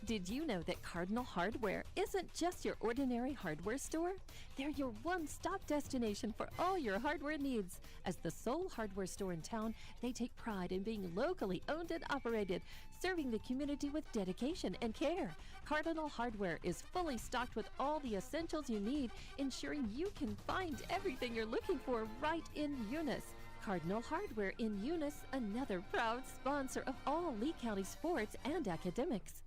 Did you know that Cardinal Hardware isn't just your ordinary hardware store? They're your one-stop destination for all your hardware needs. As the sole hardware store in town, they take pride in being locally owned and operated, serving the community with dedication and care. Cardinal Hardware is fully stocked with all the essentials you need, ensuring you can find everything you're looking for right in Eunice. Cardinal Hardware in Eunice, another proud sponsor of all Lee County sports and academics.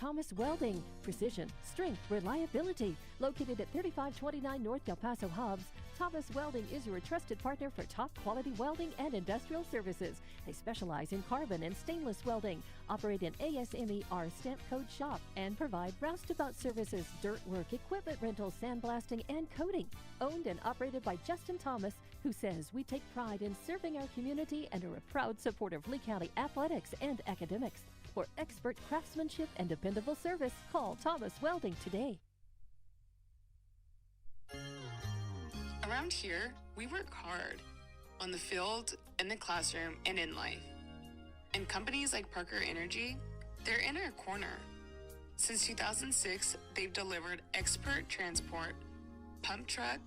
Thomas Welding, precision, strength, reliability. Located at 3529 North Del Paso Hobbs, Thomas Welding is your trusted partner for top quality welding and industrial services. They specialize in carbon and stainless welding, operate an ASME stamp code shop, and provide roustabout services, dirt work, equipment rental, sandblasting, and coating. Owned and operated by Justin Thomas, who says we take pride in serving our community and are a proud supporter of Lee County athletics and academics. For expert craftsmanship and dependable service, call Thomas Welding today. Around here, we work hard on the field, in the classroom, and in life. And companies like Parker Energy, they're in our corner. Since 2006, they've delivered expert transport, pump truck,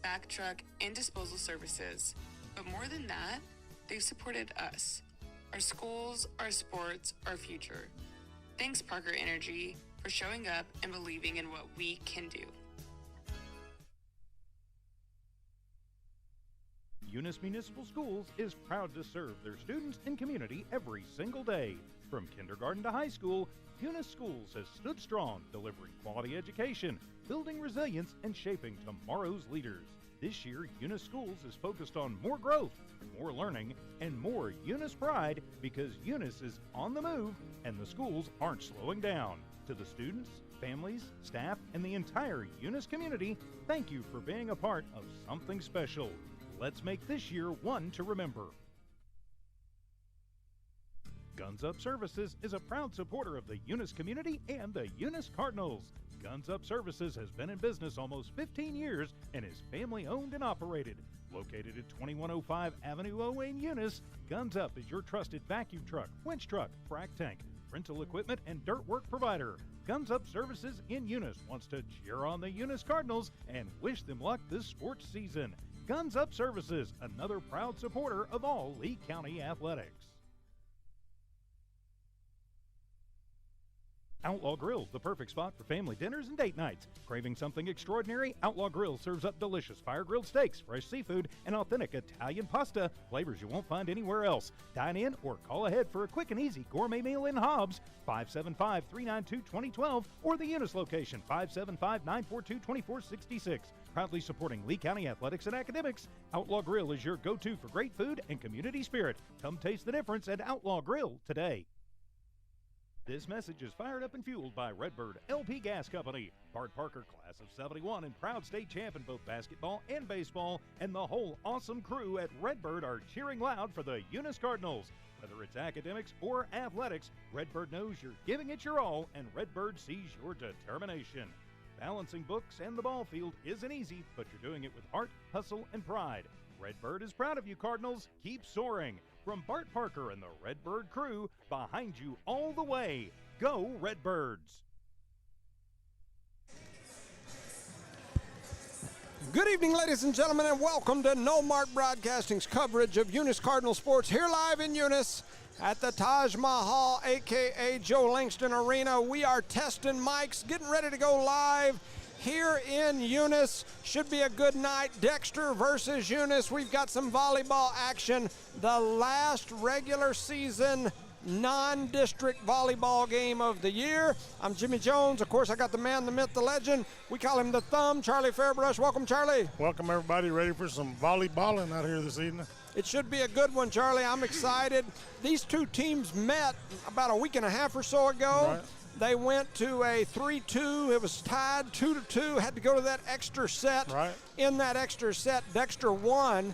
back truck, and disposal services. But more than that, they've supported us. Our schools, our sports, our future. Thanks, Parker Energy, for showing up and believing in what we can do. Eunice Municipal Schools is proud to serve their students and community every single day. From kindergarten to high school, Eunice Schools has stood strong, delivering quality education, building resilience, and shaping tomorrow's leaders. This year, Eunice Schools is focused on more growth, more learning, and more Eunice pride because Eunice is on the move and the schools aren't slowing down. To the students, families, staff, and the entire Eunice community, thank you for being a part of something special. Let's make this year one to remember. Guns Up Services is a proud supporter of the Eunice community and the Eunice Cardinals. Guns Up Services has been in business almost 15 years and is family owned and operated. Located at 2105 Avenue O in Eunice, Guns Up is your trusted vacuum truck, winch truck, frac tank, rental equipment, and dirt work provider. Guns Up Services in Eunice wants to cheer on the Eunice Cardinals and wish them luck this sports season. Guns Up Services, another proud supporter of all Lee County athletics. Outlaw Grill, the perfect spot for family dinners and date nights. Craving something extraordinary? Outlaw Grill serves up delicious fire-grilled steaks, fresh seafood, and authentic Italian pasta, flavors you won't find anywhere else. Dine in or call ahead for a quick and easy gourmet meal in Hobbs, 575-392-2012, or the Eunice location, 575-942-2466. Proudly supporting Lee County athletics and academics, Outlaw Grill is your go-to for great food and community spirit. Come taste the difference at Outlaw Grill today. This message is fired up and fueled by Redbird LP Gas Company. Bart Parker, class of 71 and proud state champ in both basketball and baseball, and the whole awesome crew at Redbird are cheering loud for the Eunice Cardinals. Whether it's academics or athletics, Redbird knows you're giving it your all, and Redbird sees your determination. Balancing books and the ball field isn't easy, but you're doing it with heart, hustle, and pride. Redbird is proud of you, Cardinals. Keep soaring. From Bart Parker and the Redbird crew, behind you all the way. Go Redbirds! Good evening, ladies and gentlemen, and welcome to No Mark Broadcasting's coverage of Eunice Cardinal sports here live in Eunice at the Taj Mahal, a.k.a. Joe Langston Arena. We are testing mics, getting ready to go live. here in Eunice. Should be a good night. Dexter versus Eunice. We've got some volleyball action. The last regular season non-district volleyball game of the year. I'm Jimmy Jones. Of course, I got the man, the myth, the legend. We call him the Thumb, Charlie Fairbrush. Welcome, Charlie. Welcome, everybody. Ready for some volleyballing out here this evening? It should be a good one, Charlie. I'm excited. These two teams met about a week and a half or so ago. Right. They went to a 3-2. It was tied 2-2. Had to go to that extra set. Right. In that extra set, Dexter won.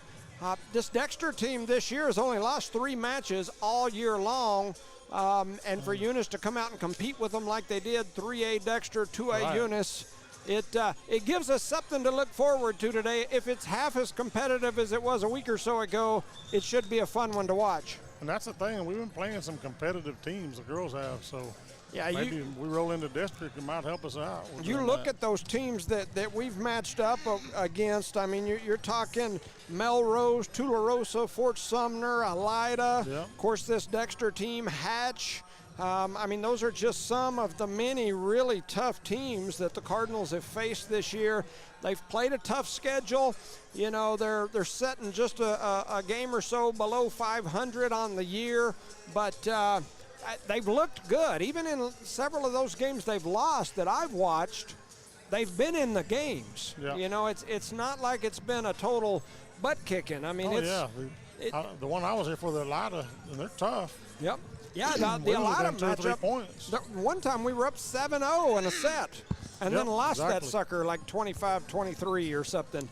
This Dexter team this year has only lost 3 matches all year long. And for Eunice to come out and compete with them like they did, 3A Dexter, 2A Right. Eunice, it gives us something to look forward to today. If it's half as competitive as it was a week or so ago, it should be a fun one to watch. And that's the thing. We've been playing some competitive teams, the girls have, so Yeah, maybe we roll into district, it might help us out. You look at those teams that we've matched up against. I mean, you're talking Melrose, Tularosa, Fort Sumner, Elida. Yeah. Of course, this Dexter team, Hatch. I mean, those are just some of the many really tough teams that the Cardinals have faced this year. They've played a tough schedule. You know, they're setting just a game or so below 500 on the year, but they've looked good. Even in several of those games they've lost that I've watched, they've been in the games. Yeah. You know, it's not like it's been a total butt kicking. I mean, the one I was here for, the Elida, and they're tough. Yep. Yeah, the We was Elida within 2 or 3 matchup. points. One time we were up 7-0 in a set and then lost that exactly. sucker like 25-23 or something.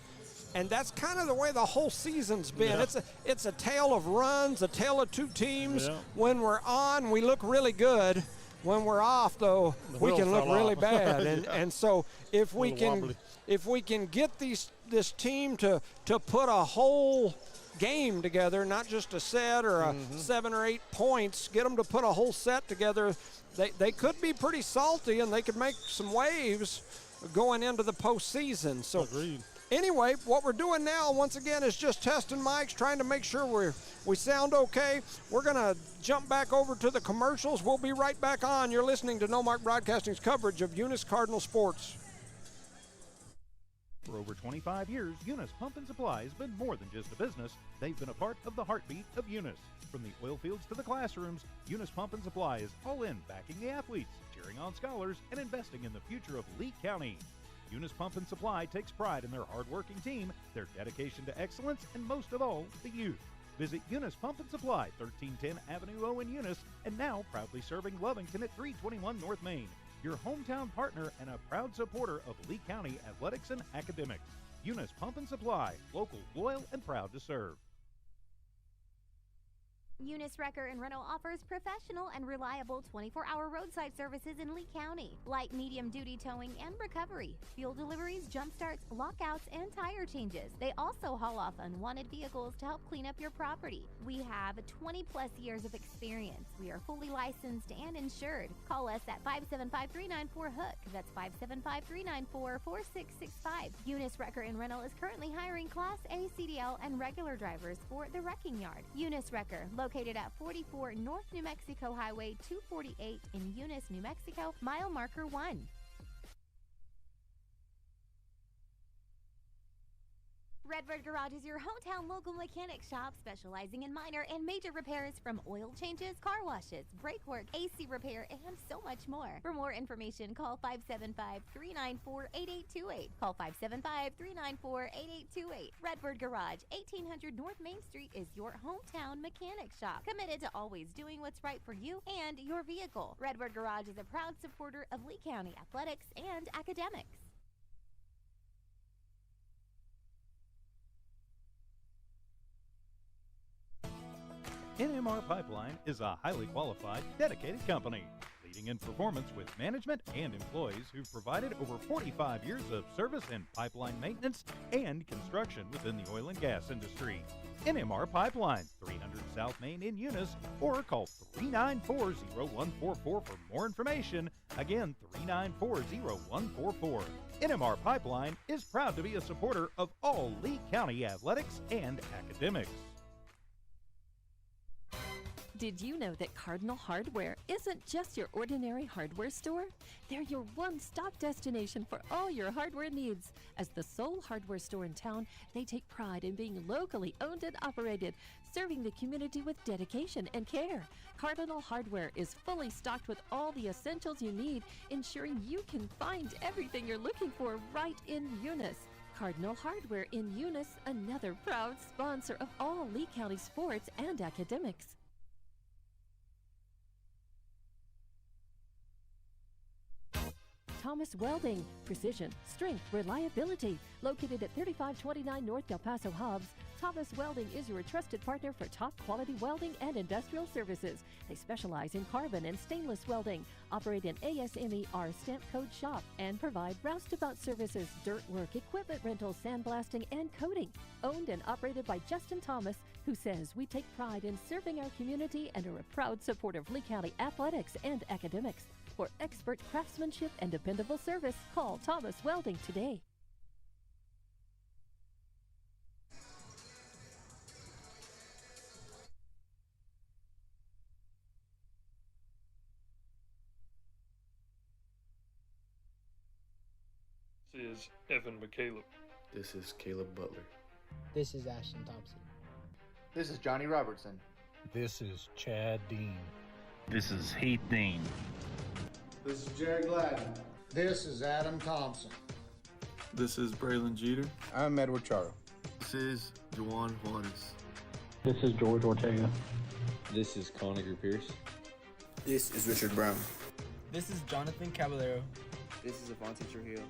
And that's kind of the way the whole season's been. Yeah. It's a tale of runs, a tale of 2 teams. Yeah. When we're on, we look really good. When we're off, though, we wheels can look fell really off. bad. Yeah. And so if we Little can wobbly. get this team to put a whole game together, not just a set or a 7 or 8 points, get them to put a whole set together, they could be pretty salty and they could make some waves going into the postseason. So Agreed. anyway, what we're doing now, once again, is just testing mics, trying to make sure we sound okay. We're going to jump back over to the commercials. We'll be right back on. You're listening to No Mark Broadcasting's coverage of Eunice Cardinal sports. For over 25 years, Eunice Pump and Supply has been more than just a business. They've been a part of the heartbeat of Eunice. From the oil fields to the classrooms, Eunice Pump and Supply is all in backing the athletes, cheering on scholars, and investing in the future of Lee County. Eunice Pump and Supply takes pride in their hard-working team, their dedication to excellence, and most of all, the youth. Visit Eunice Pump and Supply, 1310 Avenue O in Eunice, and now proudly serving Lovington at 321 North Main. Your hometown partner and a proud supporter of Lee County athletics and academics. Eunice Pump and Supply, local, loyal, and proud to serve. Eunice Wrecker and Rental offers professional and reliable 24-hour roadside services in Lee County. Light, medium-duty towing and recovery, fuel deliveries, jump starts, lockouts, and tire changes. They also haul off unwanted vehicles to help clean up your property. We have 20-plus years of experience. We are fully licensed and insured. Call us at 575-394-HOOK. That's 575-394-4665. Eunice Wrecker and Rental is currently hiring Class A CDL and regular drivers for the wrecking yard. Eunice Wrecker, located at 44 North New Mexico Highway 248 in Eunice, New Mexico, mile marker 1. Redbird Garage is your hometown local mechanic shop specializing in minor and major repairs from oil changes, car washes, brake work, AC repair, and so much more. For more information, call 575-394-8828. Call 575-394-8828. Redbird Garage, 1800 North Main Street is your hometown mechanic shop, committed to always doing what's right for you and your vehicle. Redbird Garage is a proud supporter of Lee County athletics and academics. NMR Pipeline is a highly qualified, dedicated company, leading in performance with management and employees who've provided over 45 years of service in pipeline maintenance and construction within the oil and gas industry. NMR Pipeline, 300 South Main in Eunice, or call 394-0144 for more information. Again, 394-0144. NMR Pipeline is proud to be a supporter of all Lee County athletics and academics. Did you know that Cardinal Hardware isn't just your ordinary hardware store? They're your one-stop destination for all your hardware needs. As the sole hardware store in town, they take pride in being locally owned and operated, serving the community with dedication and care. Cardinal Hardware is fully stocked with all the essentials you need, ensuring you can find everything you're looking for right in Eunice. Cardinal Hardware in Eunice, another proud sponsor of all Lee County sports and academics. Thomas Welding, precision, strength, reliability. Located at 3529 North Del Paso Hobbs, Thomas Welding is your trusted partner for top quality welding and industrial services. They specialize in carbon and stainless welding, operate an ASMER stamp code shop, and provide roustabout services, dirt work, equipment rental, sandblasting, and coating. Owned and operated by Justin Thomas, who says we take pride in serving our community and are a proud supporter of Lee County athletics and academics. For expert craftsmanship and dependable service, call Thomas Welding today. This is Evan McCaleb. This is Caleb Butler. This is Ashton Thompson. This is Johnny Robertson. This is Chad Dean. This is Heath Dean. This is Jerry Gladden. This is Adam Thompson. This is Braylon Jeter. I'm Edward Charo. This is Juan Juarez. This is George Ortega. This is Conacher Pierce. This is Richard Brown. This is Jonathan Caballero. This is Avante Trujillo.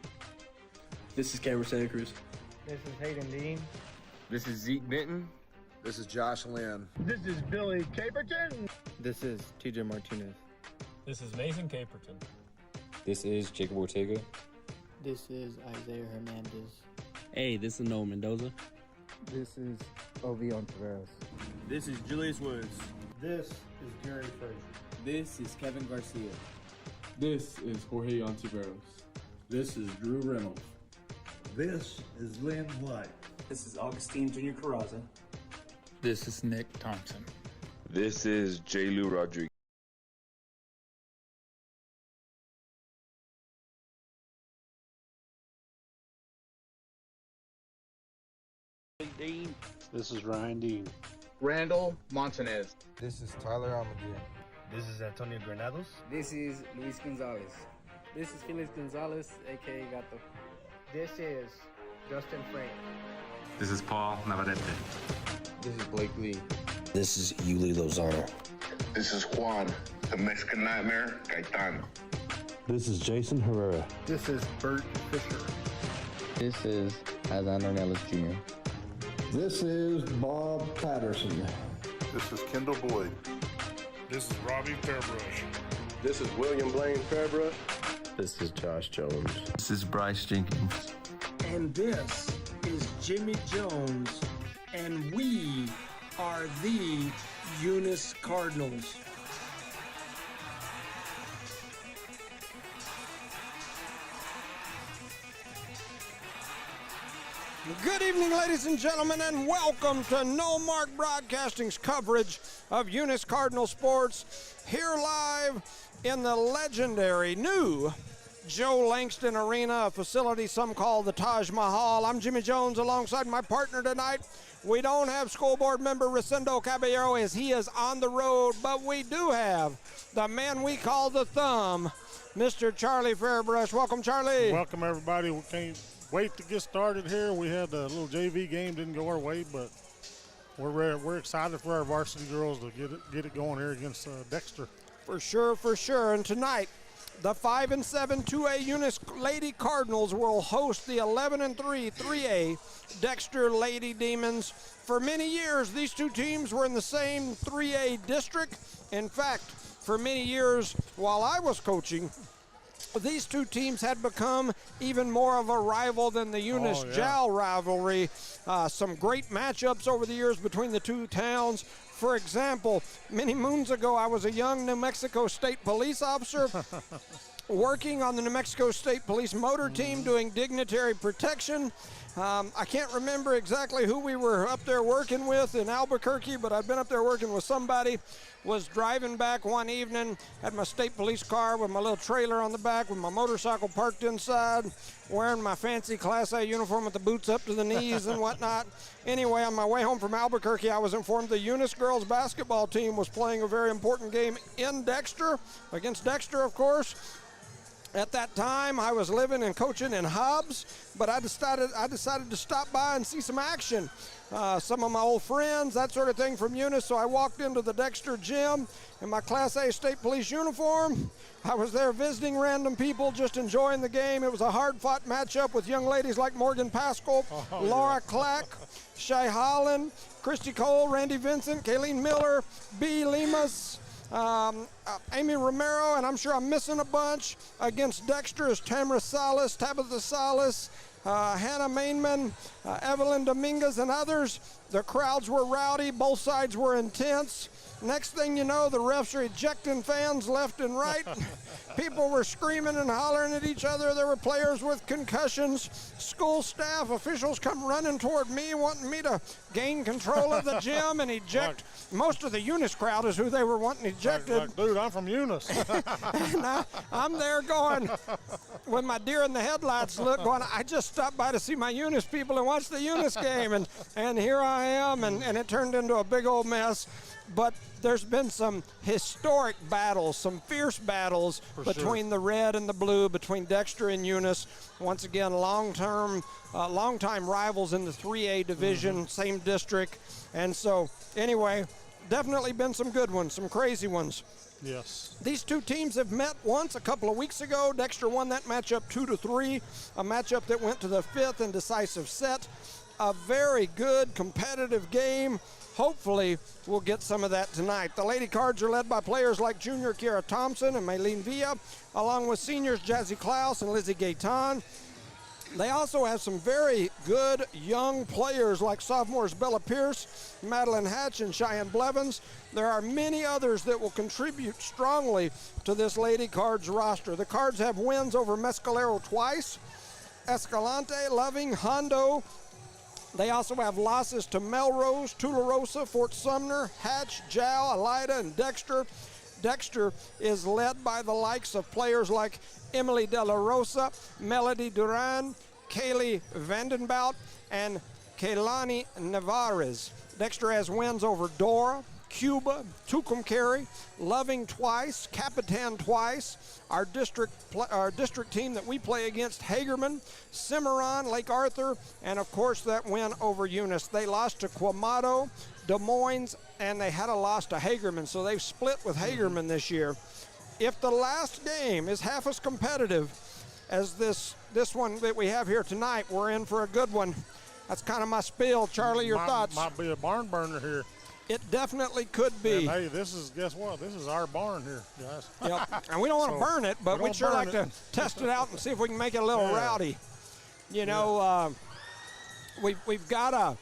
This is Cameron Santa Cruz. This is Hayden Dean. This is Zeke Benton. This is Josh Lynn. This is Billy Caperton. This is TJ Martinez. This is Mason Caperton. This is Jacob Ortega. This is Isaiah Hernandez. Hey, this is Noel Mendoza. This is Ovion Taveras. This is Julius Woods. This is Gary Frazier. This is Kevin Garcia. This is Jorge Ontiveros. This is Drew Reynolds. This is Lynn White. This is Augustine Jr. Carraza. This is Nick Thompson. This is J. Lou Rodriguez. Dean. This is Ryan Dean. Randall Montanez. This is Tyler Almaguer. This is Antonio Granados. This is Luis Gonzalez. This is Felix Gonzalez, aka Gato. This is Justin Frank. This is Paul Navarrete. This is Blake Lee. This is Yuli Lozano. This is Juan, the Mexican Nightmare, Gaetan. This is Jason Herrera. This is Bert Fisher. This is Alexander Nellis Jr. This is Bob Patterson. This is Kendall Boyd. This is Robbie Fairbrush. This is William Blaine Fairbrush. This is Josh Jones. This is Bryce Jenkins. And this is Jimmy Jones. And we are the Eunice Cardinals. Good evening, ladies and gentlemen, and welcome to No Mark Broadcasting's coverage of Eunice Cardinal Sports, here live in the legendary new Joe Langston Arena, a facility some call the Taj Mahal. I'm Jimmy Jones alongside my partner tonight. We don't have school board member Rosendo Caballero as he is on the road, but we do have the man we call the Thumb, Mr. Charlie Fairbrush. Welcome, Charlie. Welcome, everybody. We can't wait to get started here. We had a little JV game, didn't go our way, but we're excited for our varsity girls to get it going here against Dexter. For sure. And tonight, the 5-7 2A Eunice Lady Cardinals will host the 11-3 3A Dexter Lady Demons. For many years, these two teams were in the same 3A district. In fact, for many years while I was coaching, these two teams had become even more of a rival than the Eunice-Jal rivalry. Some great matchups over the years between the two towns. For example, many moons ago, I was a young New Mexico State police officer, working on the New Mexico State Police motor team doing dignitary protection. I can't remember exactly who we were up there working with in Albuquerque, but I'd been up there working with somebody. Was driving back one evening, had my state police car with my little trailer on the back with my motorcycle parked inside, wearing my fancy Class A uniform with the boots up to the knees and whatnot. Anyway, on my way home from Albuquerque, I was informed the Eunice girls basketball team was playing a very important game in Dexter, against Dexter, of course. At that time, I was living and coaching in Hobbs, but I decided to stop by and see some action. Some of my old friends, that sort of thing from Eunice, so I walked into the Dexter gym in my Class A State Police uniform. I was there visiting random people, just enjoying the game. It was a hard-fought matchup with young ladies like Morgan Pascal, Laura Clack, Shay Holland, Christy Cole, Randy Vincent, Kayleen Miller, B. Lemus, Amy Romero, and I'm sure I'm missing a bunch. Against Dexter is Tamara Salas, Tabitha Salas, Hannah Mainman, Evelyn Dominguez, and others. The crowds were rowdy. Both sides were intense. Next thing you know, the refs are ejecting fans left and right. People were screaming and hollering at each other. There were players with concussions. School staff, officials come running toward me, wanting me to gain control of the gym and eject. Most of the Eunice crowd is who they were wanting ejected. Dude, I'm from Eunice. And I'm there going, with my deer in the headlights look, going, I just stopped by to see my Eunice people and watch the Eunice game. And here I am, and it turned into a big old mess. But there's been some historic battles, some fierce battles between the red and the blue, between Dexter and Eunice. Once again, long-time rivals in the 3A division, same district. And so, anyway, definitely been some good ones, some crazy ones. Yes. These two teams have met once a couple of weeks ago. Dexter won that matchup 2-3, a matchup that went to the 5th and decisive set. A very good competitive game. Hopefully, we'll get some of that tonight. The Lady Cards are led by players like junior Kiara Thompson and Maylene Villa, along with seniors Jazzy Klaus and Lizzie Gayton. They also have some very good young players like sophomores Bella Pierce, Madeline Hatch, and Cheyenne Blevins. There are many others that will contribute strongly to this Lady Cards roster. The Cards have wins over Mescalero twice, Escalante, Loving, Hondo. They also have losses to Melrose, Tularosa, Fort Sumner, Hatch, Jow, Elida, and Dexter. Dexter is led by the likes of players like Emily De La Rosa, Melody Duran, Kaylee Vandenbout, and Kaylani Navarez. Dexter has wins over Dora, Cuba, Tucumcari, Loving twice, Capitan twice. Our district team that we play against, Hagerman, Cimarron, Lake Arthur, and of course that win over Eunice. They lost to Quamato, Des Moines, and they had a loss to Hagerman, so they've split with Hagerman this year. If the last game is half as competitive as this one that we have here tonight, we're in for a good one. That's kind of my spiel. Charlie, your thoughts? Might be a barn burner here. It definitely could be. And hey, guess what? This is our barn here, guys. Yep. And we don't want to burn it, but we'd sure like to test it out and see if we can make it a little rowdy. You know, we've got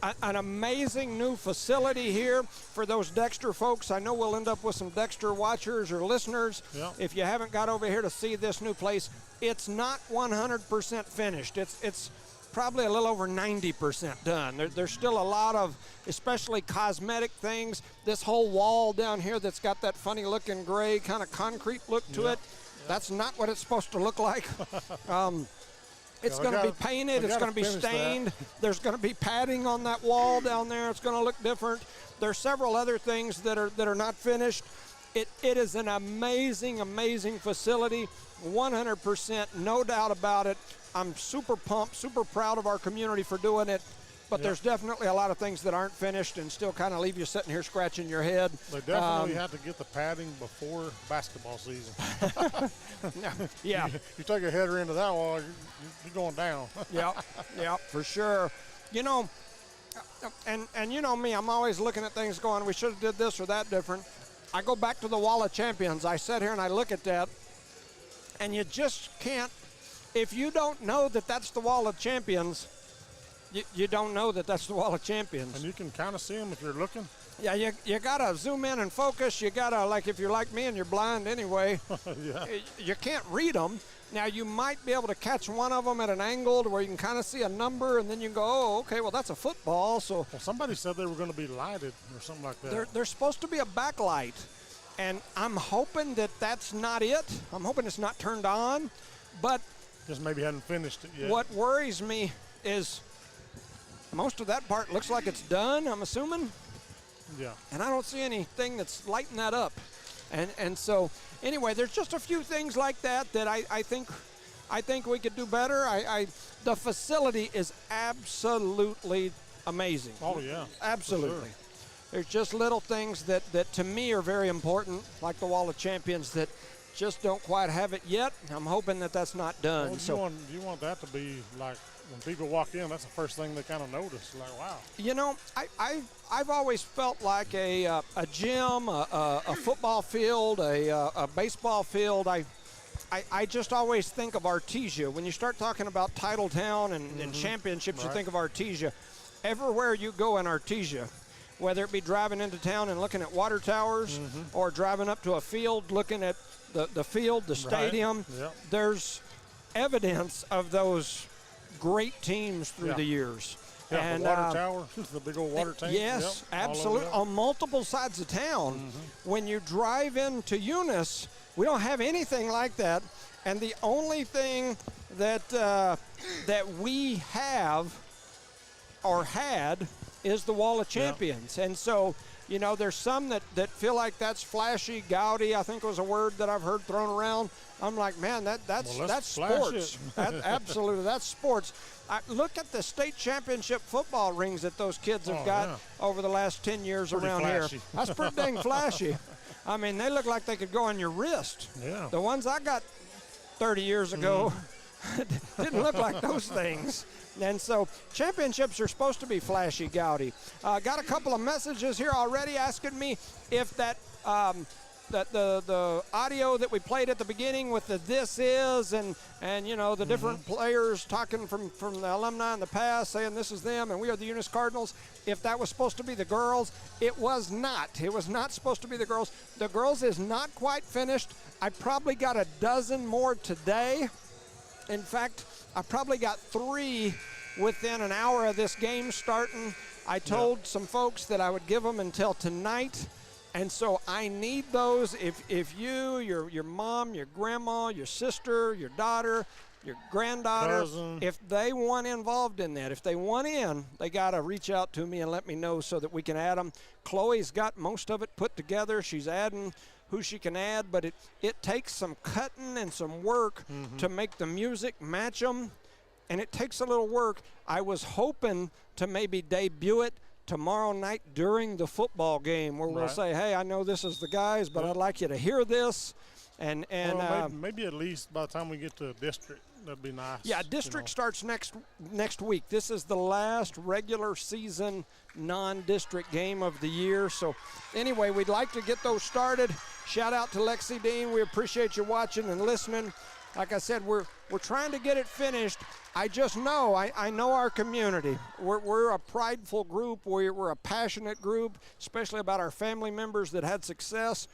an amazing new facility here for those Dexter folks. I know we'll end up with some Dexter watchers or listeners. Yep. If you haven't got over here to see this new place, it's not 100% finished. It's probably a little over 90% done. There's still a lot of, especially cosmetic things. This whole wall down here that's got that funny looking gray kind of concrete look to it, that's not what it's supposed to look like. It's going to be painted. It's going to be stained. There's going to be padding on that wall down there. It's going to look different. There's several other things that are not finished. It is an amazing, amazing facility, 100%, no doubt about it. I'm super pumped, super proud of our community for doing it, but there's definitely a lot of things that aren't finished and still kind of leave you sitting here scratching your head. They definitely have to get the padding before basketball season. Yeah. You take a header into that wall, you're going down. Yeah, for sure. You know, and you know me, I'm always looking at things going, we should have did this or that different. I go back to the Wall of Champions. I sit here and I look at that, and you just can't. If you don't know that that's the Wall of Champions, you don't know that that's the Wall of Champions. And you can kind of see them if you're looking. Yeah, you got to zoom in and focus. You got to, like if you're like me and you're blind anyway, yeah. You can't read them. Now, you might be able to catch one of them at an angle to where you can kind of see a number, and then you can go, oh, okay, well, that's a football. So well, somebody said they were going to be lighted or something like that. There's supposed to be a backlight, and I'm hoping that that's not it. I'm hoping it's not turned on, but just maybe hadn't finished it yet. What worries me is most of that part looks like it's done, I'm assuming. Yeah. And I don't see anything that's lighting that up. And so, anyway, there's just a few things like that I think we could do better. The facility is absolutely amazing. Oh, yeah. Absolutely. Sure. There's just little things that to me are very important, like the Wall of Champions, that just don't quite have it yet. I'm hoping that that's not done. Well, you want that to be like when people walk in, that's the first thing they kind of notice. Like, wow. You know, I've always felt like a gym, a football field, a baseball field. I just always think of Artesia. When you start talking about Titletown and championships, right. You think of Artesia. Everywhere you go in Artesia, whether it be driving into town and looking at water towers or driving up to a field looking at the field, the stadium, right. Yep. There's evidence of those great teams through the years. Yeah, and the water tower, the big old water tank. Yes, yep, absolutely. On multiple sides of town. When you drive into Eunice, we don't have anything like that. And the only thing that that we have or had is the Wall of Champions. Yep. And so, you know, there's some that feel like that's flashy, gaudy, I think was a word that I've heard thrown around. I'm like, man, that's sports. Absolutely, that's sports. Look at the state championship football rings that those kids have got over the last 10 years pretty around flashy. Here. That's pretty dang flashy. I mean, they look like they could go on your wrist. Yeah. The ones I got 30 years ago didn't look like those things. And so championships are supposed to be flashy, gaudy. Got a couple of messages here already asking me if that the audio that we played at the beginning with the this is and you know the different players talking from the alumni in the past saying this is them and we are the Eunice Cardinals, if that was supposed to be the girls, it was not. It was not supposed to be the girls. The girls is not quite finished. I probably got a dozen more today. In fact, I probably got 3 within an hour of this game starting. I told some folks that I would give them until tonight. And so I need those. If you, your mom, your grandma, your sister, your daughter, your granddaughter, cousin, if they want involved in that, if they want in, they got to reach out to me and let me know so that we can add them. Chloe's got most of it put together. She's adding who she can add, but it takes some cutting and some work to make the music match them, and it takes a little work. I was hoping to maybe debut it tomorrow night during the football game where we'll say, hey, I know this is the guys, but I'd like you to hear this. And maybe at least by the time we get to district, that'd be nice. Yeah, district starts next week. This is the last regular season non-district game of the year. So anyway, we'd like to get those started. Shout out to Lexi Dean. We appreciate you watching and listening. Like I said, we're trying to get it finished. I just know, I know our community. We're a prideful group. We're a passionate group, especially about our family members that had success.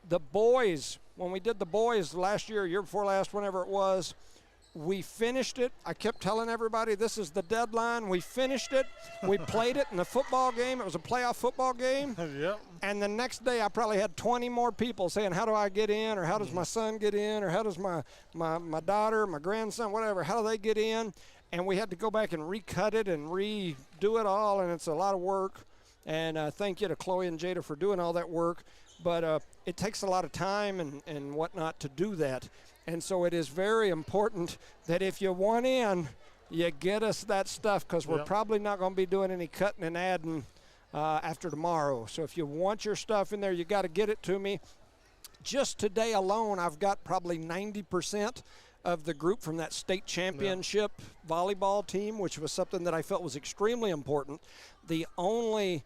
The boys, when we did the boys last year before last, whenever it was, we finished it. I kept telling everybody this is the deadline. We finished it. We played it in the football game. It was a playoff football game. Yep. And the next day I probably had 20 more people saying, how do I get in? Or how does my son get in? Or how does my daughter, my grandson, whatever, how do they get in? And we had to go back and recut it and redo it all, and it's a lot of work. And thank you to Chloe and Jada for doing all that work. But it takes a lot of time and whatnot to do that. And so it is very important that if you want in, you get us that stuff, because we're probably not going to be doing any cutting and adding after tomorrow. So if you want your stuff in there, you got to get it to me. Just today alone, I've got probably 90% of the group from that state championship volleyball team, which was something that I felt was extremely important. The only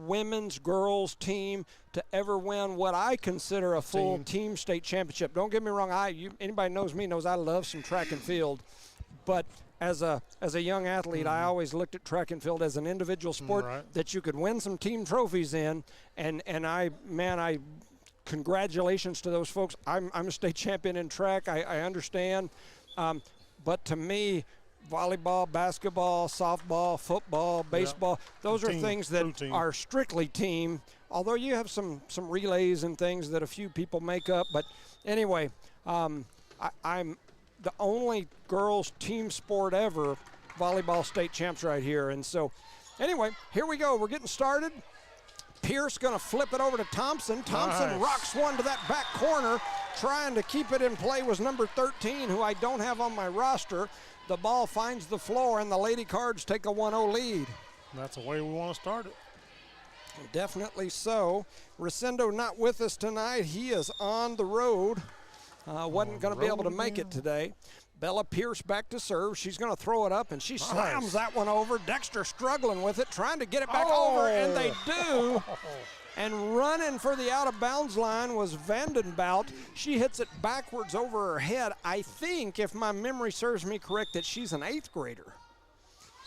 women's girls team to ever win what I consider a full team state championship. Don't get me wrong, anybody knows me knows I love some track and field, but as a young athlete, I always looked at track and field as an individual sport that you could win some team trophies in, and I congratulations to those folks. I'm a state champion in track. I understand, but to me, volleyball, basketball, softball, football, baseball, those are things that are strictly team, although you have some relays and things that a few people make up. But anyway, I'm the only girls team sport ever, volleyball state champs right here. And so anyway, here we go. We're getting started. Pierce going to flip it over to Thompson. Thompson rocks one to that back corner. Trying to keep it in play was number 13, who I don't have on my roster. The ball finds the floor, and the Lady Cards take a 1-0 lead. That's the way we want to start it. Definitely so. Resendo not with us tonight. He is on the road. Wasn't going to be able to make it today. Bella Pierce back to serve. She's going to throw it up, and she slams that one over. Dexter struggling with it, trying to get it back over, and they do. And running for the out-of-bounds line was Vandenbout. She hits it backwards over her head. I think, if my memory serves me correct, that she's an 8th grader.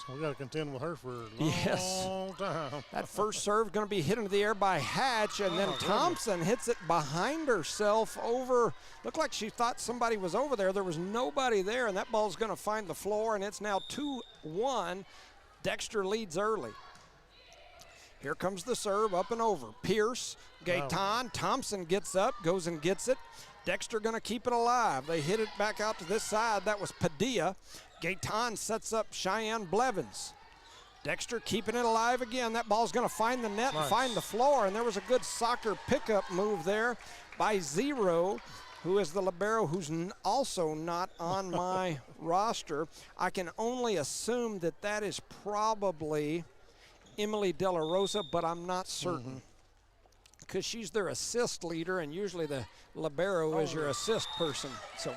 So we got to contend with her for a long time. That first serve going to be hit into the air by Hatch, and then Thompson hits it behind herself over. Looked like she thought somebody was over there. There was nobody there, and that ball's going to find the floor, and it's now 2-1. Dexter leads early. Here comes the serve, up and over. Pierce, Gaetan, Thompson gets up, goes and gets it. Dexter going to keep it alive. They hit it back out to this side. That was Padilla. Gaetan sets up Cheyenne Blevins. Dexter keeping it alive again. That ball's going to find the net and find the floor, and there was a good soccer pickup move there by Zero, who is the libero, who's also not on my roster. I can only assume that that is probably Emily De La Rosa, but I'm not certain because she's their assist leader, and usually the libero is your assist person. So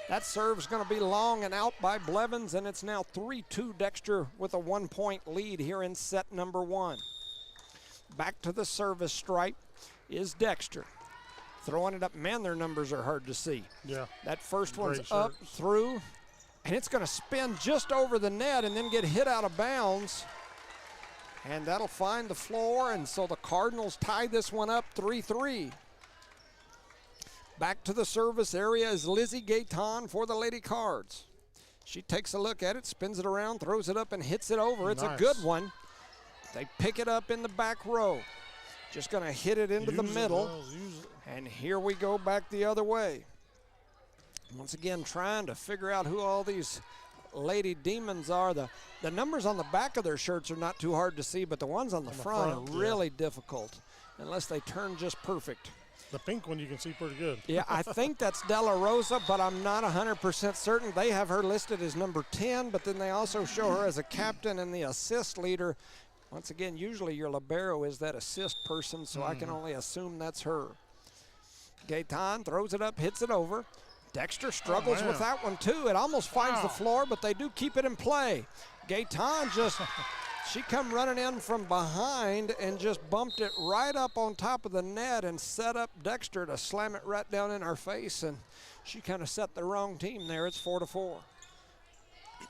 that serve's going to be long and out by Blevins, and it's now 3-2 Dexter with a 1-point lead here in set number 1. Back to the service stripe is Dexter. Throwing it up. Man, their numbers are hard to see. Yeah. That first one's up through, and it's going to spin just over the net and then get hit out of bounds. And that'll find the floor, and so the Cardinals tie this one up 3-3. Back to the service area is Lizzie Gaetan for the Lady Cards. She takes a look at it, spins it around, throws it up, and hits it over. It's a good one. They pick it up in the back row. Just going to hit it into the middle. And here we go back the other way. Once again, trying to figure out who all these Lady Demons are. The numbers on the back of their shirts are not too hard to see, but the ones on the front are really difficult unless they turn just perfect. The pink one you can see pretty good. Yeah, I think that's De La Rosa, but I'm not 100% certain. They have her listed as number 10, but then they also show her as a captain and the assist leader. Once again, usually your libero is that assist person, so I can only assume that's her. Gaetan throws it up, hits it over. Dexter struggles with that one too. It almost finds the floor, but they do keep it in play. Gaetan she come running in from behind and just bumped it right up on top of the net and set up Dexter to slam it right down in our face, and she kind of set the wrong team there. It's 4-4.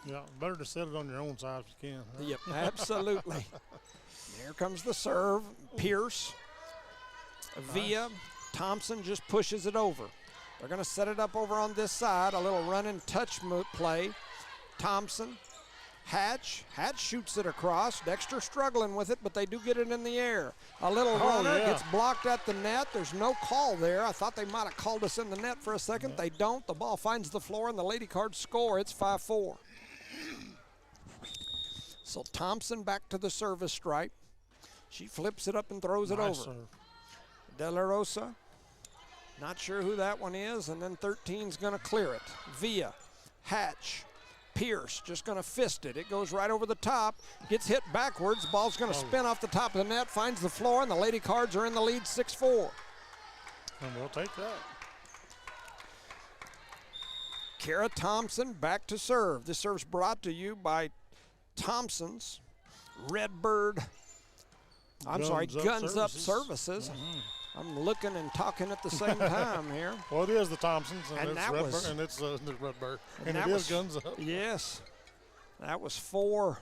Yeah, better to set it on your own side if you can. Huh? Yep, absolutely. Here comes the serve. Pierce, Via, Thompson just pushes it over. They're going to set it up over on this side, a little run-and touch play. Thompson, Hatch shoots it across. Dexter struggling with it, but they do get it in the air. A little runner gets blocked at the net. There's no call there. I thought they might have called us in the net for a second. They don't. The ball finds the floor, and the Lady Cards score. It's 5-4. So Thompson back to the service stripe. She flips it up and throws it over. De La Rosa, not sure who that one is, and then 13's going to clear it. Via, Hatch, Pierce just going to fist it. It goes right over the top, gets hit backwards. Ball's going to spin off the top of the net, finds the floor, and the Lady Cards are in the lead 6-4. And we'll take that. Kara Thompson back to serve. This serve's brought to you by Thompson's Redbird. Guns Up Services. I'm looking and talking at the same time here. Well, it is the Thompsons, and it's that Redbird, was, and it's the Redbird, and it is Guns Up. Yes. That was 4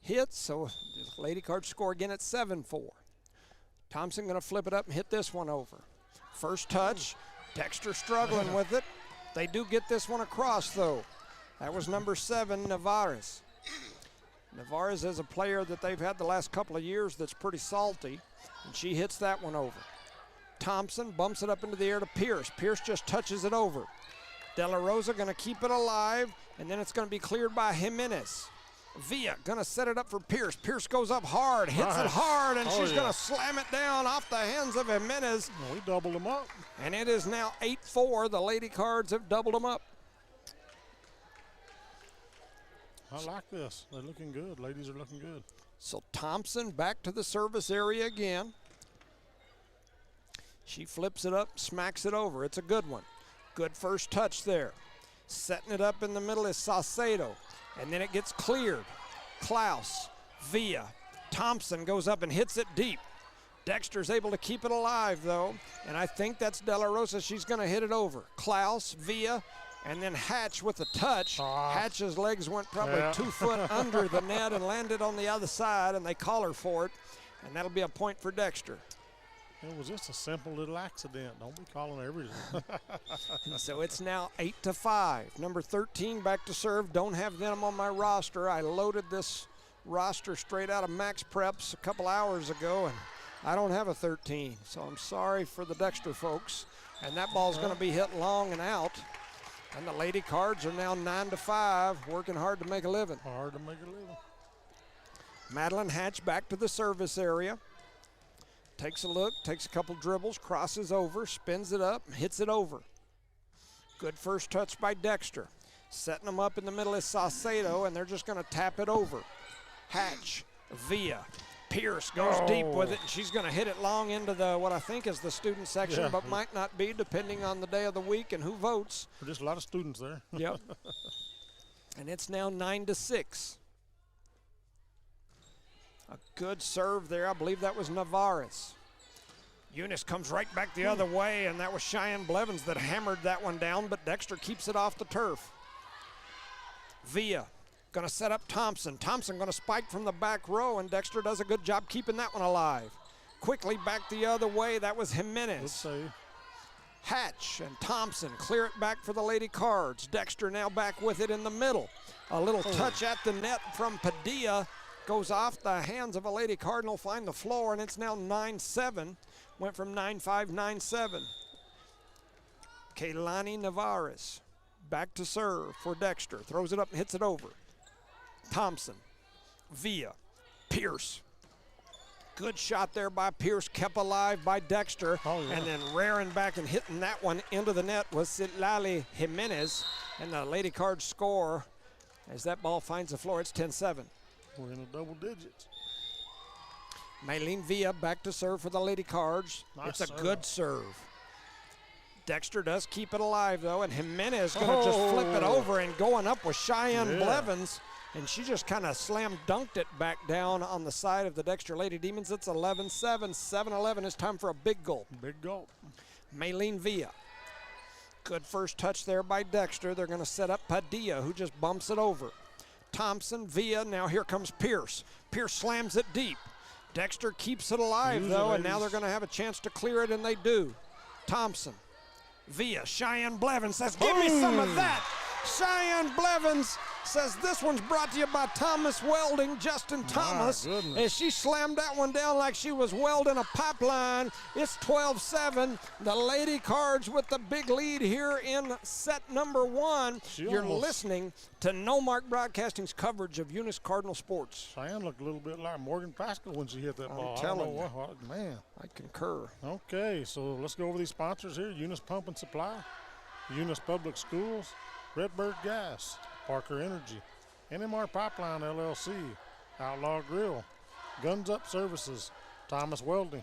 hits, so the Lady Cards score again at 7-4. Thompson going to flip it up and hit this one over. First touch, Dexter struggling with it. They do get this one across, though. That was number 7, Navarez. Navarez is a player that they've had the last couple of years that's pretty salty, and she hits that one over. Thompson bumps it up into the air to Pierce. Pierce just touches it over. De La Rosa going to keep it alive, and then it's going to be cleared by Jimenez. Villa going to set it up for Pierce. Pierce goes up hard, hits it hard, and she's going to slam it down off the hands of Jimenez. Well, we doubled them up. And it is now 8-4. The Lady Cards have doubled them up. I like this. They're looking good. Ladies are looking good. So Thompson back to the service area again. She flips it up, smacks it over. It's a good one. Good first touch there. Setting it up in the middle is Saucedo. And then it gets cleared. Klaus, Villa. Thompson goes up and hits it deep. Dexter's able to keep it alive, though. And I think that's De La Rosa. She's going to hit it over. Klaus, Villa, and then Hatch with a touch. Hatch's legs went probably 2 foot under the net and landed on the other side, and they call her for it. And that'll be a point for Dexter. It was just a simple little accident. Don't be calling everything. So it's now 8-5. Number 13 back to serve. Don't have them on my roster. I loaded this roster straight out of Max Preps a couple hours ago, and I don't have a 13. So I'm sorry for the Dexter folks. And that ball's going to be hit long and out. And the Lady Cards are now 9-5, working hard to make a living. Hard to make a living. Madeline Hatch back to the service area. Takes a look, takes a couple dribbles, crosses over, spins it up, hits it over. Good first touch by Dexter. Setting them up in the middle is Saucedo, and they're just going to tap it over. Hatch, Villa, Pierce goes deep with it, and she's going to hit it long into the what I think is the student section, but might not be depending on the day of the week and who votes. There's just a lot of students there. Yep. And it's now 9-6. A good serve there. I believe that was Navarez. Eunice comes right back the other way, and that was Cheyenne Blevins that hammered that one down, but Dexter keeps it off the turf. Villa going to set up Thompson. Thompson going to spike from the back row, and Dexter does a good job keeping that one alive. Quickly back the other way. That was Jimenez. Good save. Hatch and Thompson clear it back for the Lady Cards. Dexter now back with it in the middle. A little touch at the net from Padilla. Goes off the hands of a Lady Cardinal, find the floor, and it's now 9-7. Went from 9-5, 9-7. Kaylani Navarez back to serve for Dexter. Throws it up and hits it over. Thompson, Villa, Pierce. Good shot there by Pierce, kept alive by Dexter. And then rearing back and hitting that one into the net was Citlali Jimenez. And the Lady Cards score as that ball finds the floor. It's 10-7. We're in the double digits. Maylene Villa back to serve for the Lady Cards. It's a good serve. Dexter does keep it alive, though, and Jimenez going to just flip it over and going up with Cheyenne Blevins, and she just kind of slam dunked it back down on the side of the Dexter Lady Demons. It's 11-7, 7-11. It's time for a big goal. Big goal. Maylene Villa. Good first touch there by Dexter. They're going to set up Padilla, who just bumps it over. Thompson, Villa, now here comes Pierce. Pierce slams it deep. Dexter keeps it alive, though, and now they're going to have a chance to clear it, and they do. Thompson, Villa, Cheyenne Blevins says, give me some of that. Cheyenne Blevins says this one's brought to you by Thomas Welding, Justin Thomas. As she slammed that one down like she was welding a pipeline. It's 12-7. The Lady Cards with the big lead here in set number 1. You're listening to No Mark Broadcasting's coverage of Eunice Cardinal Sports. Cheyenne looked a little bit like Morgan Pascal when she hit that ball. I'm telling you. Man. I concur. Okay, so let's go over these sponsors here. Eunice Pump and Supply, Eunice Public Schools, Redbird Gas, Parker Energy, NMR Pipeline LLC, Outlaw Grill, Guns Up Services, Thomas Welding,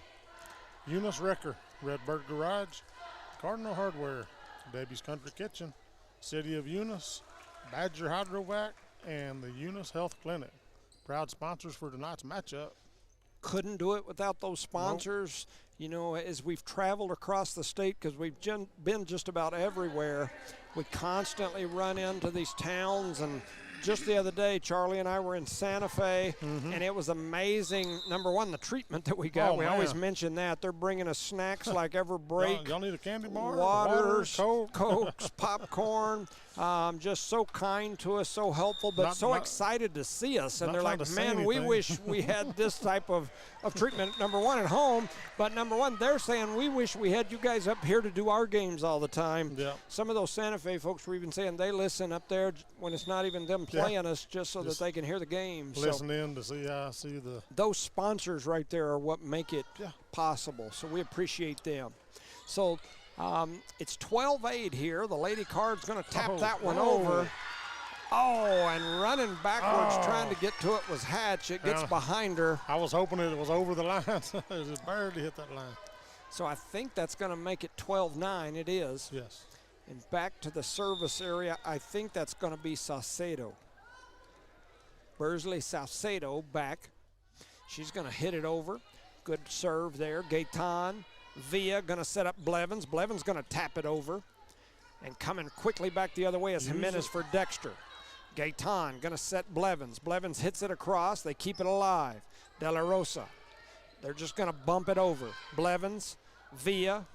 Eunice Wrecker, Redbird Garage, Cardinal Hardware, Debbie's Country Kitchen, City of Eunice, Badger Hydrovac, and the Eunice Health Clinic. Proud sponsors for tonight's matchup. Couldn't do it without those sponsors. Nope. You know, as we've traveled across the state, because we've been just about everywhere, we constantly run into these towns and just the other day, Charlie and I were in Santa Fe, and it was amazing. Number one, the treatment that we got. We always mention that. They're bringing us snacks like ever break. Y'all need a candy bar? Waters, Water, Cokes, popcorn. Just so kind to us, so helpful, but so excited to see us. And they're like, man, we wish we had this type of treatment, number one, at home. But number one, they're saying we wish we had you guys up here to do our games all the time. Yeah. Some of those Santa Fe folks were even saying they listen up there when it's not even them playing us, just so that they can hear the games. Listen in to see how I see the. Those sponsors right there are what make it possible. So we appreciate them. So it's 12-8 here. The Lady Card's going to tap that one over. Oh, and running backwards trying to get to it was Hatch. It gets behind her. I was hoping it was over the line. It just barely hit that line. So I think that's going to make it 12-9. It is. Yes. And back to the service area, I think that's going to be Saucedo. Bursley Saucedo back. She's going to hit it over. Good serve there. Gaetan Villa going to set up Blevins. Blevins going to tap it over. And coming quickly back the other way is Jimenez for Dexter. Gaetan going to set Blevins. Blevins hits it across. They keep it alive. De La Rosa. They're just going to bump it over. Blevins, Villa,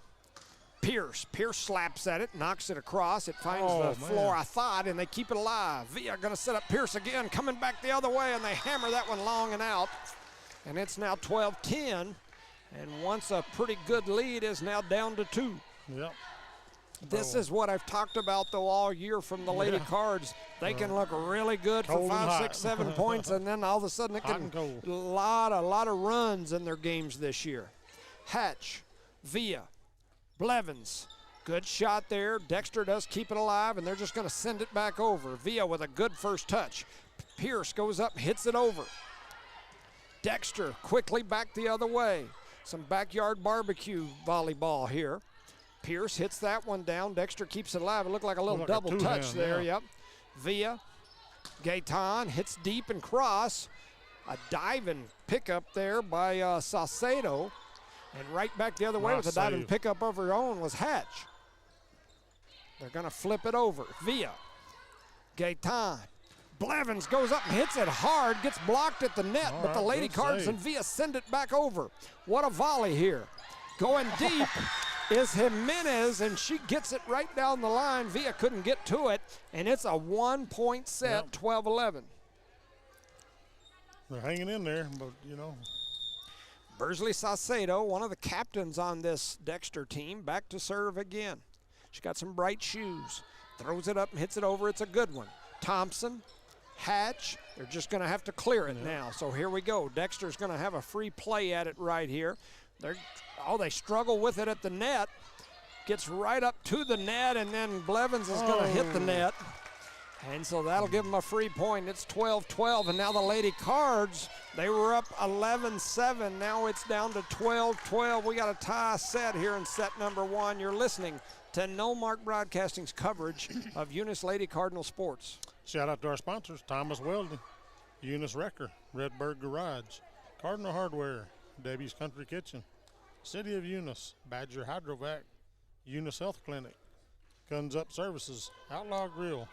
Pierce. Pierce slaps at it, knocks it across. It finds the floor, I thought, and they keep it alive. Villa going to set up Pierce again, coming back the other way, and they hammer that one long and out. And it's now 12-10. And once a pretty good lead is now down to 2. Yep. This is what I've talked about, though, all year from the Lady Cards. They can look really good for 5, 6, 7 points, and then all of a sudden it can a lot of runs in their games this year. Hatch, Villa, Blevins, good shot there. Dexter does keep it alive, and they're just going to send it back over. Villa with a good first touch. Pierce goes up, hits it over. Dexter quickly back the other way. Some backyard barbecue volleyball here. Pierce hits that one down. Dexter keeps it alive. It looked like a little double touch there. Yep. Villa, Gaetan hits deep and cross. A diving pickup there by Saucedo. And right back the other way with a diving pickup of her own was Hatch. They're going to flip it over. Villa, Gaetan. Blevins goes up and hits it hard, gets blocked at the net, but the Lady Cards and Villa send it back over. What a volley here. Going deep is Jimenez, and she gets it right down the line. Villa couldn't get to it, and it's a 1-point set, 12-11. They're hanging in there, but, you know. Bursley Saucedo, one of the captains on this Dexter team, back to serve again. She got some bright shoes. Throws it up and hits it over. It's a good one. Thompson, Hatch, they're just going to have to clear it now. So here we go. Dexter's going to have a free play at it right here. They struggle with it at the net. Gets right up to the net, and then Blevins is going to hit the net. And so that'll give them a free point. It's 12-12, and now the Lady Cards, they were up 11-7. Now it's down to 12-12. We got a tie set here in set number 1. You're listening to No Mark Broadcasting's coverage of Eunice Lady Cardinal Sports. Shout out to our sponsors, Thomas Welding, Eunice Wrecker, Redbird Garage, Cardinal Hardware, Debbie's Country Kitchen, City of Eunice, Badger Hydrovac, Eunice Health Clinic, Guns Up Services, Outlaw Grill,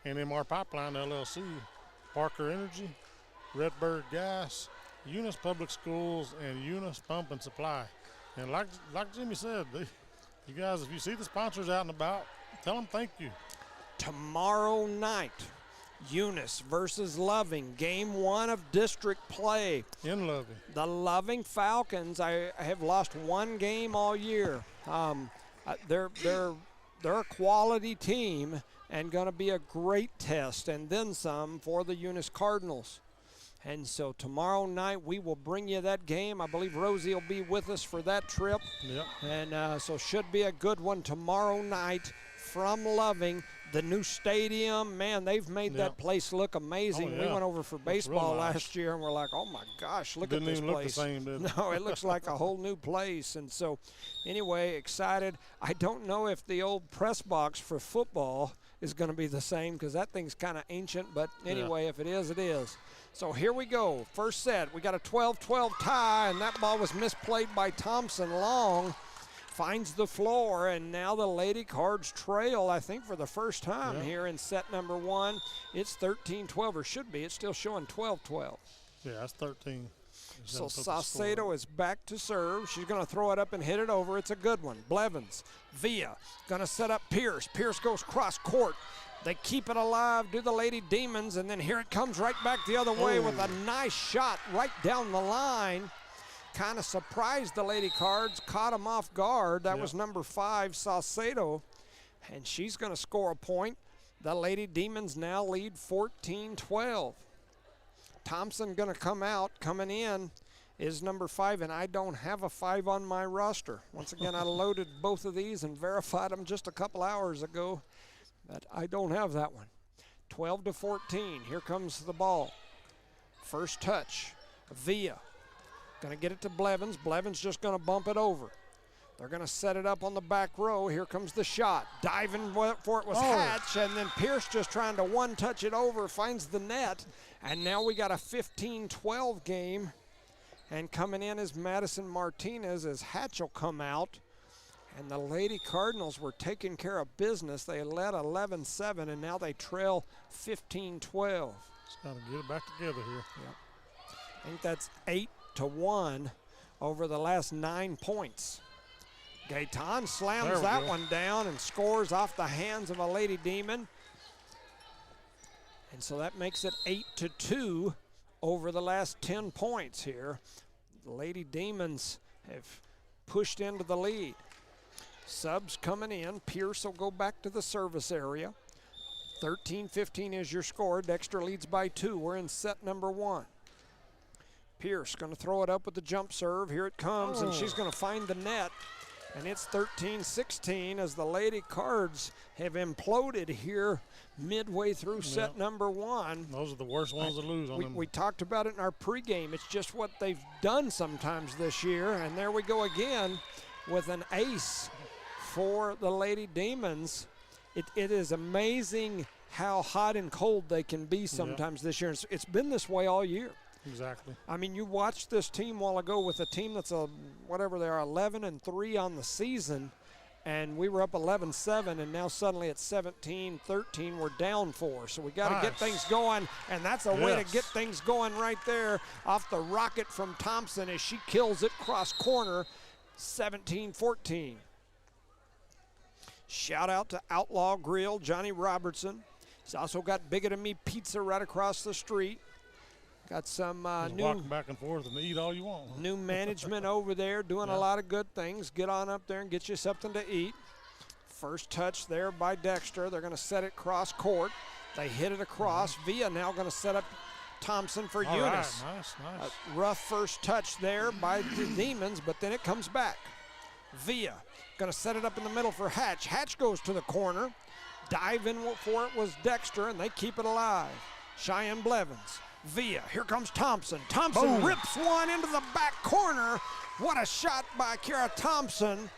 NMR Pipeline LLC, Parker Energy, Redbird Gas, Eunice Public Schools, and Eunice Pump and Supply. And like Jimmy said, you guys, if you see the sponsors out and about, tell them thank you. Tomorrow night, Eunice versus Loving, game 1 of district play. In Loving. The Loving Falcons, I have lost one game all year. They're a quality team and going to be a great test and then some for the Eunice Cardinals. And so tomorrow night we will bring you that game. I believe Rosie will be with us for that trip. Yep. And so should be a good one tomorrow night from Loving. The new stadium, man, they've made that place look amazing. We went over for baseball last year, and we're like, oh, my gosh, look at this place. Didn't even look the same, did it? No, it looks like a whole new place. And so, anyway, excited. I don't know if the old press box for football is going to be the same because that thing's kind of ancient. But anyway, if it is, it is. So here we go. First set, we got a 12-12 tie, and that ball was misplayed by Thompson long. finds the floor, and now the Lady Cards trail, I think, for the first time here in set number 1. It's 13-12, or should be. It's still showing 12-12. Yeah, that's 13. So Saucedo is back to serve. She's going to throw it up and hit it over. It's a good one. Blevins, Villa, going to set up Pierce. Pierce goes cross court. They keep it alive, do the Lady Demons, and then here it comes right back the other way with a nice shot right down the line. Kind of surprised the Lady Cards, caught them off guard. That was number 5, Saucedo, and she's going to score a point. The Lady Demons now lead 14-12. Thompson going to come out. Coming in is number 5, and I don't have a 5 on my roster. Once again, I loaded both of these and verified them just a couple hours ago, but I don't have that one. 12-14. Here comes the ball. First touch. Villa going to get it to Blevins. Blevins just going to bump it over. They're going to set it up on the back row. Here comes the shot. Diving for it was Hatch, and then Pierce just trying to one-touch it over, finds the net, and now we got a 15-12 game. And coming in is Madison Martinez as Hatch will come out. And the Lady Cardinals were taking care of business. They led 11-7, and now they trail 15-12. Just got to get it back together here. Yep. I think that's 8-1 over the last 9 points. Gaetan slams that one down and scores off the hands of a Lady Demon. And so that makes it 8-2 over the last 10 points here. The Lady Demons have pushed into the lead. Subs coming in. Pierce will go back to the service area. 13-15 is your score. Dexter leads by 2. We're in set number 1. Pierce going to throw it up with the jump serve. Here it comes, and she's going to find the net. And it's 13-16 as the Lady Cards have imploded here midway through set number 1. Those are the worst ones to lose on them. We talked about it in our pregame. It's just what they've done sometimes this year. And there we go again with an ace for the Lady Demons. It is amazing how hot and cold they can be sometimes this year. It's been this way all year. Exactly. I mean, you watched this team a while ago with a team that's whatever they are, 11-3 on the season, and we were up 11-7, and now suddenly it's 17-13. We're down 4, so we got to get things going, and that's a way to get things going right there off the rocket from Thompson as she kills it cross corner, 17-14. Shout out to Outlaw Grill, Johnny Robertson. He's also got Bigger Than Me Pizza right across the street. Got some new walking back and forth and eat all you want. New management over there doing a lot of good things. Get on up there and get you something to eat. First touch there by Dexter. They're going to set it cross court. They hit it across. Villa now going to set up Thompson for Eunice. Right. Nice. A rough first touch there by the Demons, but then it comes back. Villa going to set it up in the middle for Hatch. Hatch goes to the corner. Dive in for it was Dexter, and they keep it alive. Cheyenne Blevins. Villa, here comes Thompson. Thompson rips one into the back corner. What a shot by Kara Thompson.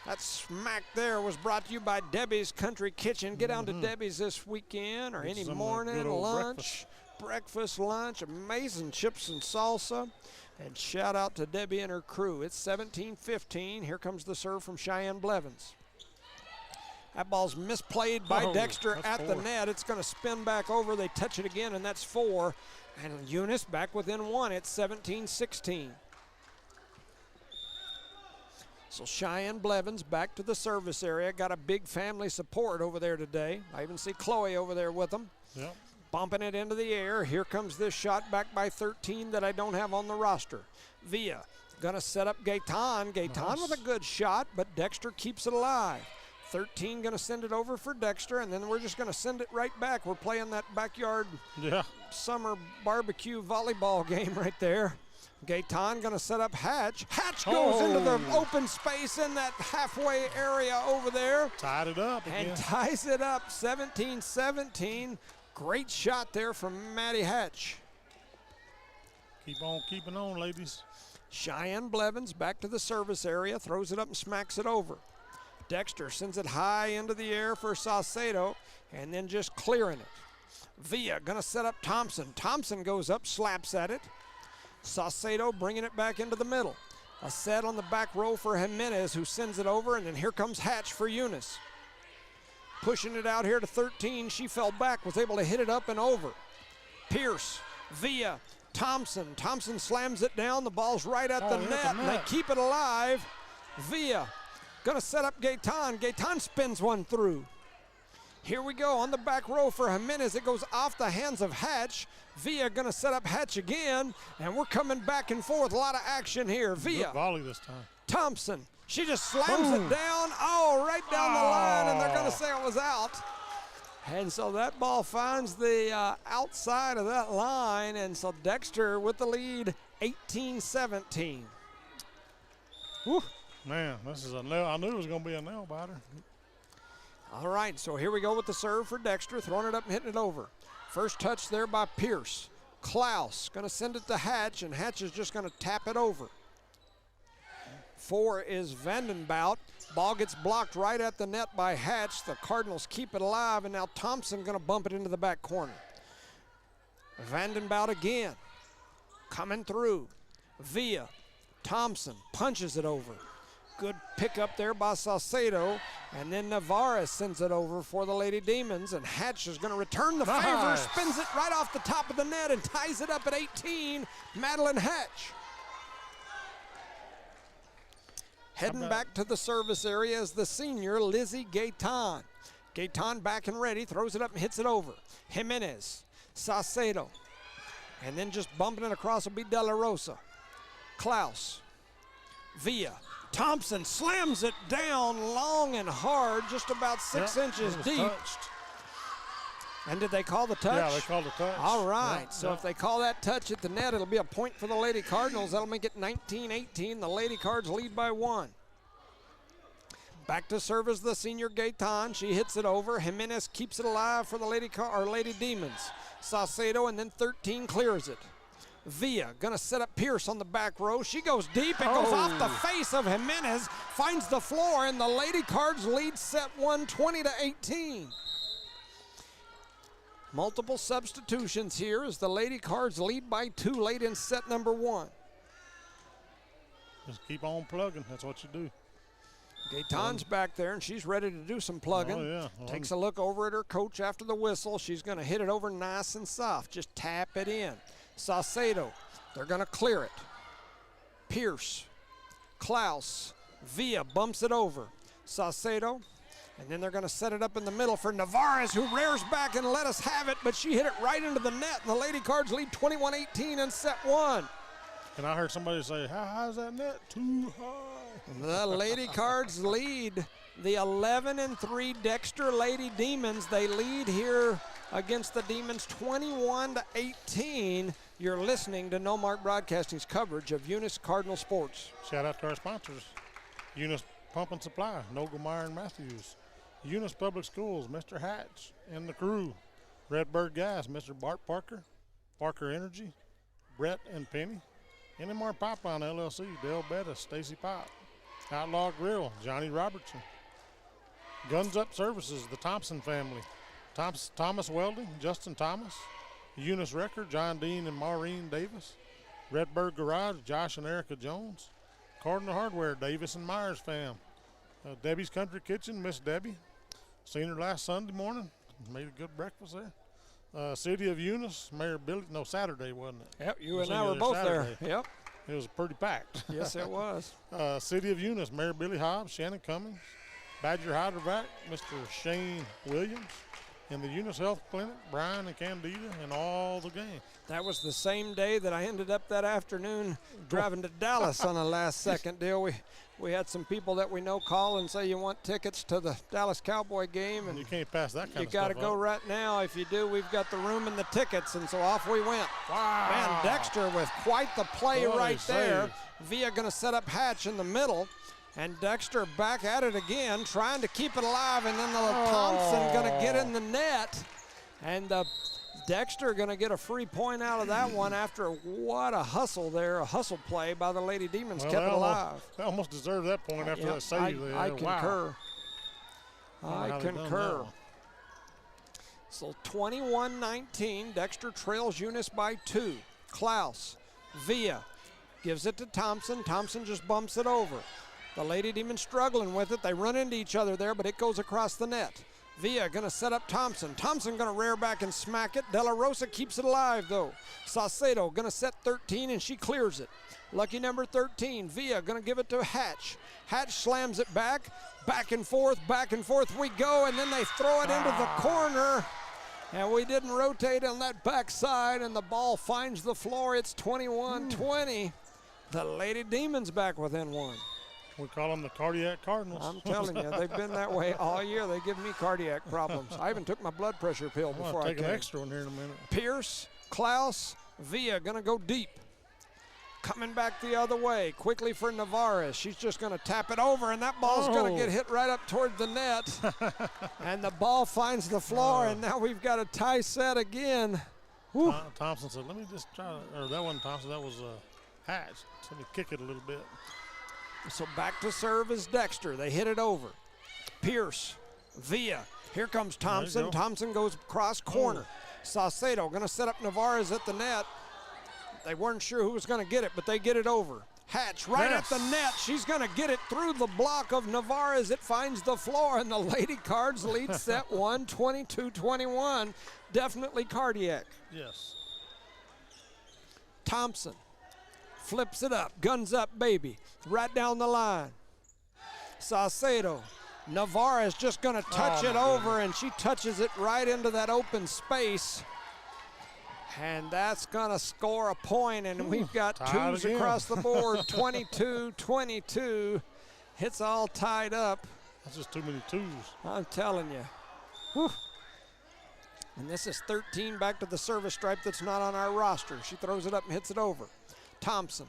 That smack there was brought to you by Debbie's Country Kitchen. Get down to Debbie's this weekend or any morning, lunch, breakfast, lunch, amazing chips and salsa. And shout out to Debbie and her crew. It's 17-15. Here comes the serve from Cheyenne Blevins. That ball's misplayed by Dexter at the net. It's going to spin back over. They touch it again, and that's 4. And Eunice back within 1. It's 17-16. So Cheyenne Blevins back to the service area. Got a big family support over there today. I even see Chloe over there with them. Yep. Bumping it into the air. Here comes this shot back by 13 that I don't have on the roster. Villa going to set up Gaetan. Gaetan with a good shot, but Dexter keeps it alive. 13 going to send it over for Dexter, and then we're just going to send it right back. We're playing that backyard summer barbecue volleyball game right there. Gaetan going to set up Hatch. Hatch goes into the open space in that halfway area over there. Tied it up again. And ties it up, 17-17. Great shot there from Maddie Hatch. Keep on keeping on, ladies. Cheyenne Blevins back to the service area, throws it up and smacks it over. Dexter sends it high into the air for Saucedo, and then just clearing it. Villa going to set up Thompson. Thompson goes up, slaps at it. Saucedo bringing it back into the middle. A set on the back row for Jimenez, who sends it over, and then here comes Hatch for Eunice. Pushing it out here to 13. She fell back, was able to hit it up and over. Pierce, Villa, Thompson. Thompson slams it down. The ball's right at the net, and they keep it alive. Villa gonna set up Gaetan. Gaetan spins one through. Here we go on the back row for Jimenez. It goes off the hands of Hatch. Villa gonna set up Hatch again, and we're coming back and forth. A lot of action here. Villa. Good volley this time. Thompson. She just slams it down. Oh, right down the line, and they're gonna say it was out. And so that ball finds the outside of that line, and so Dexter with the lead, 18-17. Whew. Man, this is a nail. I knew it was going to be a nail biter. All right, so here we go with the serve for Dexter, throwing it up and hitting it over. First touch there by Pierce. Klaus going to send it to Hatch, and Hatch is just going to tap it over. 4 is Vandenbout. Ball gets blocked right at the net by Hatch. The Cardinals keep it alive, and now Thompson going to bump it into the back corner. Vandenbout again. Coming through. Villa. Thompson punches it over. Good pickup there by Saucedo. And then Navarez sends it over for the Lady Demons, and Hatch is going to return the favor, spins it right off the top of the net and ties it up at 18. Madeline Hatch. Heading back to the service area is the senior, Lizzie Gaetan. Gaetan back and ready, throws it up and hits it over. Jimenez, Saucedo. And then just bumping it across will be De La Rosa. Klaus, Villa. Thompson slams it down long and hard, just about 6 inches deep. Touched. And did they call the touch? Yeah, they called the touch. All right, so if they call that touch at the net, it'll be a point for the Lady Cardinals. That'll make it 19-18. The Lady Cards lead by 1. Back to serve is the senior Gaetan. She hits it over. Jimenez keeps it alive for the Lady Demons. Saucedo, and then 13 clears it. Villa gonna set up Pierce on the back row. She goes deep. It goes off the face of Jimenez, finds the floor, and the Lady Cards lead set 1, 20-18. Multiple substitutions here as the Lady Cards lead by 2 late in set number 1. Just keep on plugging. That's what you do. Gaetan's back there, and she's ready to do some plugging. Oh, yeah. Well, takes a look over at her coach after the whistle. She's going to hit it over nice and soft. Just tap it in. Saucedo, they're going to clear it. Pierce, Klaus, Villa bumps it over. Saucedo, and then they're going to set it up in the middle for Navarez, who rears back and let us have it, but she hit it right into the net, and the Lady Cards lead 21-18 in set 1. And I heard somebody say, how high is that net? Too high. The Lady Cards lead the 11-3 Dexter Lady Demons. They lead here against the Demons 21-18. You're listening to No Mark Broadcasting's coverage of Eunice Cardinal Sports. Shout out to our sponsors. Eunice Pump and Supply, Nogelmeyer and Matthews. Eunice Public Schools, Mr. Hatch and the crew. Redbird Gas, Mr. Bart Parker. Parker Energy, Brett and Penny. NMR Pipeline LLC, Dale Bettis, Stacy Pop. Outlaw Grill, Johnny Robertson. Guns Up Services, the Thompson family. Thomas Welding, Justin Thomas. Eunice Record, John Dean and Maureen Davis. Redbird Garage, Josh and Erica Jones. Cardinal Hardware, Davis and Myers fam. Debbie's Country Kitchen, Miss Debbie. Seen her last Sunday morning. Made a good breakfast there. City of Eunice, Mayor Billy. No, Saturday, wasn't it? Yep, you and I were both Saturday. there. Yep. It was pretty packed. Yes, it was. City of Eunice, Mayor Billy Hobbs, Shannon Cummings, Badger Hydrovac, Mr. Shane Williams, and the Eunice Health Clinic, Brian and Candida, and all the gang. That was the same day that I ended up that afternoon driving to Dallas on a last-second deal. We had some people that we know call and say you want tickets to the Dallas Cowboy game. And you can't pass that kind of stuff. You got to go right now. If you do, we've got the room and the tickets, and so off we went. Wow. Man, Dexter with quite the play right there. Villa going to set up Hatch in the middle. And Dexter back at it again, trying to keep it alive, and then Thompson going to get in the net. And Dexter going to get a free point out of that one after what a hustle there, a hustle play by the Lady Demons, kept it alive. They almost deserved that point after that save. I concur. Wow. I concur. So 21-19, Dexter trails Eunice by 2. Klaus, Villa gives it to Thompson. Thompson just bumps it over. The Lady Demons struggling with it. They run into each other there, but it goes across the net. Villa gonna set up Thompson. Thompson gonna rear back and smack it. De La Rosa keeps it alive though. Saucedo gonna set 13 and she clears it. Lucky number 13, Villa gonna give it to Hatch. Hatch slams it back and forth we go, and then they throw it into the corner. And we didn't rotate on that backside, and the ball finds the floor. It's 21-20. The Lady Demons back within one. We call them the Cardiac Cardinals. I'm telling you, they've been that way all year. They give me cardiac problems. I even took my blood pressure pill before I came. Take an extra one here in a minute. Pierce, Klaus, Villa gonna go deep. Coming back the other way, quickly for Navarez. She's just gonna tap it over, and that ball's gonna get hit right up toward the net. And the ball finds the floor, and now we've got a tie set again. Thompson said, let me just try, or that wasn't Thompson, that was Hatch. So let me kick it a little bit. So back to serve is Dexter. They hit it over. Pierce, Villa. Here comes Thompson. Thompson goes cross corner. Saucedo gonna set up Navarez at the net. They weren't sure who was gonna get it, but they get it over. Hatch right at the net. She's gonna get it through the block of Navarez. It finds the floor, and the Lady Cards lead set 1, 22-21. Definitely cardiac. Yes. Thompson flips it up, guns up, baby, right down the line. Saucedo, Navarez just gonna touch it over, and she touches it right into that open space. And that's gonna score a point, and we've got twos across the board, 22-22. It's all tied up. That's just too many twos. I'm telling you. Whew. And this is 13 back to the service stripe that's not on our roster. She throws it up and hits it over. Thompson,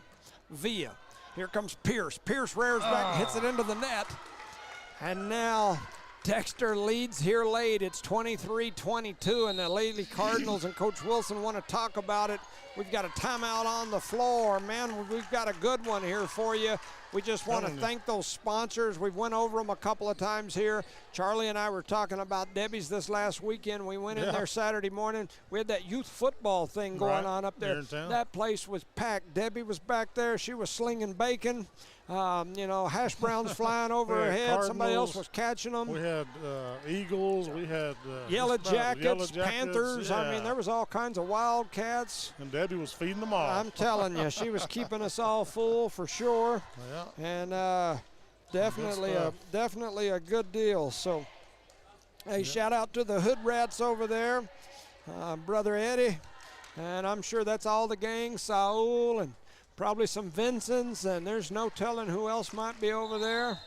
Villa. Here comes Pierce. Pierce rears back and hits it into the net. And now Dexter leads here late. It's 23-22, and the Lady Cardinals and Coach Wilson want to talk about it. We've got a timeout on the floor. Man, we've got a good one here for you. We just want to thank those sponsors. We've went over them a couple of times here. Charlie and I were talking about Debbie's this last weekend. We went in there Saturday morning. We had that youth football thing going on up there. That place was packed. Debbie was back there. She was slinging bacon. Hash browns flying over her head. Cardinals. Somebody else was catching them. We had Eagles. We had Yellow Jackets, Panthers. Yeah. I mean, there was all kinds of Wildcats. And Debbie was feeding them all. I'm telling you, she was keeping us all full for sure. Yeah. And definitely a good deal. So, hey, shout out to the Hood Rats over there, Brother Eddie. And I'm sure that's all the gang, Saul and probably some Vincents, and there's no telling who else might be over there.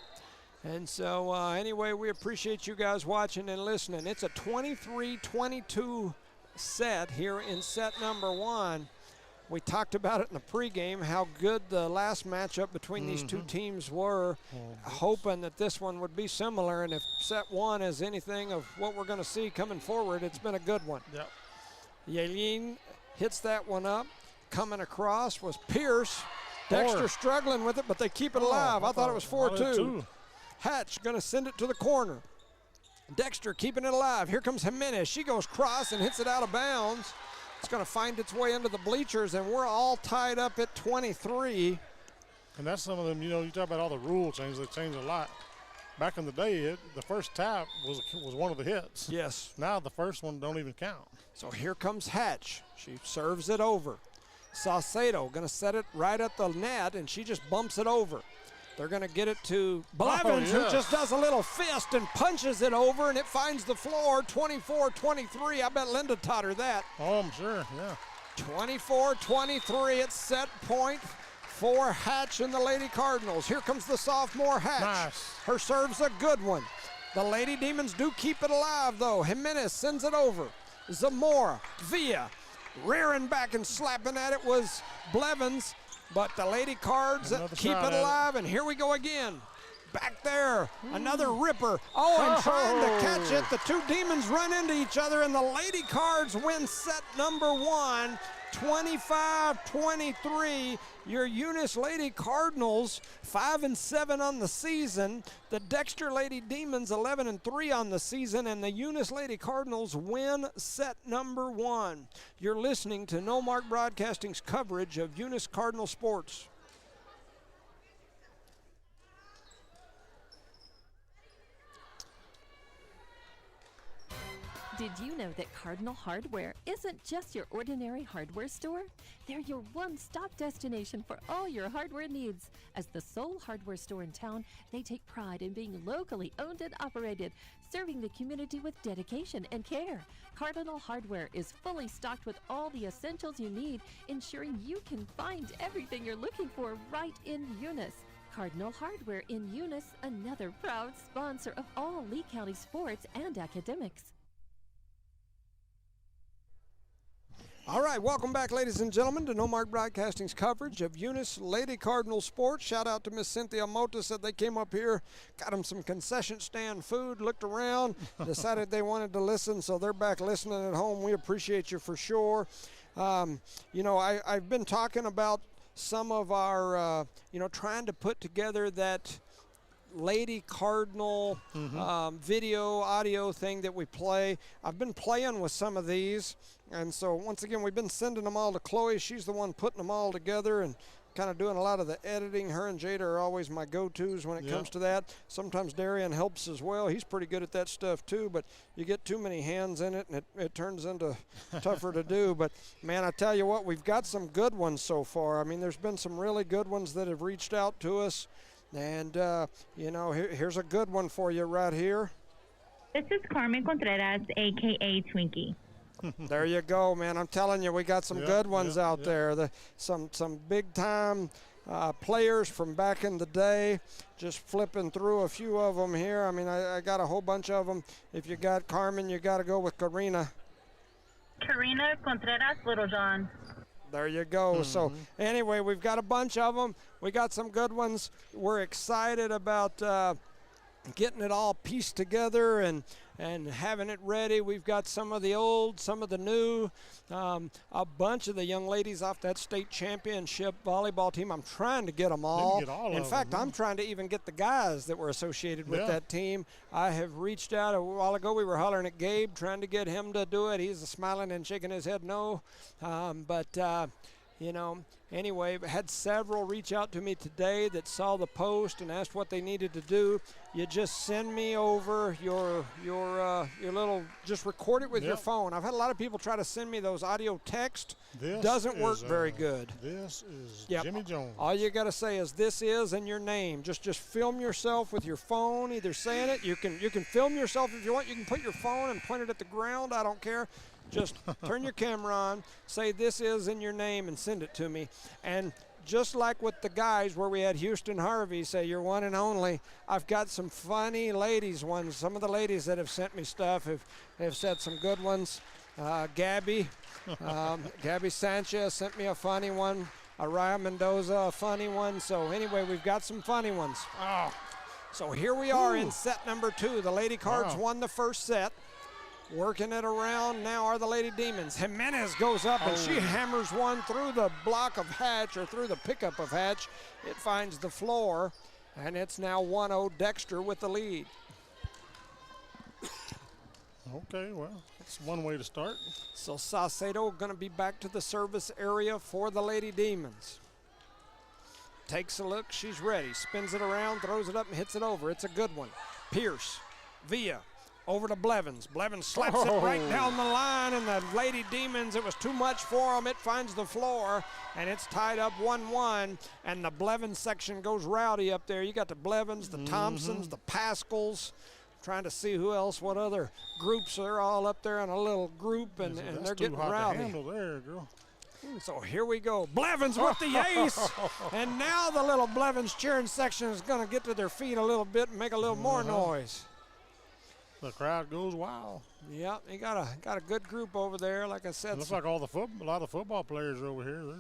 And so anyway, we appreciate you guys watching and listening. It's a 23-22 set here in set number 1. We talked about it in the pregame, how good the last matchup between these two teams were, hoping that this one would be similar. And if set 1 is anything of what we're going to see coming forward, it's been a good one. Yep. Yaelin hits that one up. Coming across was Pierce. Dexter struggling with it, but they keep it alive. I thought it was 4-2. Hatch going to send it to the corner. Dexter keeping it alive. Here comes Jimenez. She goes cross and hits it out of bounds. It's going to find its way into the bleachers, and we're all tied up at 23. And that's some of them, you talk about all the rule changes. They changed a lot. Back in the day, the first tap was one of the hits. Yes. Now the first one don't even count. So here comes Hatch. She serves it over. Saucedo going to set it right at the net, and she just bumps it over. They're going to get it to Blevins, who just does a little fist and punches it over, and it finds the floor, 24-23. I bet Linda taught her that. Oh, I'm sure, yeah. 24-23, it's set point for Hatch and the Lady Cardinals. Here comes the sophomore Hatch. Nice. Her serve's a good one. The Lady Demons do keep it alive, though. Jimenez sends it over. Zamora, Villa, rearing back and slapping at it was Blevins. But the Lady Cards keep it alive, and here we go again. Back there, another ripper. And trying to catch it. The two Demons run into each other, and the Lady Cards win set number 1, 25-23. Your Eunice Lady Cardinals, 5-7 on the season. The Dexter Lady Demons, 11-3 on the season, and the Eunice Lady Cardinals win set number 1. You're listening to No Mark Broadcasting's coverage of Eunice Cardinal sports. Did you know that Cardinal Hardware isn't just your ordinary hardware store? They're your one-stop destination for all your hardware needs. As the sole hardware store in town, they take pride in being locally owned and operated, serving the community with dedication and care. Cardinal Hardware is fully stocked with all the essentials you need, ensuring you can find everything you're looking for right in Eunice. Cardinal Hardware in Eunice, another proud sponsor of all Lee County sports and academics. All right, welcome back, ladies and gentlemen, to No Mark Broadcasting's coverage of Eunice Lady Cardinal sports. Shout out to Miss Cynthia Mota, said they came up here, got them some concession stand food, looked around, decided they wanted to listen, so they're back listening at home. We appreciate you for sure. You know, I've been talking about some of our, you know, trying to put together that Lady Cardinal video, audio thing that we play. I've been playing with some of these, and so once again, we've been sending them all to Chloe. She's the one putting them all together and kind of doing a lot of the editing. Her and Jada are always my go-tos when it comes to that. Sometimes Darian helps as well. He's pretty good at that stuff too, but you get too many hands in it and it turns into tougher to do. But man, I tell you what, we've got some good ones so far. I mean, there's been some really good ones that have reached out to us. And, you know, here's a good one for you right here. This is Carmen Contreras, a.k.a. Twinkie. There you go, man. I'm telling you, we got some good ones out there. Some big-time players from back in the day. Just flipping through a few of them here. I mean, I got a whole bunch of them. If you got Carmen, you got to go with Karina. Karina Contreras, Little John. There you go. So anyway, we've got a bunch of them. We got some good ones. We're excited about getting it all pieced together and having it ready. We've got some of the old, some of the new, a bunch of the young ladies off that state championship volleyball team. I'm trying to get them all. In fact, I'm trying to even get the guys that were associated with that team. I have reached out a while ago. We were hollering at Gabe, trying to get him to do it. He's smiling and shaking his head no. You know, anyway, had several reach out to me today that saw the post and asked what they needed to do. You just send me over your little, just record it with your phone. I've had a lot of people try to send me those audio text. Doesn't work very good. This is Jimmy Jones. All you got to say is this is and your name. Just film yourself with your phone, either saying it. You can film yourself if you want. You can put your phone and point it at the ground. I don't care. Just turn your camera on, say this is in your name, and send it to me. And just like with the guys where we had Houston Harvey say you're one and only, I've got some funny ladies ones. Some of the ladies that have sent me stuff have said some good ones. Gabby Sanchez sent me a funny one. Araya Mendoza, a funny one. So anyway, we've got some funny ones. So here we are in set number 2. The Lady Cards won the first set. Working it around now are the Lady Demons. Jimenez goes up and she hammers one through the block of Hatch, or through the pickup of Hatch. It finds the floor, and it's now 1-0 Dexter with the lead. Okay, well, that's one way to start. So Saucedo going to be back to the service area for the Lady Demons. Takes a look, she's ready. Spins it around, throws it up, and hits it over. It's a good one. Pierce, Villa. Over to Blevins. Blevins slaps it right down the line, and the Lady Demons, it was too much for them. It finds the floor, and it's tied up 1-1, and the Blevins section goes rowdy up there. You got the Blevins, the Thompsons, the Pascals, trying to see who else, what other groups. They're all up there in a little group, and they're getting rowdy. To handle there, girl. So here we go. Blevins with the ace, and now the little Blevins cheering section is going to get to their feet a little bit and make a little more noise. The crowd goes wild. Yeah, they got a good group over there. Like I said, it looks like a lot of football players are over here. They're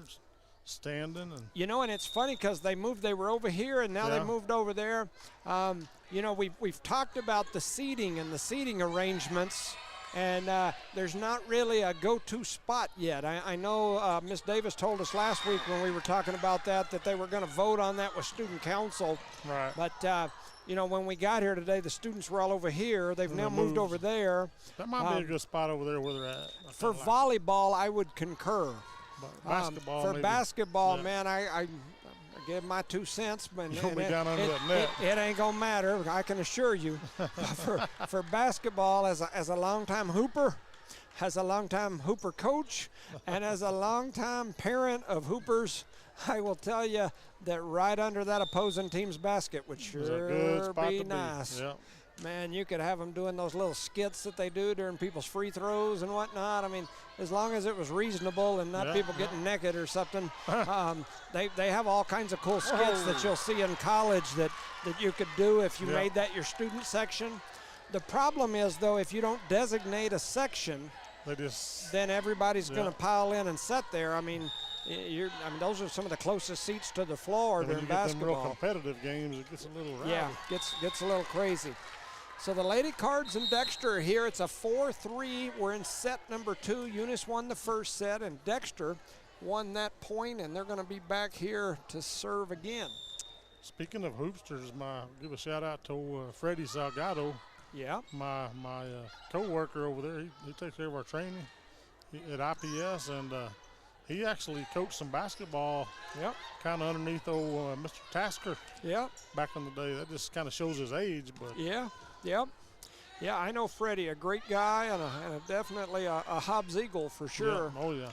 standing, and you know, and it's funny because they were over here, and now they moved over there. You know, we've talked about the seating and the seating arrangements, and there's not really a go-to spot yet. I know Miss Davis told us last week when we were talking about that they were going to vote on that with student council. Right. But you know, when we got here today, the students were all over here. They've now moved over there. That might be a good spot over there where they're at. For volleyball, I would concur. Basketball, for maybe. Basketball, man, I give my 2 cents, but You'll be down under that net. It ain't gonna matter, I can assure you. for basketball, as a longtime hooper, as a longtime hooper coach, and as a longtime parent of hoopers, I will tell you that right under that opposing team's basket would sure be nice. Yep. Man, you could have them doing those little skits that they do during people's free throws and whatnot. I mean, as long as it was reasonable and not people getting naked or something. They have all kinds of cool skits that you'll see in college that you could do if you made that your student section. The problem is, though, if you don't designate a section, then everybody's going to pile in and sit there. I mean, those are some of the closest seats to the floor during basketball. Real competitive games, it gets a little rowdy. Yeah, gets a little crazy. So the Lady Cards and Dexter are here. It's a 4-3. We're in set number 2. Eunice won the first set, and Dexter won that point, and they're going to be back here to serve again. Speaking of hoopsters, give a shout out to Freddie Salgado. Yeah. My co-worker over there. He takes care of our training at IPS, and he actually coached some basketball. Yep. Kind of underneath old Mr. Tasker. Yep. Back in the day. That just kind of shows his age, but. Yeah. Yep. Yeah, I know Freddie, a great guy and definitely a Hobbs Eagle for sure. Yeah. Oh, yeah.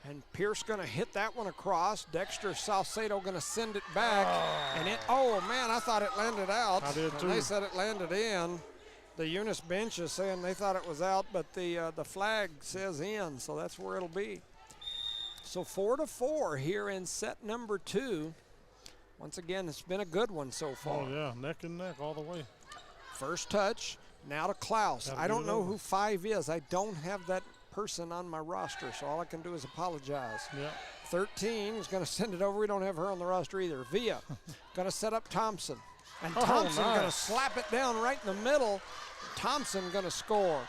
And Pierce going to hit that one across. Dexter Salcedo going to send it back. And man, I thought it landed out. I did too. They said it landed in. The Eunice bench is saying they thought it was out, but the flag says in, so that's where it'll be. So 4-4 here in set number 2. Once again, it's been a good one so far. Oh, yeah, neck and neck all the way. First touch, now to Klaus. I don't know who 5 is. I don't have that person on my roster, so all I can do is apologize. Yeah. 13 is going to send it over. We don't have her on the roster either. Villa going to set up Thompson. And Thompson going to slap it down right in the middle. Thompson going to score.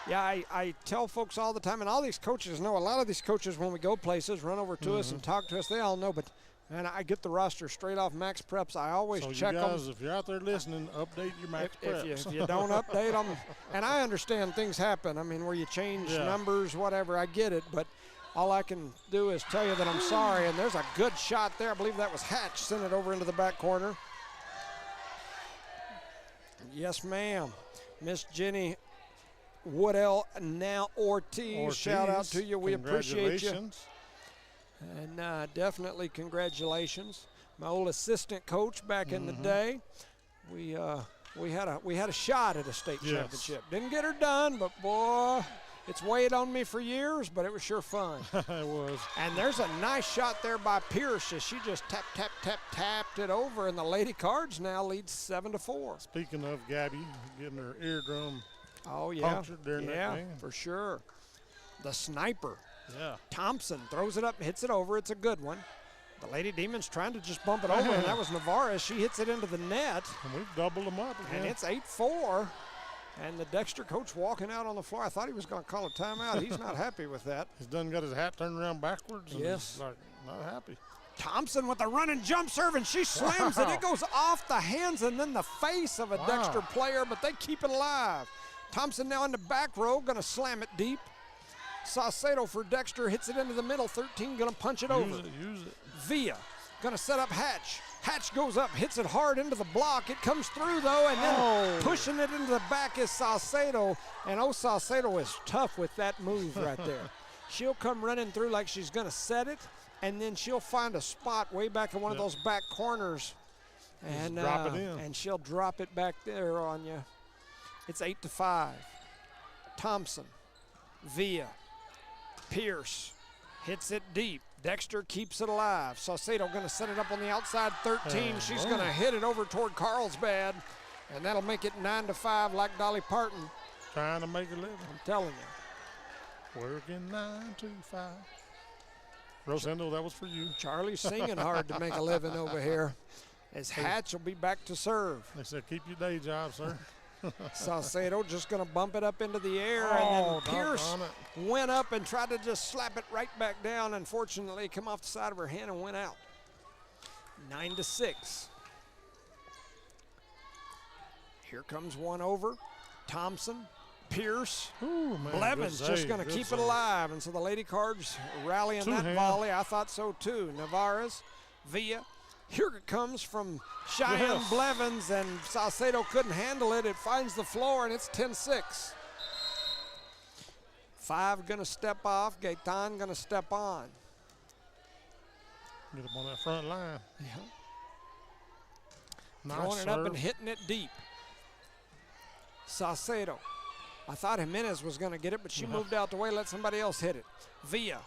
Yeah, I tell folks all the time, and all these coaches know, a lot of these coaches when we go places run over to us and talk to us. They all know, but man, I get the roster straight off Max Preps. I always check them. So you guys, if you're out there listening, update your Max Preps. If you don't update them, and I understand things happen. I mean, where you change numbers, whatever, I get it. But all I can do is tell you that I'm sorry. And there's a good shot there. I believe that was Hatch. Sent it over into the back corner. Yes, ma'am. Miss Jenny Woodell, now Ortiz. Shout out to you. We appreciate you. And definitely congratulations. My old assistant coach back in the day. We had a shot at a state championship. Didn't get her done, but boy, it's weighed on me for years, but it was sure fun. It was. And there's a nice shot there by Pierce as she just tapped it over, and the Lady Cards now leads 7-4. Speaking of Gabby getting her eardrum punctured during that game. For sure. The sniper. Yeah. Thompson throws it up, hits it over. It's a good one. The Lady Demons trying to just bump it over, and that was Navarez. She hits it into the net. And we've doubled them up again. And it's 8-4. And the Dexter coach walking out on the floor. I thought he was going to call a timeout. He's not happy with that. He's done got his hat turned around backwards. And yes. He's like, not happy. Thompson with a running jump serve, and she slams it. It goes off the hands and then the face of a Dexter player, but they keep it alive. Thompson now in the back row, going to slam it deep. Saucedo for Dexter, hits it into the middle. 13 going to punch it over. Use it. Villa going to set up Hatch. Hatch goes up, hits it hard into the block. It comes through, though, and then pushing it into the back is Saucedo. And Saucedo is tough with that move right there. She'll come running through like she's going to set it, and then she'll find a spot way back in one of those back corners. And drop it in. And she'll drop it back there on you. It's 8-5. Thompson, Villa, Pierce hits it deep. Dexter keeps it alive. Saucedo going to set it up on the outside 13. She's going to hit it over toward Carlsbad, and that'll make it 9-5 like Dolly Parton. Trying to make a living. I'm telling you. Working 9 to 5. Rosendo, that was for you. Charlie's singing hard to make a living over here. As Hatch will be back to serve. They said, keep your day job, sir. Saucedo just going to bump it up into the air, and then Pierce went up and tried to just slap it right back down. Unfortunately, it came off the side of her hand and went out. 9-6. Here comes one over. Thompson, Pierce, Blevins just going to keep it alive, and so the Lady Cards rally in that volley. I thought so too. Navarez Villa. Here it comes from Cheyenne Blevins, and Salcedo couldn't handle it. It finds the floor, and it's 10-6. 5 going to step off. Gaetan going to step on. Get up on that front line. Yeah. Nice Throwing it serve. up and hitting it deep. Salcedo. I thought Jimenez was going to get it, but she moved out the way, let somebody else hit it. Villa.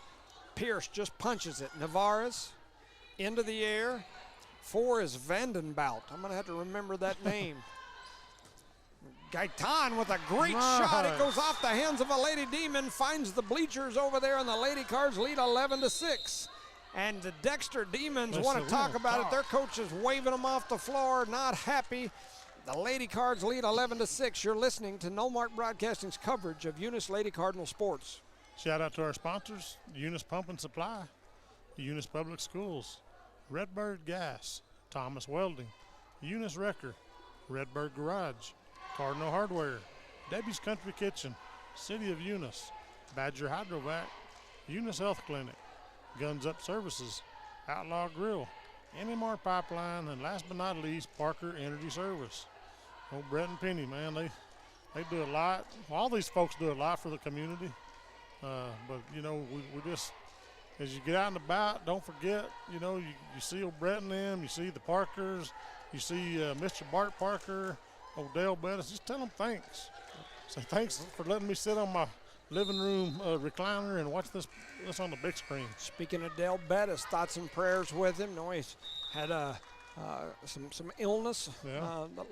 Pierce just punches it. Navarez into the air. 4 is Vandenbout. I'm going to have to remember that name. Gaetan with a great shot. It goes off the hands of a Lady Demon, finds the bleachers over there, and the Lady Cards lead 11-6. And the Dexter Demons want to talk about it. Their coach is waving them off the floor, not happy. The Lady Cards lead 11-6. You're listening to No Mark Broadcasting's coverage of Eunice Lady Cardinal sports. Shout out to our sponsors, Eunice Pump and Supply, Eunice Public Schools, Redbird Gas, Thomas Welding, Eunice Wrecker, Redbird Garage, Cardinal Hardware, Debbie's Country Kitchen, City of Eunice, Badger Hydrovac, Eunice Health Clinic, Guns Up Services, Outlaw Grill, NMR Pipeline, and last but not least, Parker Energy Service. Old Brett and Penny, man, they do a lot. All these folks do a lot for the community. But, you know, we just, as you get out and about, don't forget, you know, you see old Brett and them, you see the Parkers, you see Mr. Bart Parker, Odell Bettis, just tell them thanks. Say thanks for letting me sit on my living room recliner and watch this on the big screen. Speaking of Dale Bettis, thoughts and prayers with him. No, he's had some illness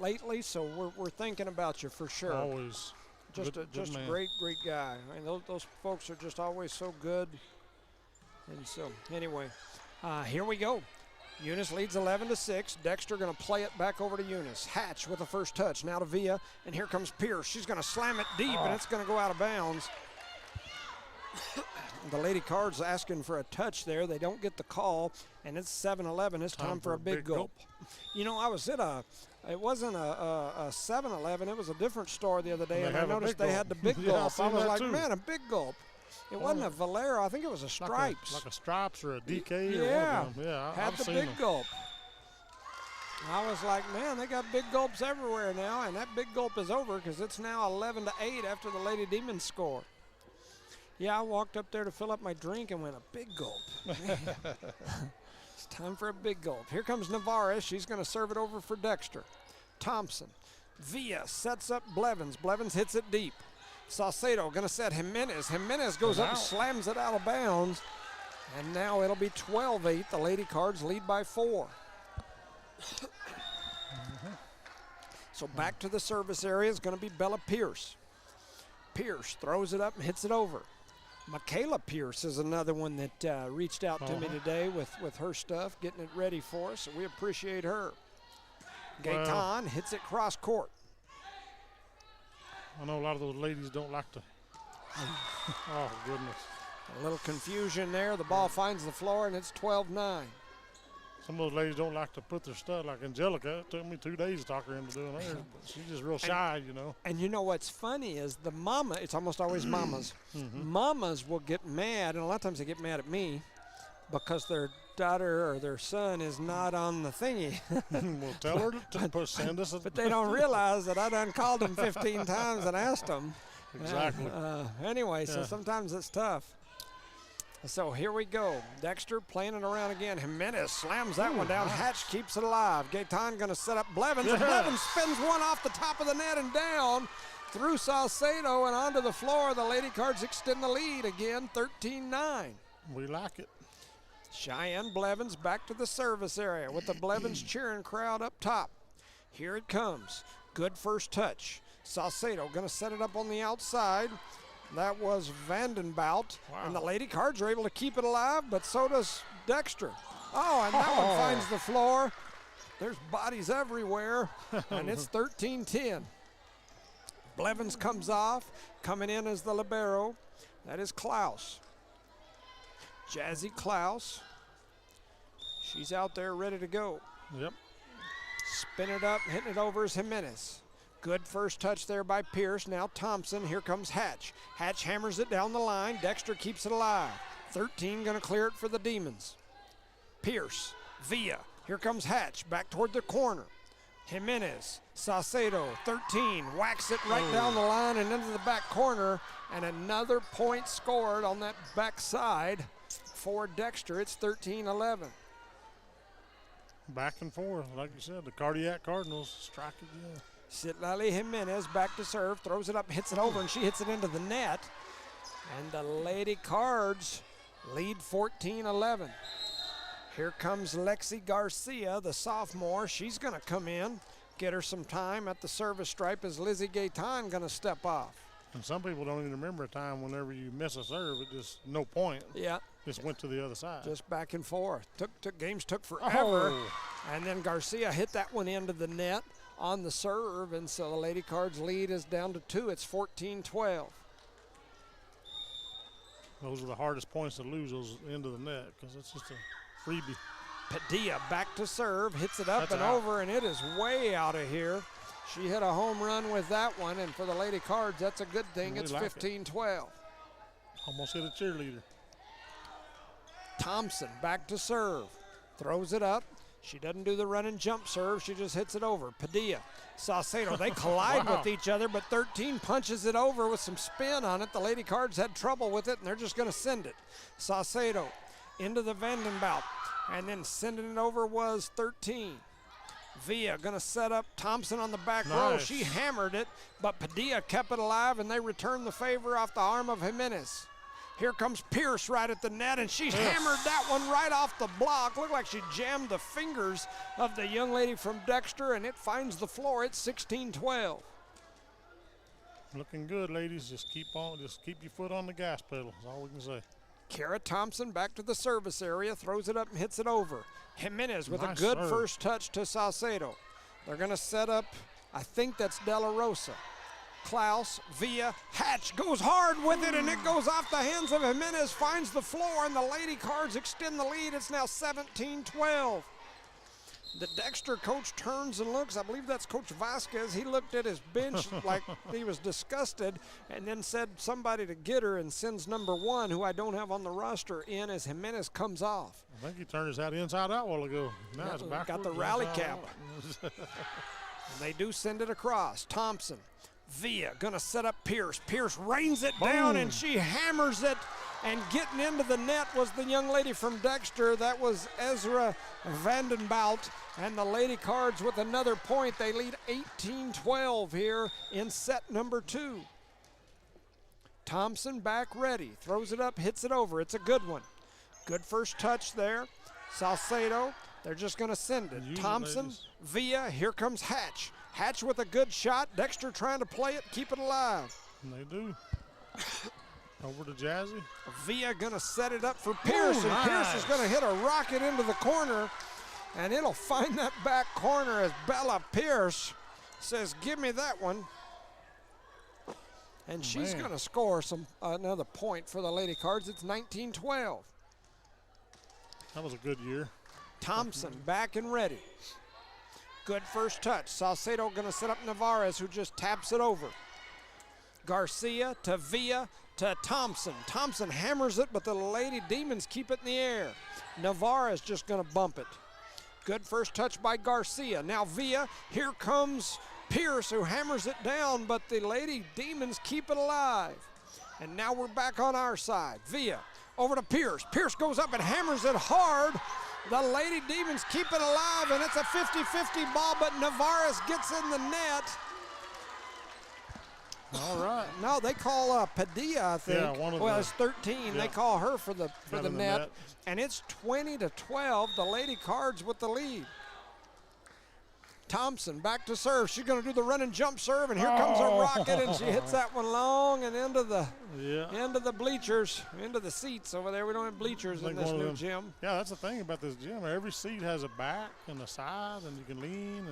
lately, so we're thinking about you for sure. Always. Just a great guy. I mean, those folks are just always so good. And so, anyway, here we go. Eunice leads 11-6. Dexter going to play it back over to Eunice. Hatch with the first touch. Now to Villa, and here comes Pierce. She's going to slam it deep, and it's going to go out of bounds. The Lady Cards asking for a touch there. They don't get the call, and it's 7-11. It's time for a big gulp. You know, I was at it wasn't a 7-Eleven. It was a different store the other day, and I noticed they had the big gulp. I was like, man, a big gulp. It wasn't a Valero. I think it was a Stripes. Like a Stripes or a DK or yeah, one of them. Yeah, had I've the seen big them. gulp. I was like, man, they got big gulps everywhere now, and that big gulp is over because it's now 11-8 after the Lady Demons score. Yeah, I walked up there to fill up my drink and went, a big gulp. It's time for a big gulp. Here comes Navarez. She's going to serve it over for Dexter. Thompson. Villa sets up Blevins. Blevins hits it deep. Salcedo going to set Jimenez. Jimenez goes up and slams it out of bounds. And now it'll be 12-8. The Lady Cards lead by 4. So back to the service area is going to be Bella Pierce. Pierce throws it up and hits it over. Michaela Pierce is another one that reached out to me today with her stuff, getting it ready for us, so we appreciate her. Gaetan hits it cross court. I know a lot of those ladies don't like to. Oh, goodness. A little confusion there. The ball finds the floor, and it's 12-9. Some of those ladies don't like to put their stuff, like Angelica. It took me 2 days to talk her into doing hers, but she's just real shy, you know. And you know what's funny is the mama, it's almost always mamas. Mamas will get mad, and a lot of times they get mad at me because their daughter or their son is not on the thingy. We'll tell her to send us a But they don't realize that I done called them 15 times and asked them. Exactly. Anyway, so sometimes it's tough. So here we go. Dexter playing it around again. Jimenez slams that one down. Hatch keeps it alive. Gaetan going to set up Blevins. Blevins spins one off the top of the net and down through Salcedo and onto the floor. The Lady Cards extend the lead again, 13-9. We like it. Cheyenne Blevins back to the service area with the Blevins cheering crowd up top. Here it comes. Good first touch. Salcedo going to set it up on the outside. That was Vandenbout. And the Lady Cards are able to keep it alive, but so does Dexter. Oh, and that one finds the floor. There's bodies everywhere, and it's 13-10. Blevins comes off. Coming in as the libero. That is Klaus. Jazzy Klaus. She's out there ready to go. Yep. Spin it up, hitting it over is Jimenez. Good first touch there by Pierce. Now Thompson. Here comes Hatch. Hatch hammers it down the line. Dexter keeps it alive. 13 going to clear it for the Demons. Pierce Villa, here comes Hatch, back toward the corner. Jimenez, Saucedo, 13, whacks it right down the line and into the back corner, and another point scored on that back side for Dexter. It's 13-11. Back and forth, like you said, the Cardiac Cardinals strike again. Citlali Jimenez back to serve, throws it up, hits it over, and she hits it into the net. And the Lady Cards lead 14-11. Here comes Lexi Garcia, the sophomore. She's going to come in, get her some time at the service stripe as Lizzie Gaetan going to step off. And some people don't even remember a time whenever you miss a serve, it just no point. Yeah. Just went to the other side. Just back and forth. Games took forever. And then Garcia hit that one into the net on the serve, and so the Lady Cards lead is down to 2. It's 14-12. Those are the hardest points to lose, those into the net, because it's just a freebie. Padilla back to serve, hits it up and over, and it is way out of here. She hit a home run with that one, and for the Lady Cards, that's a good thing. It's 15-12. Almost hit a cheerleader. Thompson back to serve, throws it up. She doesn't do the run and jump serve. She just hits it over. Padilla, Saucedo, they collide with each other, but 13 punches it over with some spin on it. The Lady Cards had trouble with it, and they're just going to send it. Saucedo into the Vandenbout, and then sending it over was 13. Villa going to set up Thompson on the back row. She hammered it, but Padilla kept it alive, and they returned the favor off the arm of Jimenez. Here comes Pierce right at the net, and she hammered that one right off the block. Looked like she jammed the fingers of the young lady from Dexter, and it finds the floor. It's 16-12. Looking good, ladies. Just keep your foot on the gas pedal. That's all we can say. Kara Thompson back to the service area, throws it up and hits it over. Jimenez with a good first touch to Saucedo. They're going to set up, I think that's De La Rosa. Klaus, Villa, Hatch goes hard with it, and it goes off the hands of Jimenez, finds the floor, and the Lady Cards extend the lead. It's now 17-12. The Dexter coach turns and looks. I believe that's Coach Vasquez. He looked at his bench like he was disgusted, and then said somebody to get her, and sends number 1, who I don't have on the roster, in as Jimenez comes off. I think he turned his hat inside out a while ago. Now it's backwards. Got the rally cap. And they do send it across. Thompson. Villa gonna set up Pierce. Pierce rains it down, and she hammers it, and getting into the net was the young lady from Dexter. That was Ezra Vandenbout, and the Lady Cards with another point. They lead 18-12 here in set number 2. Thompson back ready, throws it up, hits it over. It's a good one. Good first touch there. Saucedo, they're just gonna send it. Thompson, Villa, here comes Hatch. Hatch with a good shot. Dexter trying to play it, keep it alive. And they do. Over to Jazzy. Villa gonna set it up for Pierce, and Pierce is gonna hit a rocket into the corner, and it'll find that back corner as Bella Pierce says, give me that one. And she's gonna score another point for the Lady Cards. It's 19-12. That was a good year. Thompson back and ready. Good first touch. Saucedo going to set up Navarez, who just taps it over. Garcia to Villa to Thompson. Thompson hammers it, but the Lady Demons keep it in the air. Navarez just going to bump it. Good first touch by Garcia. Now Villa, here comes Pierce, who hammers it down, but the Lady Demons keep it alive. And now we're back on our side. Villa over to Pierce. Pierce goes up and hammers it hard. The Lady Demons keep it alive, and it's a 50-50 ball, but Navarez gets in the net. All right. No, they call Padilla, I think. Yeah, it's 13. Yeah. They call her for the net. And it's 20-12. The Lady Cards with the lead. Thompson back to serve. She's going to do the run and jump serve, and here comes a rocket, and she hits that one long and into the bleachers, into the seats over there. We don't have bleachers in this new gym. Yeah, that's the thing about this gym. Every seat has a back and a side, and you can lean.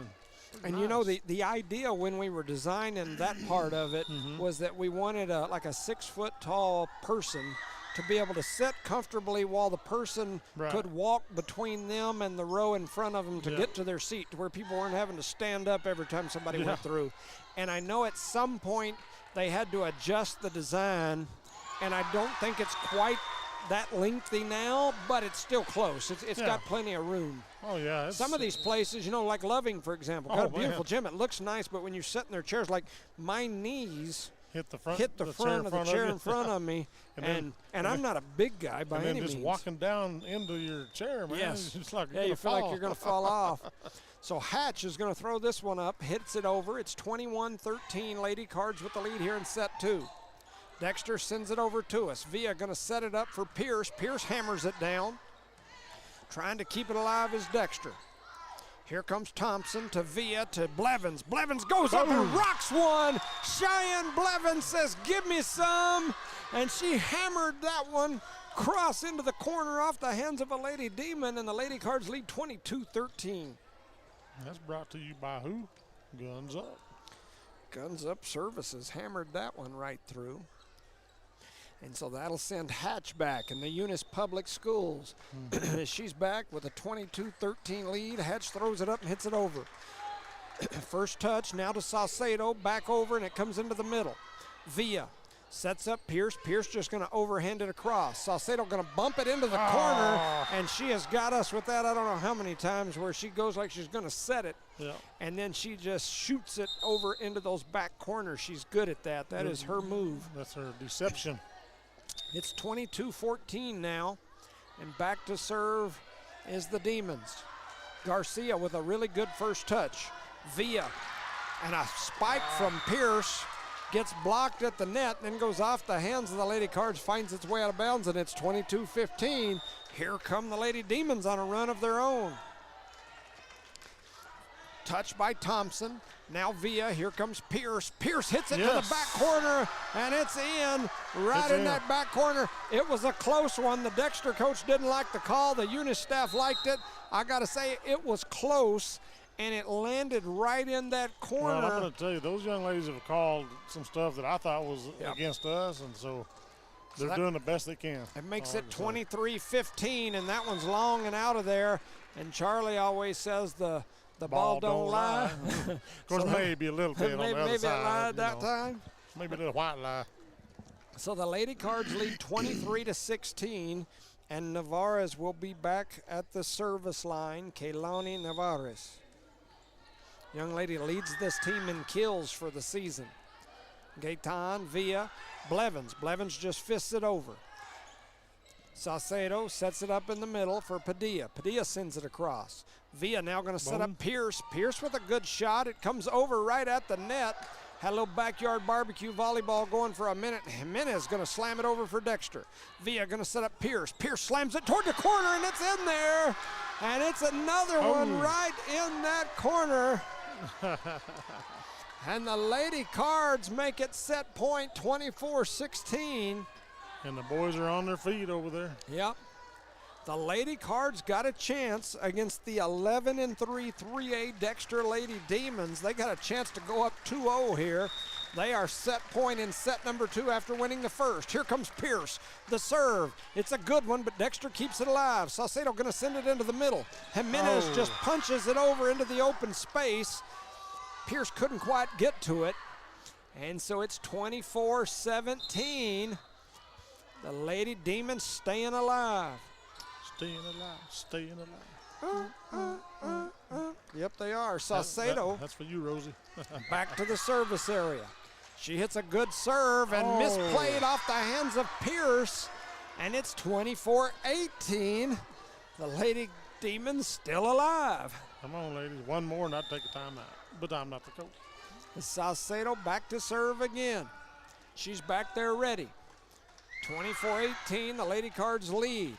And you know, the idea when we were designing that part of it was that we wanted like a 6-foot-tall person to be able to sit comfortably while the person could walk between them and the row in front of them to get to their seat, to where people weren't having to stand up every time somebody went through. And I know at some point they had to adjust the design, and I don't think it's quite that lengthy now, but it's still close. It's got plenty of room. Oh, yeah. Some of these places, like Loving, for example, got a beautiful gym. It looks nice, but when you sit in their chairs, like my knees hit the front of the chair in front of me, and I'm not a big guy by any means. And then just walking down into your chair, man. Yes. It's like you feel like you're going to fall off. So Hatch is going to throw this one up, hits it over. It's 21-13, Lady Cards with the lead here in set 2. Dexter sends it over to us. Villa going to set it up for Pierce. Pierce hammers it down. Trying to keep it alive is Dexter. Here comes Thompson to Villa to Blevins. Blevins goes up and rocks one. Cheyenne Blevins says, give me some. And she hammered that one cross into the corner off the hands of a Lady Demon, and the Lady Cards lead 22-13. That's brought to you by who? Guns Up. Guns Up Services hammered that one right through. And so that'll send Hatch back in the Eunice Public Schools. She's back with a 22-13 lead. Hatch throws it up and hits it over. First touch now to Saucedo, back over, and it comes into the middle. Villa sets up Pierce. Pierce just going to overhand it across. Saucedo going to bump it into the corner, and she has got us with that I don't know how many times where she goes like she's going to set it, and then she just shoots it over into those back corners. She's good at that. That is her move. That's her deception. It's 22-14 now, and back to serve is the Demons. Garcia with a really good first touch. Villa, and a spike from Pierce gets blocked at the net, then goes off the hands of the Lady Cards, finds its way out of bounds, and it's 22-15. Here come the Lady Demons on a run of their own. Touch by Thompson. Now Villa, here comes Pierce. Pierce hits it to the back corner, and it's in, in that back corner. It was a close one. The Dexter coach didn't like the call. The Eunice staff liked it. I got to say, it was close, and it landed right in that corner. Well, I'm going to tell you, those young ladies have called some stuff that I thought was against us, and so they're doing the best they can. It makes it 23-15, and that one's long and out of there. And Charlie always says the ball don't lie. Of course, maybe a little bit on the other side. Maybe it lied that time. Maybe a little white lie. So the Lady Cards lead 23-16, and Navarez will be back at the service line. Kehlani Navarez. Young lady leads this team in kills for the season. Gaetan, Villa, Blevins. Blevins just fists it over. Saucedo sets it up in the middle for Padilla. Padilla sends it across. Villa now going to set up Pierce. Pierce with a good shot. It comes over right at the net. Had a little backyard barbecue volleyball going for a minute. Jimenez going to slam it over for Dexter. Villa going to set up Pierce. Pierce slams it toward the corner, and it's in there. And it's another one right in that corner. And the Lady Cards make it set point 24-16. And the boys are on their feet over there. Yep. The Lady Cards got a chance against the 11-3 3A Dexter Lady Demons. They got a chance to go up 2-0 here. They are set point in set number 2 after winning the first. Here comes Pierce, the serve. It's a good one, but Dexter keeps it alive. Saucedo going to send it into the middle. Jimenez just punches it over into the open space. Pierce couldn't quite get to it. And so it's 24-17. The Lady Demons staying alive. Staying alive, staying alive. Yep, they are. Saucedo. That's for you, Rosie. Back to the service area. She hits a good serve and misplayed off the hands of Pierce. And it's 24-18. The Lady Demons still alive. Come on, ladies. One more and I'll take a timeout. But I'm not the coach. Saucedo back to serve again. She's back there ready. 24-18, the Lady Cards lead.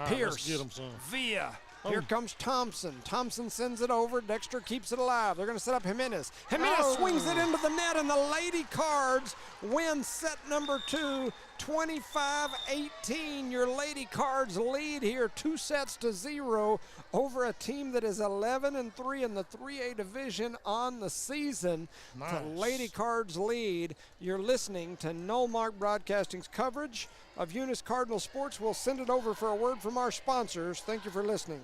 Pierce, get them, son. Villa. Here comes Thompson. Thompson sends it over. Dexter keeps it alive. They're going to set up Jimenez. Jimenez swings it into the net, and the Lady Cards win set number 2, 25-18. Your Lady Cards lead here 2-0 over a team that is 11-3 in the 3A division on the season. Nice. The Lady Cards lead. You're listening to Nullmark Broadcasting's coverage of Eunice Cardinal Sports. We'll send it over for a word from our sponsors. Thank you for listening.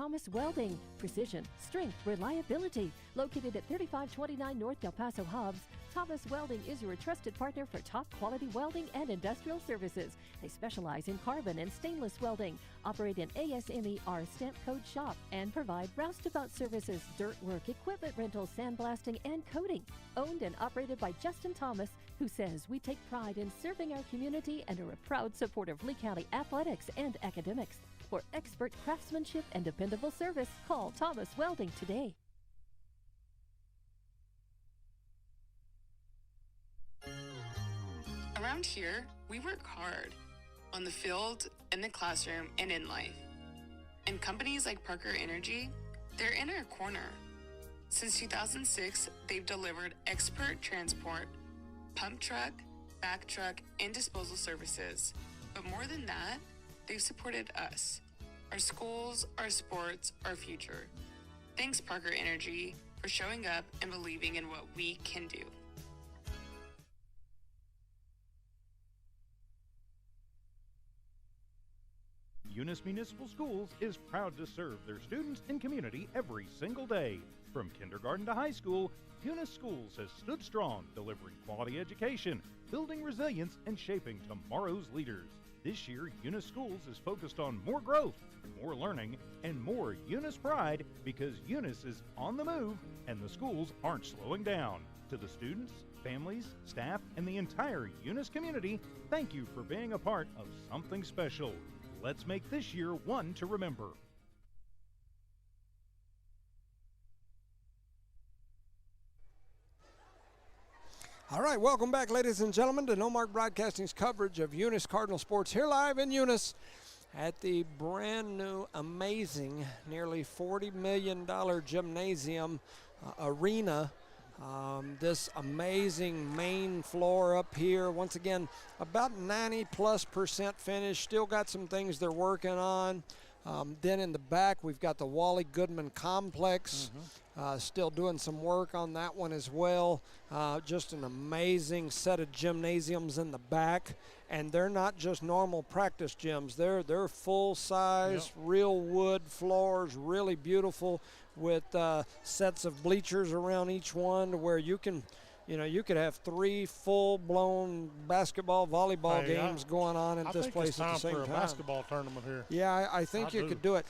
Thomas Welding. Precision, strength, reliability. Located at 3529 North Del Paso Hobbs, Thomas Welding is your trusted partner for top quality welding and industrial services. They specialize in carbon and stainless welding, operate an ASME-R stamp code shop, and provide roustabout services, dirt work, equipment rental, sandblasting, and coating. Owned and operated by Justin Thomas, who says we take pride in serving our community and are a proud supporter of Lee County athletics and academics. For expert craftsmanship and dependable service, call Thomas Welding today. Around here, we work hard on the field, in the classroom, and in life. And companies like Parker Energy, they're in our corner. Since 2006, they've delivered expert transport, pump truck, back truck, and disposal services. But more than that, they've supported us, our schools, our sports, our future. Thanks, Parker Energy, for showing up and believing in what we can do. Eunice Municipal Schools is proud to serve their students and community every single day. From kindergarten to high school, Eunice Schools has stood strong, delivering quality education, building resilience, and shaping tomorrow's leaders. This year, Eunice Schools is focused on more growth, more learning, and more Eunice pride, because Eunice is on the move and the schools aren't slowing down. To the students, families, staff, and the entire Eunice community, thank you for being a part of something special. Let's make this year one to remember. All right, welcome back, ladies and gentlemen, to No Mark Broadcasting's coverage of Eunice Cardinal Sports here live in Eunice at the brand new, amazing, nearly $40 million gymnasium arena. This amazing main floor up here, once again, about 90+% finished. Still got some things they're working on. Then in the back, we've got the Wally Goodman Complex. Still doing some work on that one as well. Just an amazing set of gymnasiums in the back. And they're not just normal practice gyms. They're full-size, real wood floors, really beautiful, with sets of bleachers around each one, to where you can, you could have 3 full-blown basketball, volleyball games going on at this place at the same time. I think it's time for a basketball tournament here. Yeah, I think you could do it.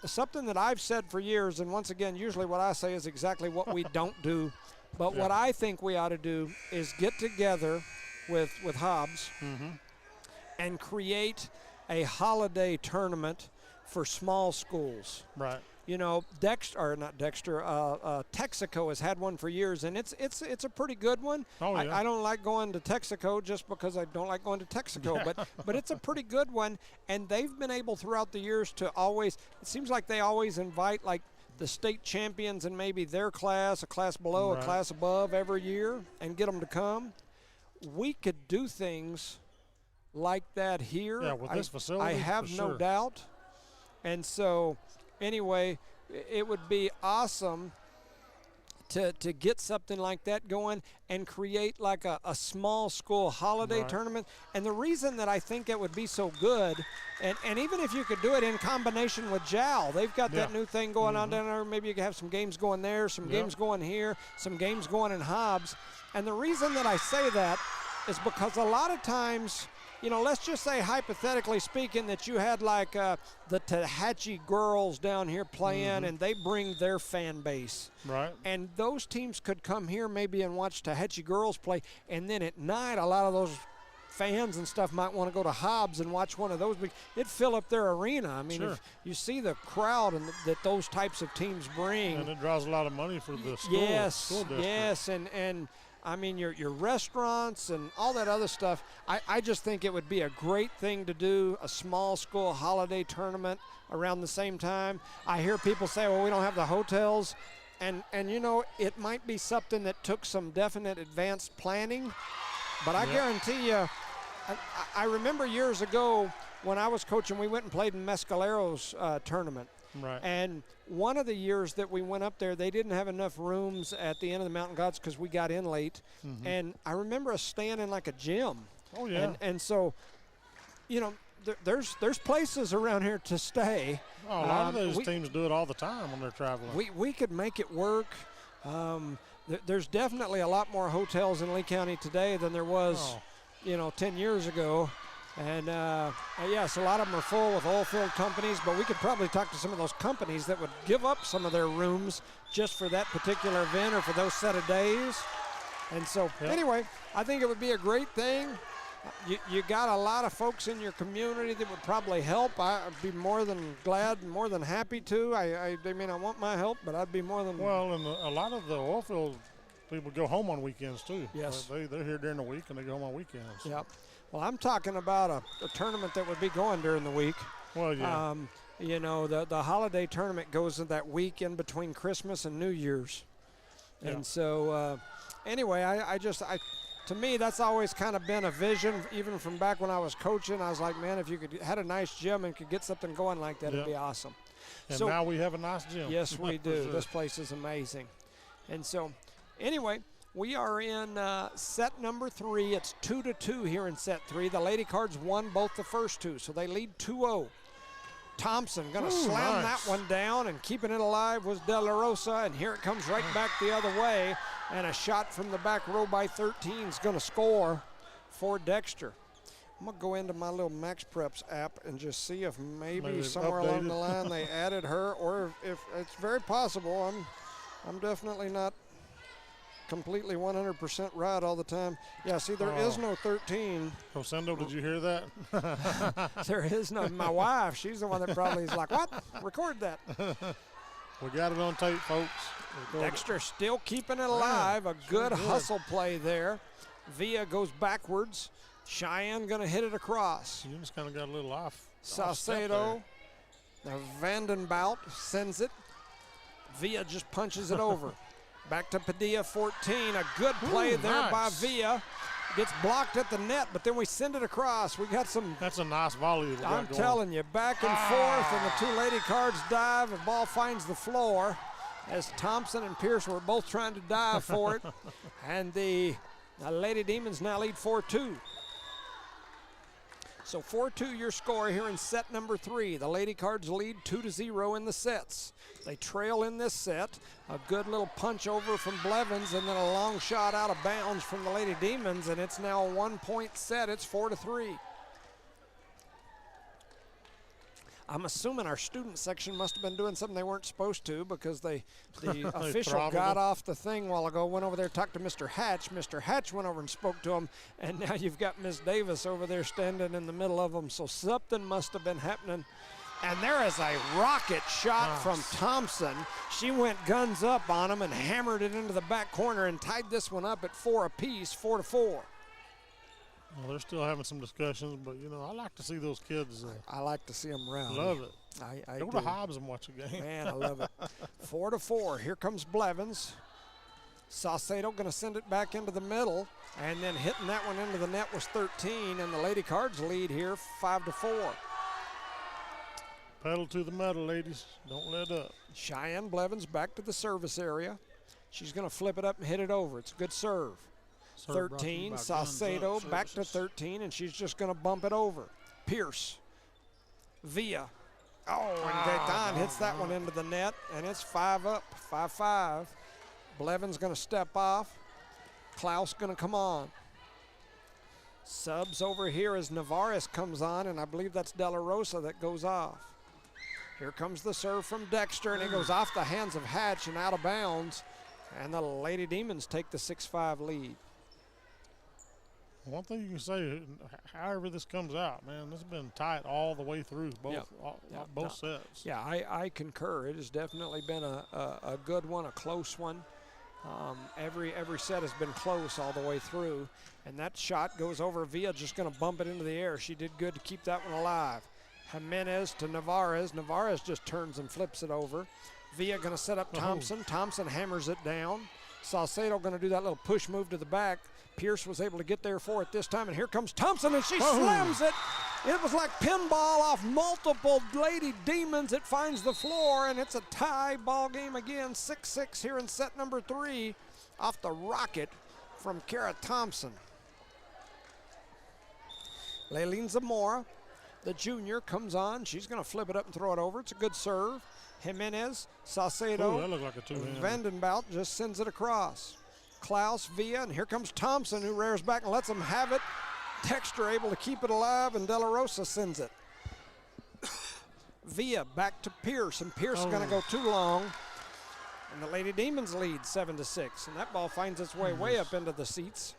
Something that I've said for years, and once again, usually what I say is exactly what we don't do, but what I think we ought to do is get together with Hobbs and create a holiday tournament for small schools. Right. Texaco has had one for years, and it's a pretty good one. Oh, yeah. I don't like going to Texaco just because I don't like going to Texaco, but it's a pretty good one, and they've been able throughout the years to always, it seems like they always invite like the state champions and maybe their class, a class below, a class above every year, and get them to come. We could do things like that here. Yeah, with this facility, I have no doubt. And so, anyway, it would be awesome to get something like that going and create like a small school holiday tournament. And the reason that I think it would be so good, and even if you could do it in combination with JAL, they've got that new thing going on down there. Maybe you could have some games going there, some games going here, some games going in Hobbs. And the reason that I say that is because a lot of times, let's just say hypothetically speaking that you had like the Tehachapi girls down here playing and they bring their fan base. Right. And those teams could come here maybe and watch Tehachapi girls play, and then at night a lot of those fans and stuff might want to go to Hobbs and watch one of those. It'd fill up their arena. I mean, if you see the crowd that those types of teams bring. And it draws a lot of money for the school. School district. Yes, and I mean, your restaurants and all that other stuff. I just think it would be a great thing to do, a small school holiday tournament around the same time. I hear people say, well, we don't have the hotels. And it might be something that took some definite advanced planning. But I guarantee you, I remember years ago when I was coaching, we went and played in Mescalero's tournament. Right. And one of the years that we went up there, they didn't have enough rooms at the end of the Mountain Gods because we got in late. And I remember us staying in like a gym. Oh, yeah. And so, there's places around here to stay. Oh, a lot of those teams do it all the time when they're traveling. We could make it work. There's definitely a lot more hotels in Lee County today than there was, 10 years ago. And yes, a lot of them are full with oil-filled companies, but we could probably talk to some of those companies that would give up some of their rooms just for that particular event or for those set of days. And so anyway, I think it would be a great thing. You got a lot of folks in your community that would probably help. I'd be more than glad and more than happy to. They may not want my help, but I'd be more than. Well, and a lot of the oil field people go home on weekends too. Yes. They're here during the week and they go home on weekends. Yep. Well, I'm talking about a tournament that would be going during the week. Well, yeah. The holiday tournament goes in that week in between Christmas and New Year's. Yeah. And so anyway, to me, that's always kind of been a vision, even from back when I was coaching. I was like, man, if you had a nice gym and could get something going like that, it'd be awesome. And now we have a nice gym. Yes, we do. Sure. This place is amazing. And so, anyway, we are in set number 3. It's 2-2 here in set 3. The Lady Cards won both the first two, so they lead 2-0. Thompson going to slam that one down, and keeping it alive was De La Rosa, and here it comes right back the other way, and a shot from the back row by 13 is going to score for Dexter. I'm going to go into my little Max Preps app and just see if maybe somewhere along the line they added her, or if it's very possible. I'm definitely not completely 100% right all the time. Yeah, see, there is no 13. Rosendo, did you hear that? There is no. My wife, she's the one that probably is like, what? Record that. We got it on tape, folks. Dexter still keeping it alive. A good hustle play there. Villa goes backwards. Cheyenne going to hit it across. You just kind of got a little off. Saucedo. The Vandenbout sends it. Villa just punches it over. Back to Padilla, 14. A good play there by Villa. Gets blocked at the net, but then we send it across. We got some. That's a nice volley. I'm telling you, back and forth, and the two Lady Cards dive. The ball finds the floor as Thompson and Pierce were both trying to dive for it. And the Lady Demons now lead 4-2. So 4-2 your score here in set number 3. The Lady Cards lead 2-0 in the sets. They trail in this set. A good little punch over from Blevins, and then a long shot out of bounds from the Lady Demons, and it's now a 1-point set. It's 4-3. I'm assuming our student section must have been doing something they weren't supposed to, because the official got off the thing a while ago, went over there, talked to Mr. Hatch. Mr. Hatch went over and spoke to him, and now you've got Miss Davis over there standing in the middle of them, so something must have been happening. And there is a rocket shot from Thompson. She went guns up on him and hammered it into the back corner and tied this one up at 4 apiece, 4-4. Well, they're still having some discussions, but, I like to see those kids. I like to see them rally. Love it. I go to Hobbs and watch a game. Man, I love it. 4-4. Here comes Blevins. Saucedo going to send it back into the middle, and then hitting that one into the net was 13, and the Lady Cards lead here 5-4. Pedal to the metal, ladies. Don't let up. Cheyenne Blevins back to the service area. She's going to flip it up and hit it over. It's a good serve. 13, Saucedo back to 13, and she's just going to bump it over. Pierce, Villa. Oh, and Gaetan hits that one into the net, and it's 5 up, 5-5. Blevins going to step off. Klaus going to come on. Subs over here as Navarez comes on, and I believe that's De La Rosa that goes off. Here comes the serve from Dexter, and it goes off the hands of Hatch and out of bounds, and the Lady Demons take the 6-5 lead. One thing you can say, however this comes out, man, this has been tight all the way through, both sets. Yeah, I concur. It has definitely been a good one, a close one. Every set has been close all the way through, and that shot goes over Villa, just going to bump it into the air. She did good to keep that one alive. Jimenez to Navarez. Navarez just turns and flips it over. Villa going to set up Thompson. Thompson hammers it down. Saucedo going to do that little push move to the back. Pierce was able to get there for it this time, and here comes Thompson, and she slams it. It was like pinball off multiple Lady Demons. It finds the floor, and it's a tie ball game again. 6-6 here in set number 3 off the rocket from Kara Thompson. Leilene Zamora The junior comes on. She's going to flip it up and throw it over. It's a good serve. Jimenez, Saucedo, Ooh, that looked like a two-hander. Vandenbout just sends it across. Klaus, Villa, and here comes Thompson, who rears back and lets them have it. Dexter able to keep it alive, and De La Rosa sends it. Villa back to Pierce, and Pierce is going to go too long. And the Lady Demons lead 7-6, and that ball finds its way up into the seats.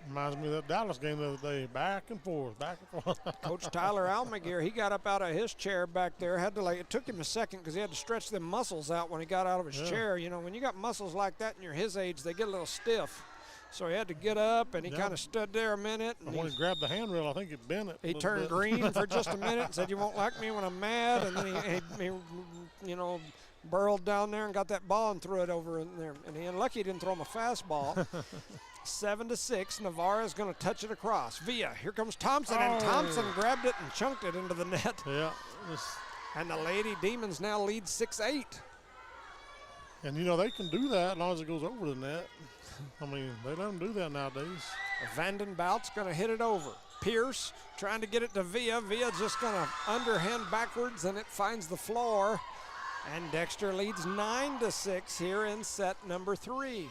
Reminds me of that Dallas game the other day, back and forth, back and forth. Coach Tyler Almaguer, he got up out of his chair back there. It took him a second because he had to stretch them muscles out when he got out of his chair. You know, when you got muscles like that and you're his age, they get a little stiff. So he had to get up, and he kind of stood there a minute. And when he grabbed the handrail, I think it bent it. He turned green for just a minute and said, "You won't like me when I'm mad." And then he you know, burrowed down there and got that ball and threw it over in there. And he lucky he didn't throw him a fastball. 7-6. Navarra is going to touch it across. Villa. Here comes Thompson, and Thompson grabbed it and chunked it into the net. Yeah. And the Lady Demons now lead 6-8. And you know they can do that as long as it goes over the net. I mean, they let them do that nowadays. Vandenbout's going to hit it over. Pierce trying to get it to Villa. Villa's just going to underhand backwards, and it finds the floor. And Dexter leads 9-6 here in set number 3.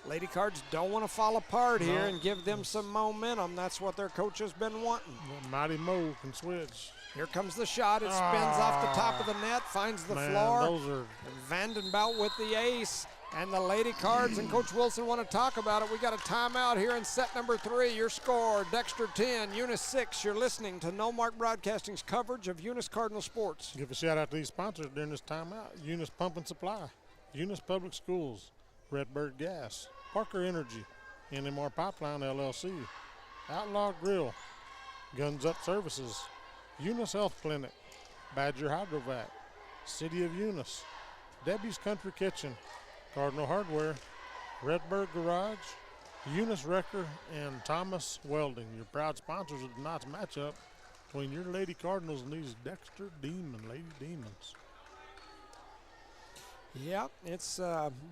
Lady Cards don't want to fall apart here and give them some momentum. That's what their coach has been wanting. Mighty Mo can switch. Here comes the shot. It spins off the top of the net, finds the floor. And Vandenbout with the ace. And the Lady Cards and Coach Wilson want to talk about it. We got a timeout here in set number 3. Your score, Dexter 10, Eunice 6. You're listening to No Mark Broadcasting's coverage of Eunice Cardinal Sports. Give a shout out to these sponsors during this timeout. Eunice Pump and Supply, Eunice Public Schools, Redbird Gas, Parker Energy, NMR Pipeline LLC, Outlaw Grill, Guns Up Services, Eunice Health Clinic, Badger Hydrovac, City of Eunice, Debbie's Country Kitchen, Cardinal Hardware, Redbird Garage, Eunice Wrecker, and Thomas Welding. Your proud sponsors of tonight's matchup between your Lady Cardinals and these Dexter Lady Demons. Yeah, it's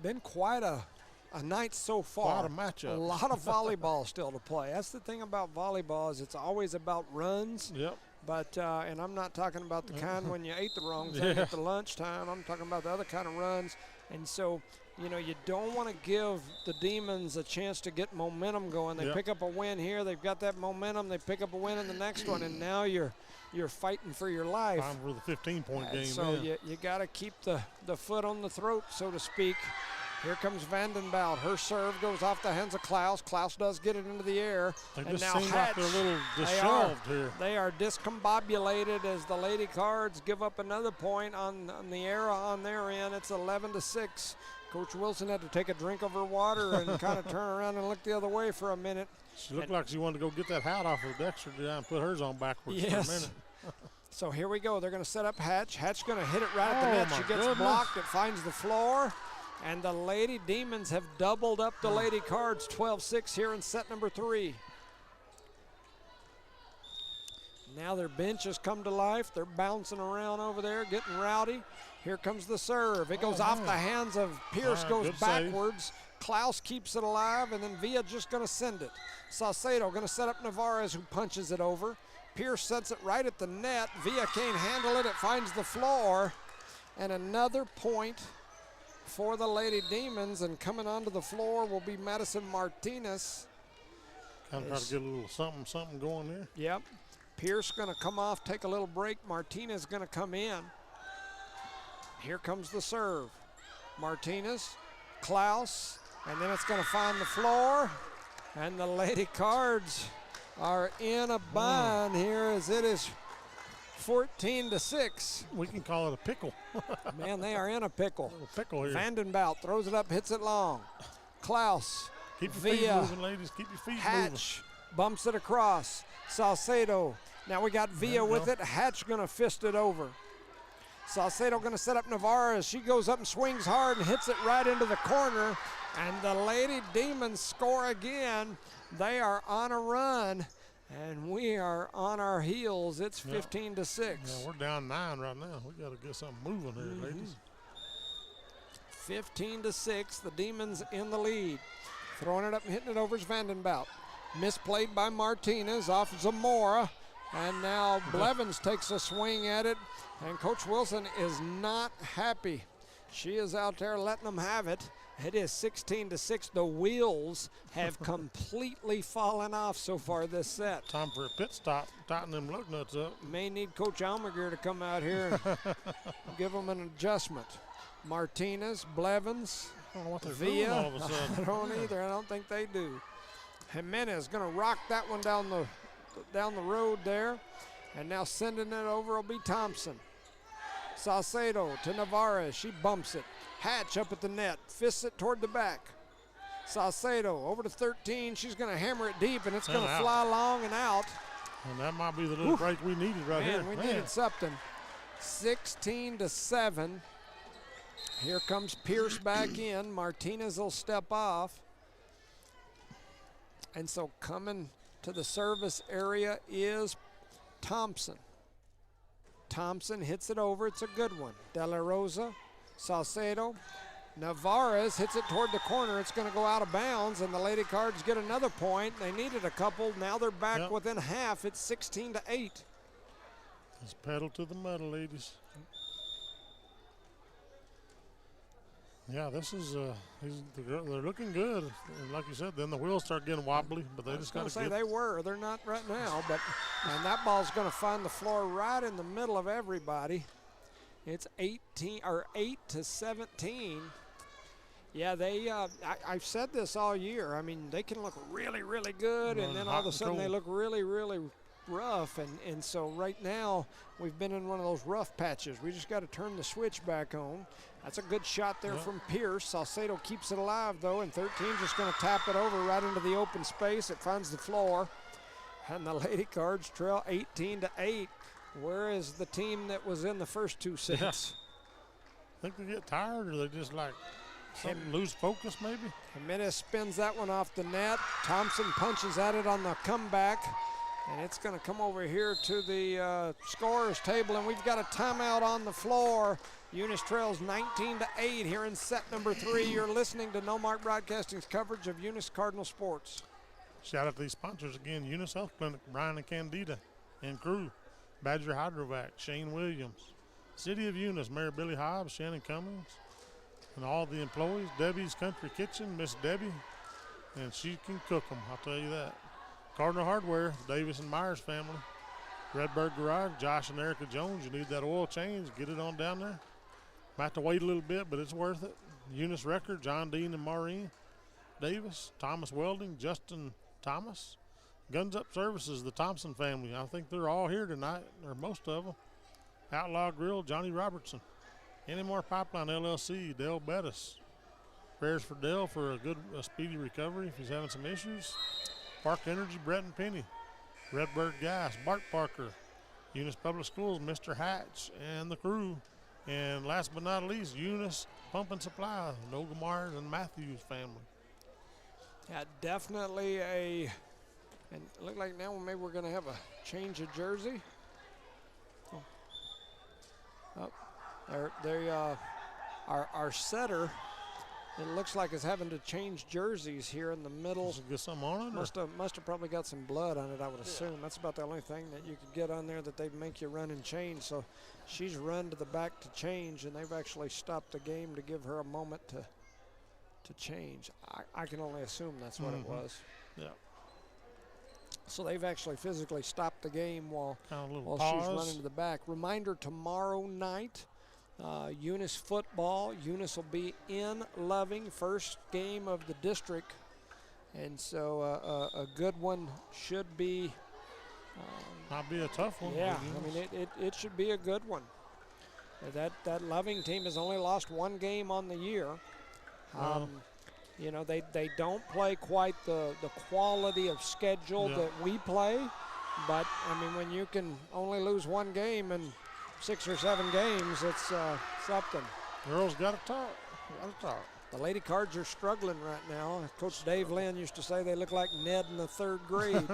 been quite a night so far. Quite a matchup. A lot of volleyball still to play. That's the thing about volleyball is it's always about runs. Yep. But, and I'm not talking about the kind when you ate the wrong thing at the lunchtime. I'm talking about the other kind of runs. And so, you know, you don't want to give the Demons a chance to get momentum going. They pick up a win here. They've got that momentum. They pick up a win in the next one, and now you're fighting for your life. Time for the 15-point game. So you got to keep the foot on the throat, so to speak. Here comes Vandenbout. Her serve goes off the hands of Klaus. Klaus does get it into the air. They and just now seem Hatch, like they're a little disheveled here. They are discombobulated as the Lady Cards give up another point on the era on their end. It's 11-6. Coach Wilson had to take a drink of her water and kind of turn around and look the other way for a minute. She looked like she wanted to go get that hat off of Dexter and put hers on backwards for a minute. So here we go. They're going to set up Hatch. Hatch going to hit it right at the net. She gets blocked. It finds the floor. And the Lady Demons have doubled up the Lady Cards, 12-6 here in set number 3. Now their bench has come to life. They're bouncing around over there, getting rowdy. Here comes the serve. It goes off the hands of Pierce, goes backwards. Save. Klaus keeps it alive, and then Villa just going to send it. Saucedo going to set up Navarez, who punches it over. Pierce sets it right at the net. Villa can't handle it. It finds the floor. And another point for the Lady Demons, and coming onto the floor will be Madison Martinez. Kind of try to get a little something going there. Yep. Pierce going to come off, take a little break. Martinez going to come in. Here comes the serve. Martinez, Klaus, and then it's going to find the floor. And the Lady Cards are in a bind here as it is 14-6. We can call it a pickle. Man, they are in a pickle. A pickle here. Vandenbout throws it up, hits it long. Klaus. Keep your feet moving, ladies. Keep your feet moving. Hatch bumps it across. Salcedo. Now we got Villa with it. Hatch going to fist it over. Salcedo going to set up Navarra as she goes up and swings hard and hits it right into the corner. And the Lady Demons score again. They are on a run. And we are on our heels. It's 15-6. Yeah, we're down 9 right now. We got to get something moving here, ladies. 15-6. The Demons in the lead. Throwing it up and hitting it over is Vandenbout. Misplayed by Martinez off Zamora. And now Blevins takes a swing at it, and Coach Wilson is not happy. She is out there letting them have it. It is 16-6. The wheels have completely fallen off so far this set. Time for a pit stop, tighten them lug nuts up. May need Coach Almaguer to come out here and give them an adjustment. Martinez, Blevins, I don't know what they're Villa. doing all of a sudden. I don't either. I don't think they do. Jimenez going to rock that one down the road there, and now sending it over will be Thompson. Salcedo to Navarez. She bumps it. Hatch up at the net, fists it toward the back. Salcedo over to 13. She's going to hammer it deep, and it's going to fly long and out. And that might be the little break we needed right here. We needed something. 16-7. Here comes Pierce back in. Martinez will step off. And so coming to the service area is Thompson. Thompson hits it over. It's a good one. De La Rosa, Salcedo. Navarez hits it toward the corner. It's going to go out of bounds, and the Lady Cards get another point. They needed a couple. Now they're back within half. It's 16-8. Just pedal to the metal, ladies. Yeah, this is they're looking good. And like you said, then the wheels start getting wobbly, but they just got to say they were. They're not right now, but and that ball's going to find the floor right in the middle of everybody. It's 8-17. Yeah, they. I've said this all year. I mean, they can look really, really good, and then all of a sudden they look really, really rough. And so right now we've been in one of those rough patches. We just got to turn the switch back on. That's a good shot there from Pierce. Salcedo keeps it alive, though, and 13 just going to tap it over right into the open space. It finds the floor, and the Lady Cards trail 18-8. Where is the team that was in the first two sets? Yeah. Think they get tired, or they just like lose focus maybe? Jimenez spins that one off the net. Thompson punches at it on the comeback, and it's going to come over here to the scorer's table, and we've got a timeout on the floor. Eunice trails 19-8 here in set number 3. You're listening to No Mark Broadcasting's coverage of Eunice Cardinal Sports. Shout out to these sponsors again: Eunice Health Clinic, Brian and Candida, and crew, Badger Hydrovac, Shane Williams, City of Eunice, Mayor Billy Hobbs, Shannon Cummings, and all the employees. Debbie's Country Kitchen, Miss Debbie, and she can cook them, I'll tell you that. Cardinal Hardware, Davis and Myers family, Redbird Garage, Josh and Erica Jones. You need that oil change, get it on down there. Might have to wait a little bit, but it's worth it. Eunice Record, John Dean and Maureen Davis, Thomas Welding, Justin Thomas. Guns Up Services, the Thompson family. I think they're all here tonight, or most of them. Outlaw Grill, Johnny Robertson. Anymore Pipeline LLC, Dale Bettis. Prayers for Dale for a speedy recovery if he's having some issues. Park Energy, Brett and Penny. Redbird Gas, Bart Parker. Eunice Public Schools, Mr. Hatch and the crew. And last but not least, Eunice Pump and Supply, Noga Myers and Matthews family. Yeah, definitely and it looked like now maybe we're going to have a change of jersey. Our setter, it looks like is having to change jerseys here in the middle. Get something on it? Must have probably got some blood on it, I would assume. That's about the only thing that you could get on there that they make you run and change. So she's run to the back to change, and they've actually stopped the game to give her a moment to change. I can only assume that's what it was. Yeah. So they've actually physically stopped the game while she's running to the back. Reminder, tomorrow night, Eunice football. Eunice will be in Loving, first game of the district. And so a good one should be. Might be a tough one. Yeah, I mean, it should be a good one. That Loving team has only lost one game on the year. You know, they don't play quite the quality of schedule that we play. But, I mean, when you can only lose one game in 6 or 7 games, it's something. Girls got to talk. The Lady Cards are struggling right now. Coach Dave Lynn used to say they look like Ned in the 3rd grade.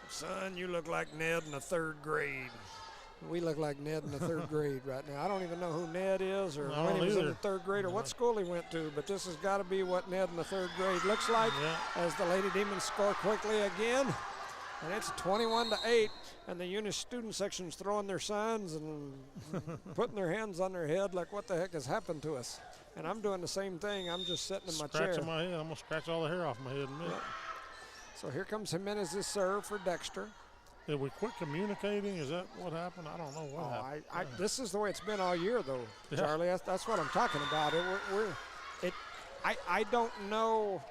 Son, you look like Ned in the 3rd grade. We look like Ned in the 3rd grade right now. I don't even know who Ned is or when he was in the 3rd grade or what school he went to, but this has got to be what Ned in the 3rd grade looks like as the Lady Demons score quickly again. And it's 21-8, and the Eunice student section's throwing their signs and putting their hands on their head like, what the heck has happened to us? And I'm doing the same thing. I'm just sitting in my chair. Scratching my head. I'm going to scratch all the hair off my head in a minute. Yep. So here comes Jimenez's serve for Dexter. Did we quit communicating? Is that what happened? I don't know what happened. This is the way it's been all year, though, Charlie. That's what I'm talking about. I don't know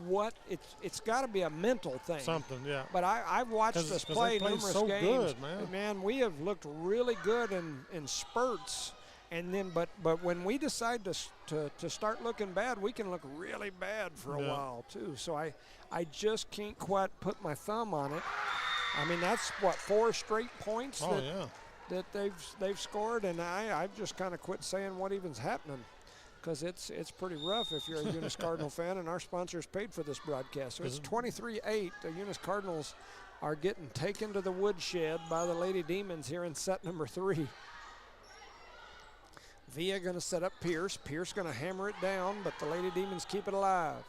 what it's got to be a mental thing. Something, yeah. But I've watched us play numerous so games. Good, man. And man, we have looked really good in spurts. And then, but when we decide to start looking bad, we can look really bad for a while too. So I just can't quite put my thumb on it. I mean, that's what, 4 straight points that they've scored, and I've just kind of quit saying what even's happening, because it's pretty rough if you're a Eunice Cardinal fan, and our sponsors paid for this broadcast. So it's 23-8. The Eunice Cardinals are getting taken to the woodshed by the Lady Demons here in set number 3. Villa going to set up Pierce. Pierce going to hammer it down, but the Lady Demons keep it alive.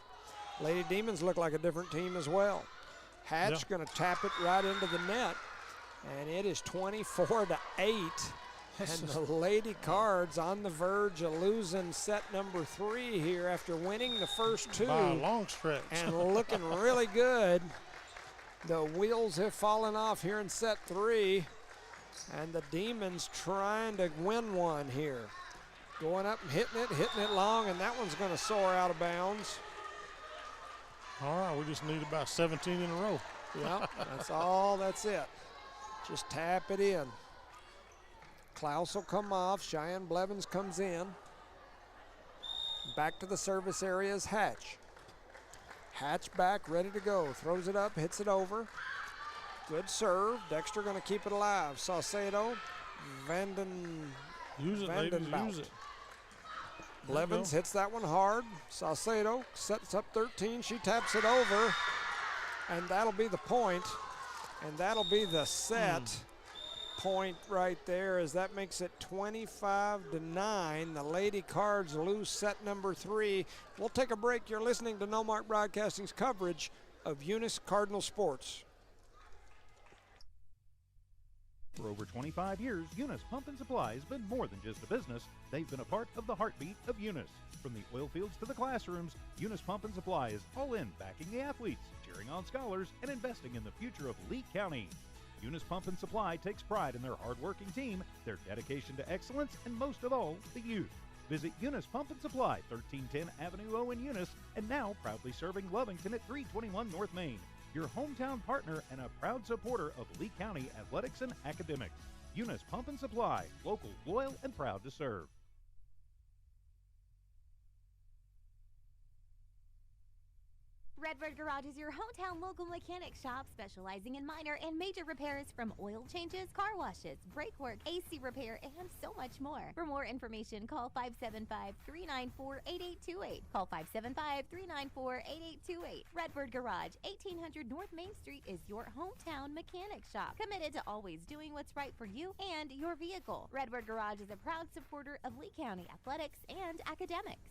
Lady Demons look like a different team as well. Hatch going to tap it right into the net, and it is 24-8. And the Lady Cards on the verge of losing set number 3 here after winning the first 2. By a long stretch. And looking really good. The wheels have fallen off here in set 3, and the Demons trying to win one here. Going up and hitting it long, and that one's going to soar out of bounds. All right, we just need about 17 in a row. Yeah, that's it. Just tap it in. Klaus will come off. Cheyenne Blevins comes in. Back to the service area is Hatch. Hatch back, ready to go. Throws it up, hits it over. Good serve. Dexter going to keep it alive. Saucedo, Use it, ladies, use it. Blevins hits that one hard. Saucedo sets up 13. She taps it over, and that'll be the point, and that'll be the set point right there, as that makes it 25-9. The Lady Cards lose set number 3. We'll take a break. You're listening to No Mark Broadcasting's coverage of Eunice Cardinal Sports. For over 25 years, Eunice Pump and Supply has been more than just a business. They've been a part of the heartbeat of Eunice. From the oil fields to the classrooms, Eunice Pump and Supply is all in backing the athletes, cheering on scholars, and investing in the future of Lee County. Eunice Pump and Supply takes pride in their hard-working team, their dedication to excellence, and most of all, the youth. Visit Eunice Pump and Supply, 1310 Avenue O in Eunice, and now proudly serving Lovington at 321 North Main. Your hometown partner and a proud supporter of Lee County athletics and academics. Eunice Pump and Supply, local, loyal, and proud to serve. Redbird Garage is your hometown local mechanic shop specializing in minor and major repairs, from oil changes, car washes, brake work, AC repair, and so much more. For more information, call 575-394-8828. Call 575-394-8828. Redbird Garage, 1800 North Main Street is your hometown mechanic shop, committed to always doing what's right for you and your vehicle. Redbird Garage is a proud supporter of Lee County athletics and academics.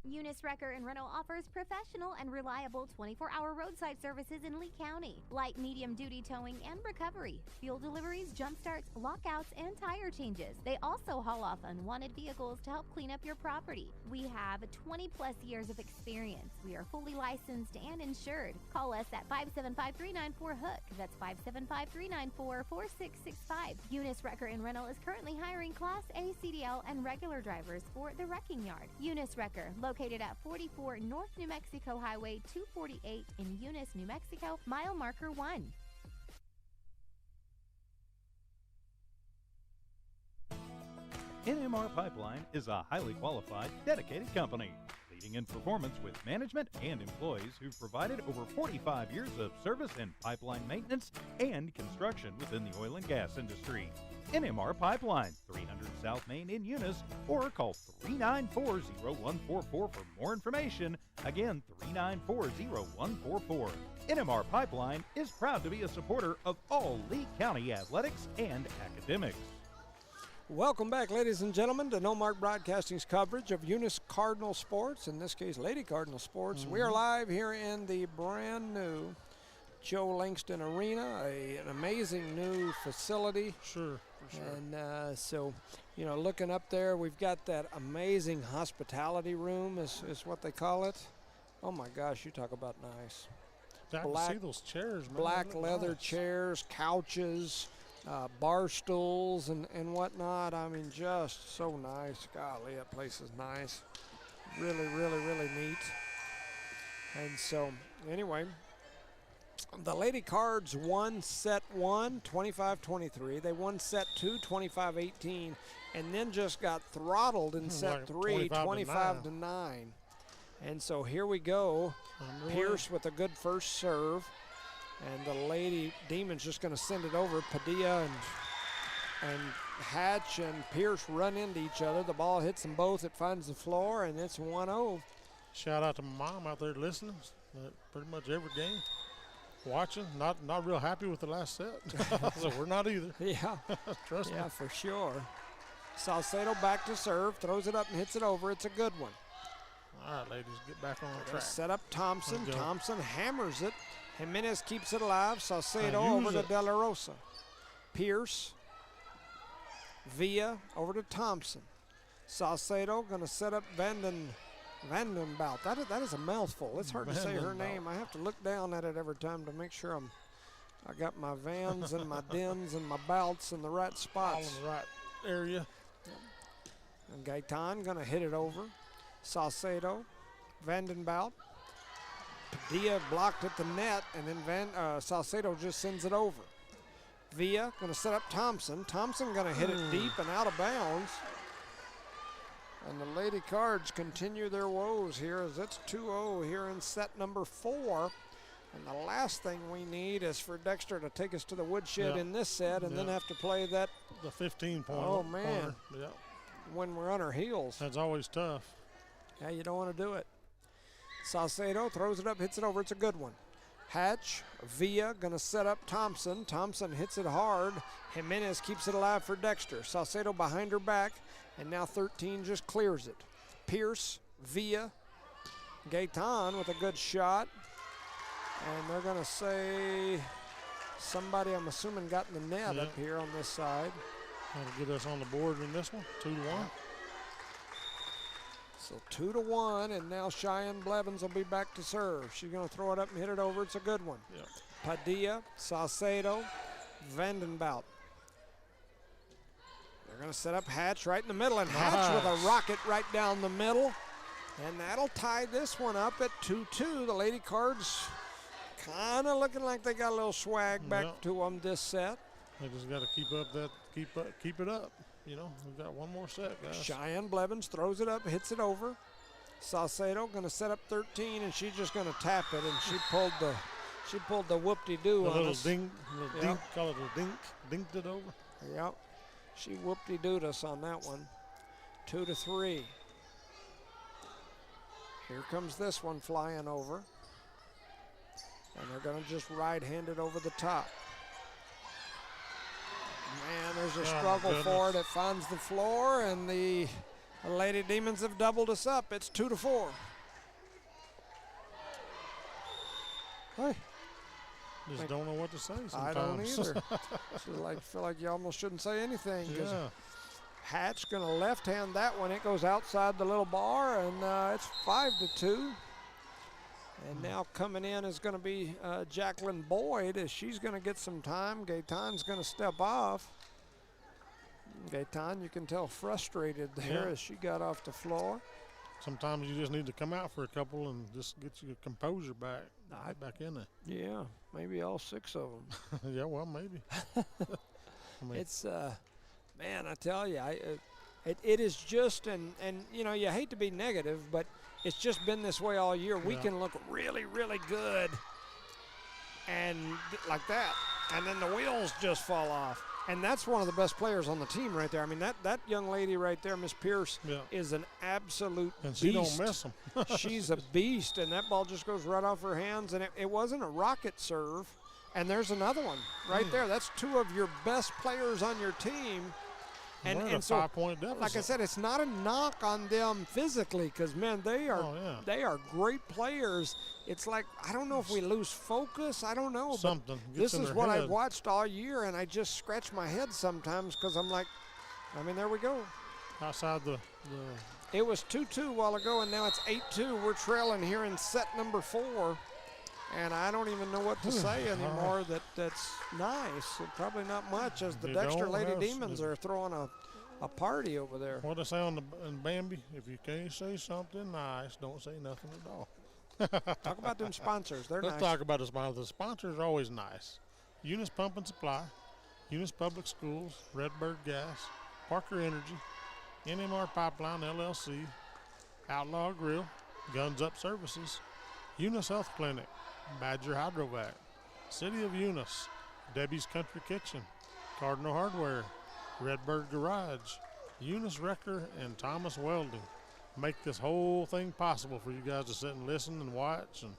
Eunice Wrecker and Rental offers professional and reliable 24-hour roadside services in Lee County. Light, medium duty towing and recovery, fuel deliveries, jump starts, lockouts, and tire changes. They also haul off unwanted vehicles to help clean up your property. We have 20-plus years of experience. We are fully licensed and insured. Call us at 575-394-HOOK. That's 575-394-4665. Eunice Wrecker and Rental is currently hiring Class A CDL and regular drivers for the wrecking yard. Eunice Wrecker, located at 44 North New Mexico Highway 248 in Eunice, New Mexico, mile marker 1. NMR Pipeline is a highly qualified, dedicated company, leading in performance with management and employees who've provided over 45 years of service and pipeline maintenance and construction within the oil and gas industry. NMR Pipeline, 300 South Main in Eunice, or call 394-0144 for more information. Again, 394-0144. NMR Pipeline is proud to be a supporter of all Lee County athletics and academics. Welcome back, ladies and gentlemen, to No Mark Broadcasting's coverage of Eunice Cardinal Sports, in this case, Lady Cardinal Sports. We are live here in the brand new Joe Langston Arena, an amazing new facility. Sure, for sure. And so, you know, looking up there, we've got that amazing hospitality room is what they call it. Oh my gosh, you talk about nice. I can see those chairs, man. Black leather chairs, couches, bar stools and whatnot. I mean, just so nice. Golly, that place is nice. Really, really, really neat. And so, anyway, the Lady Cards won set 1, 25-23. They won set 2, 25-18, and then just got throttled in set 3, 25-9. And so here we go. Pierce with a good first serve. And the Lady Demons just going to send it over. Padilla and Hatch and Pierce run into each other. The ball hits them both. It finds the floor, and it's 1-0. Shout out to my mom out there listening. Pretty much every game. Watching. Not real happy with the last set. So we're not either. Yeah. Trust me. Yeah, for sure. Salcedo back to serve. Throws it up and hits it over. It's a good one. All right, ladies, get back on the track. Set up Thompson. Thompson hammers it. Jimenez keeps it alive. Salcedo over to De La Rosa. Pierce. Villa over to Thompson. Salcedo going to set up Vandenbout. That is a mouthful. It's hard to say her name. I have to look down at it every time to make sure I got my Vans and my Dens and my Bouts in the right spots. All in the right area. And Gaitan going to hit it over. Salcedo, Vandenbout. Padilla blocked at the net, and then Salcedo just sends it over. Villa going to set up Thompson. Thompson going to hit it deep and out of bounds. And the Lady Cards continue their woes here as it's 2-0 here in set number 4. And the last thing we need is for Dexter to take us to the woodshed in this set and then have to play that. The 15-point. Oh, man. Yeah. When we're on our heels. That's always tough. Yeah, you don't want to do it. Salcedo throws it up, hits it over. It's a good one. Hatch, Villa going to set up Thompson. Thompson hits it hard. Jimenez keeps it alive for Dexter. Salcedo behind her back, and now 13 just clears it. Pierce, Villa, Gaitan with a good shot. And they're going to say somebody, I'm assuming, got in the net up here on this side. That'll get us on the board in this one, 2-1. So 2-1, and now Cheyenne Blevins will be back to serve. She's going to throw it up and hit it over. It's a good one. Yeah. Padilla, Salcedo, Vandenbout. They're going to set up Hatch right in the middle, and Hatch with a rocket right down the middle. And that'll tie this one up at 2-2. The Lady Cards kind of looking like they got a little swag back to them this set. They just got to keep it up. You know, we've got one more set, guys. Cheyenne Blevins throws it up, hits it over. Salcedo going to set up 13, and she's just going to tap it, and she pulled the whoop-de-doo on us. Dink, call it a dink, dinked it over. Yep, she whoop-de-dooed us on that one. 2-3. Here comes this one flying over, and they're going to just right-hand it over the top. Man, there's a struggle for it. It finds the floor, and the Lady Demons have doubled us up. It's 2-4. Hey. Just don't know what to say sometimes. I don't either. Feel like you almost shouldn't say anything. Yeah. Hatch going to left-hand that one. It goes outside the little bar, and it's 5-2. And now coming in is going to be Jacqueline Boyd as she's going to get some time. Gaitan's going to step off. Gaitan, you can tell, frustrated there as she got off the floor. Sometimes you just need to come out for a couple and just get your composure back in there. Yeah, maybe all 6 of them. Yeah, well, maybe. It's, man, I tell you, it is just, and you know, you hate to be negative, but it's just been this way all year. We can look really, really good and like that, and then the wheels just fall off. And that's one of the best players on the team right there. I mean, that young lady right there, Miss Pierce, is an absolute beast. And she don't miss them. She's a beast, and that ball just goes right off her hands. And it wasn't a rocket serve. And there's another one right there. That's 2 of your best players on your team. And so, 5-point deficit. like I said, it's not a knock on them physically, because man, they are great players. It's like, I don't know if we lose focus. I don't know. Something. But this is what I've watched all year, and I just scratch my head sometimes because I'm like, there we go. Outside the It was 2-2 a while ago, and now it's 8-2. We're trailing here in set number 4. And I don't even know what to say anymore. That's nice. And probably not much, as the Dexter Lady Demons are throwing a party over there. What they say in Bambi? If you can't say something nice, don't say nothing at all. Talk about them sponsors. They're Let's nice. talk about the sponsors. The sponsors are always nice. Eunice Pump and Supply, Eunice Public Schools, Redbird Gas, Parker Energy, NMR Pipeline LLC, Outlaw Grill, Guns Up Services, Eunice Health Clinic, Badger Hydrovac, City of Eunice, Debbie's Country Kitchen, Cardinal Hardware, Redbird Garage, Eunice Wrecker, and Thomas Welding make this whole thing possible for you guys to sit and listen and watch and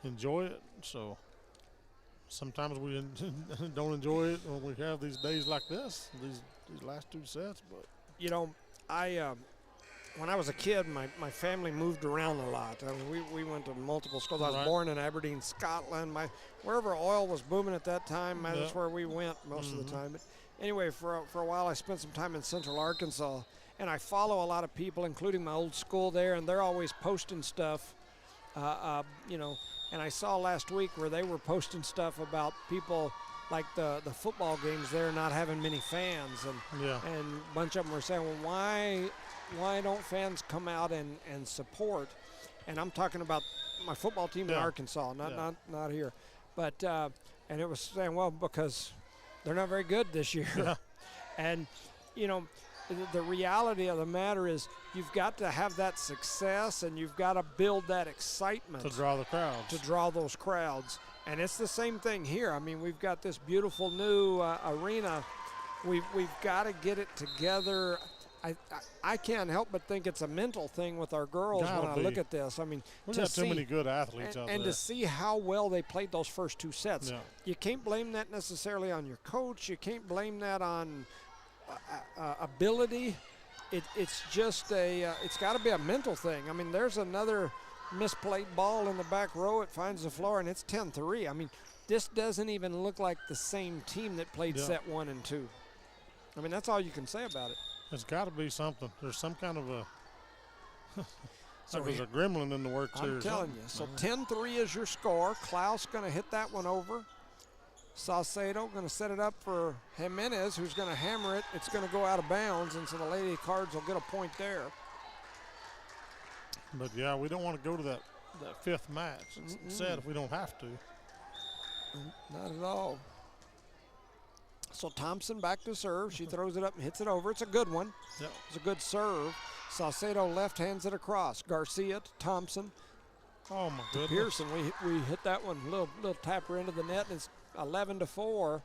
enjoy it. So sometimes we don't enjoy it when we have these days like this, these last 2 sets. But when I was a kid, my family moved around a lot. We went to multiple schools. I was born in Aberdeen, Scotland. Wherever oil was booming at that time, that's where we went most of the time. But anyway, for a while, I spent some time in Central Arkansas, and I follow a lot of people, including my old school there, and they're always posting stuff, And I saw last week where they were posting stuff about people like the football games there not having many fans, and a bunch of them were saying, well, why don't fans come out and support? And I'm talking about my football team in Arkansas, not here. But and it was saying, well, because they're not very good this year. Yeah. And the reality of the matter is you've got to have that success, and you've got to build that excitement to draw the crowds, to draw those crowds. And it's the same thing here. I mean, we've got this beautiful new arena. We've got to get it together. I can't help but think it's a mental thing with our girls when I look at this. I mean, we've got too many good athletes out there. And to see how well they played those first 2 sets. Yeah. You can't blame that necessarily on your coach. You can't blame that on ability. It's just it's got to be a mental thing. I mean, there's another misplayed ball in the back row. It finds the floor, and it's 10-3. I mean, this doesn't even look like the same team that played set 1 and 2. I mean, that's all you can say about it. It's got to be something. There's some kind of there's a gremlin in the works here. I'm telling you. So 10-3 is your score. Klaus going to hit that one over. Saucedo going to set it up for Jimenez, who's going to hammer it. It's going to go out of bounds, and so the Lady Cards will get a point there. But, yeah, we don't want to go to that 5th match. It's sad if we don't have to. Not at all. So Thompson back to serve. She throws it up and hits it over. It's a good one. Yep. It's a good serve. Saucedo left hands it across. Garcia to Thompson. Oh, my goodness. Pearson, we hit that one. Little tapper into the net, and it's 11-4.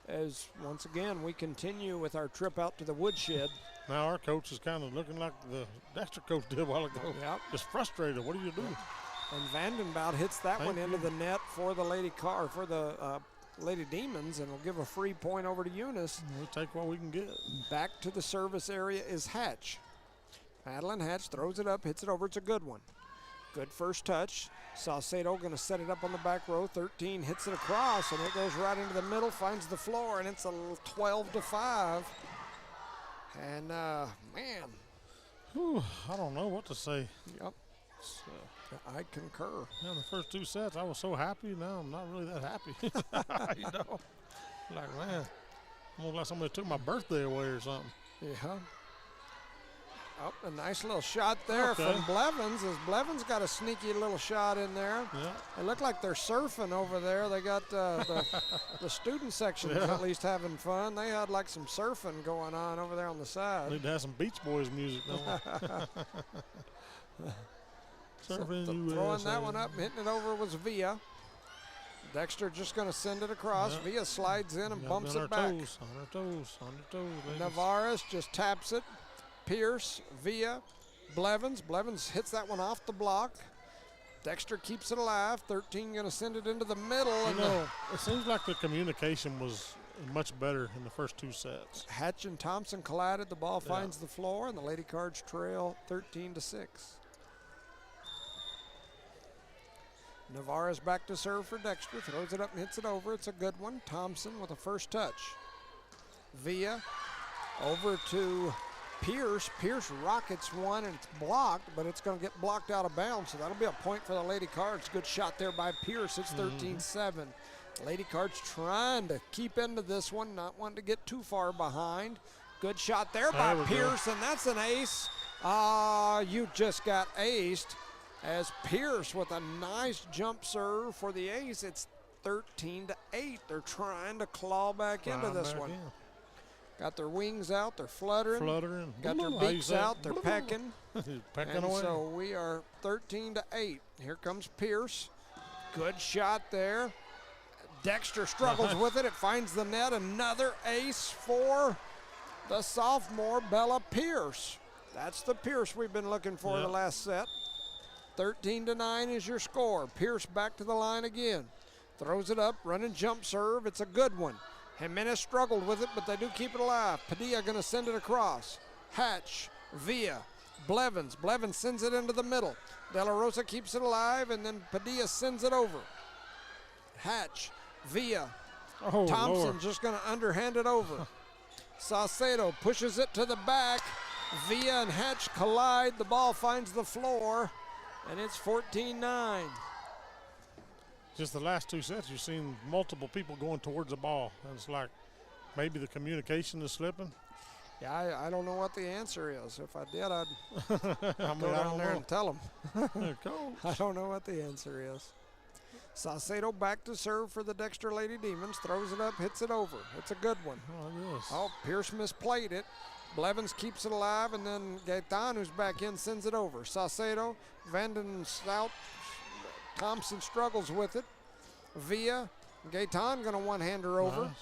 As once again we continue with our trip out to the woodshed. Now our coach is kind of looking like the Dexter coach did a while ago. Yep. Just frustrated. What do you do? And Vandenbout hits that one into the net for the Lady Lady Demons, and will give a free point over to Eunice. We'll take what we can get. Back to the service area is Hatch. Madeline Hatch throws it up, hits it over. It's a good one. Good first touch. Saucedo going to set it up on the back row. 13 hits it across, and it goes right into the middle, finds the floor, and it's a 12-5. And, man. Whew, I don't know what to say. Yep. I concur. Yeah, the first 2 sets, I was so happy. Now I'm not really that happy. Like, man, almost like somebody took my birthday away or something. Yeah. Oh, a nice little shot there from Blevins, as Blevins got a sneaky little shot in there. Yeah. It looked like they're surfing over there. They got the student section at least having fun. They had like some surfing going on over there on the side. Need to have some Beach Boys music, don't we? Throwing that one up and hitting it over was Villa. Dexter just going to send it across. Villa slides in and bumps it back. On her toes. Navarez just taps it. Pierce, Villa, Blevins. Blevins hits that one off the block. Dexter keeps it alive. 13 going to send it into the middle. It seems like the communication was much better in the first 2 sets. Hatch and Thompson collided. The ball finds the floor, and the Lady Cards trail 13-6. Navarro's back to serve for Dexter. Throws it up and hits it over. It's a good one. Thompson with a first touch. Villa over to Pierce. Pierce rockets one, and it's blocked, but it's going to get blocked out of bounds, so that'll be a point for the Lady Cards. Good shot there by Pierce. It's 13-7. Lady Cards trying to keep into this one, not wanting to get too far behind. Good shot there by Pierce, and that's an ace. You just got aced as Pierce with a nice jump serve for the ace. It's 13-8. They're trying to claw back into this one. Got their wings out, they're fluttering. Got their beaks out, they're pecking. Pecking and away. So we are 13-8. Here comes Pierce. Good shot there. Dexter struggles with it. It finds the net. Another ace for the sophomore, Bella Pierce. That's the Pierce we've been looking for the last set. 13-9 is your score. Pierce back to the line again. Throws it up, running jump serve. It's a good one. Jimenez struggled with it, but they do keep it alive. Padilla going to send it across. Hatch, Villa, Blevins. Blevins sends it into the middle. De La Rosa keeps it alive, and then Padilla sends it over. Hatch, Villa. Thompson just going to underhand it over. Saucedo pushes it to the back. Villa and Hatch collide. The ball finds the floor, and it's 14-9. Just the last 2 sets, you've seen multiple people going towards the ball. And it's like maybe the communication is slipping. Yeah, I don't know what the answer is. If I did, I'd go down there and tell them. I don't know what the answer is. Saucedo back to serve for the Dexter Lady Demons. Throws it up, hits it over. It's a good one. Pierce misplayed it. Blevins keeps it alive, and then Gaetan, who's back in, sends it over. Saucedo, Vanden Stout, Thompson struggles with it. Villa, Gaetan going to one-hander over. Nice.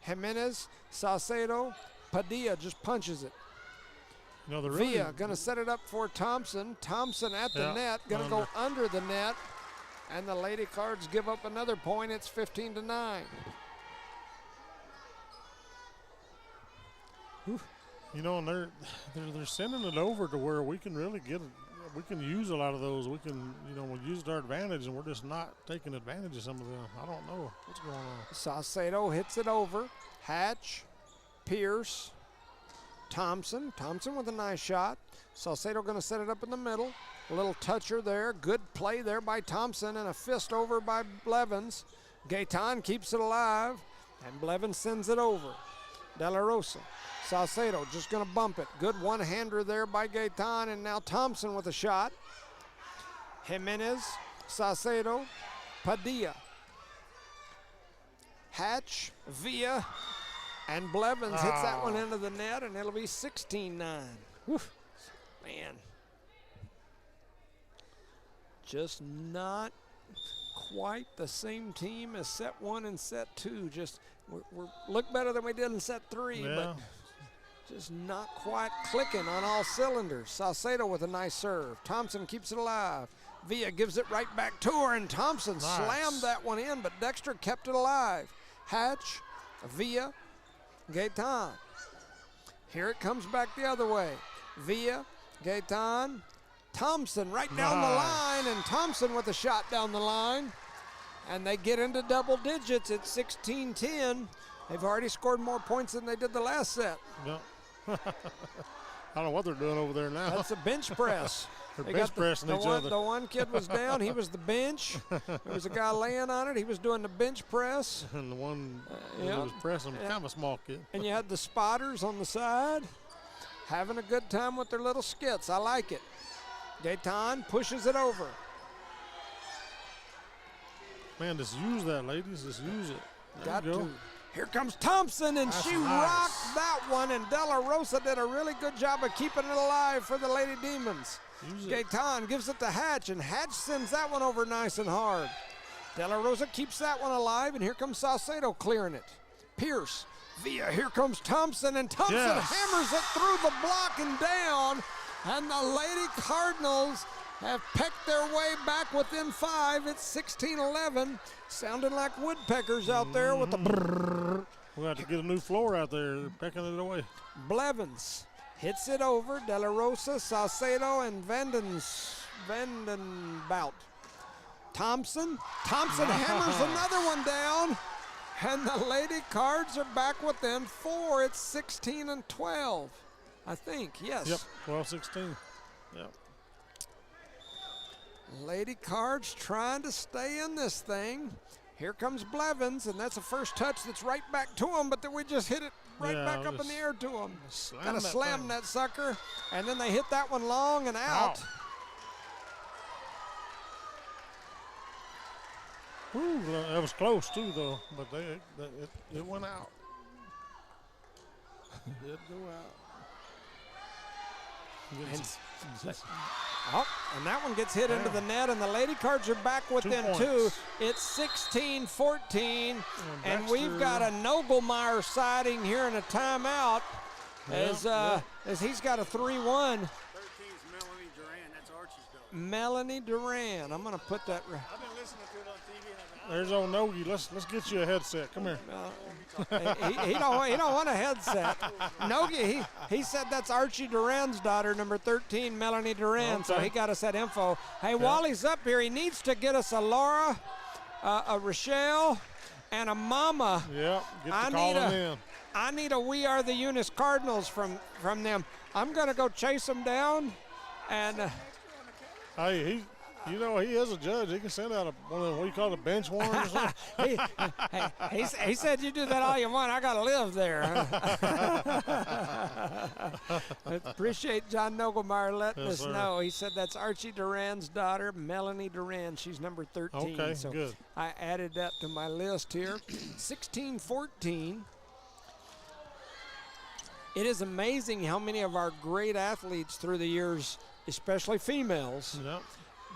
Jimenez, Saucedo, Padilla just punches it. Villa going to set it up for Thompson. Thompson at the net, going to go under the net. And the Lady Cards give up another point. It's 15-9. And they're sending it over to where we can really get it. We can use a lot of those. We can, we use our advantage, and we're just not taking advantage of some of them. I don't know what's going on. Saucedo hits it over. Hatch, Pierce, Thompson. Thompson with a nice shot. Saucedo going to set it up in the middle. A little toucher there. Good play there by Thompson, and a fist over by Blevins. Gaetan keeps it alive, and Blevins sends it over. De La Rosa. Saucedo just going to bump it. Good one-hander there by Gaetan, and now Thompson with a shot. Jimenez, Saucedo, Padilla. Hatch, Villa, and Blevins hits that one into the net, and it'll be 16-9. Woof. Man. Just not quite the same team as set 1 and set 2. Just we look better than we did in set 3, but just not quite clicking on all cylinders. Saucedo with a nice serve. Thompson keeps it alive. Villa gives it right back to her, and Thompson slammed that one in, but Dexter kept it alive. Hatch, Villa, Gaetan. Here it comes back the other way. Villa, Gaetan, Thompson right down the line, and Thompson with a shot down the line. And they get into double digits at 16-10. They've already scored more points than they did the last set. No. I don't know what they're doing over there now. That's a bench press. They're bench pressing each other. The one kid was down. He was the bench. There was a guy laying on it. He was doing the bench press. And the one who was pressing, kind of a small kid. And you had the spotters on the side having a good time with their little skits. I like it. Gaetan pushes it over. Man, just use that, ladies. Just use it. Got to. Here comes Thompson, and she rocked that one, and De La Rosa did a really good job of keeping it alive for the Lady Demons. Gaetan gives it to Hatch, and Hatch sends that one over nice and hard. De La Rosa keeps that one alive, and here comes Saucedo clearing it. Pierce, Villa, here comes Thompson, and Thompson hammers it through the block and down, and the Lady Cardinals have pecked their way back within 5. It's 16-11. Sounding like woodpeckers out there with the brrrr. We'll have to get a new floor out there. They're pecking it away. Blevins hits it over. De La Rosa, Salcedo, and Vandenbout. Thompson hammers another one down. And the Lady Cards are back within 4. It's 16 and 12, I think. Yes. Yep, 12-16. Yep. Lady Cards trying to stay in this thing. Here comes Blevins, and that's a first touch that's right back to him, but then we just hit it right back up in the air to him. Got to slam that sucker, and then they hit that one long and out. Ooh, that was close too, though, but it went out. It did go out. And that one gets hit into the net, and the Lady Cards are back within 2. It's 16-14, and we've got a Nogelmeyer sighting here in a timeout as he's got a 3-1. 13's Melanie Duran. That's Archie's daughter. Melanie Duran. I'm going to put that. I've been listening to it on TV. There's old Nogie. Let's get you a headset. Come here. He don't want a headset. Nogie, he said that's Archie Duran's daughter, number 13, Melanie Duran. So he got us that info. Hey, while he's up here, he needs to get us a Laura, a Rochelle, and a Mama. Yeah, get the calling in. I need a We Are the Eunice Cardinals from them. I'm gonna go chase them down, and. Hey, he is a judge. He can send out one of them, what do you call it, a bench warrant or something? he said, you do that all you want. I got to live there. I appreciate John Nogelmeyer letting us know. He said that's Archie Duran's daughter, Melanie Duran. She's number 13. Okay, so good. I added that to my list here. 16-14. It is amazing how many of our great athletes through the years, especially females,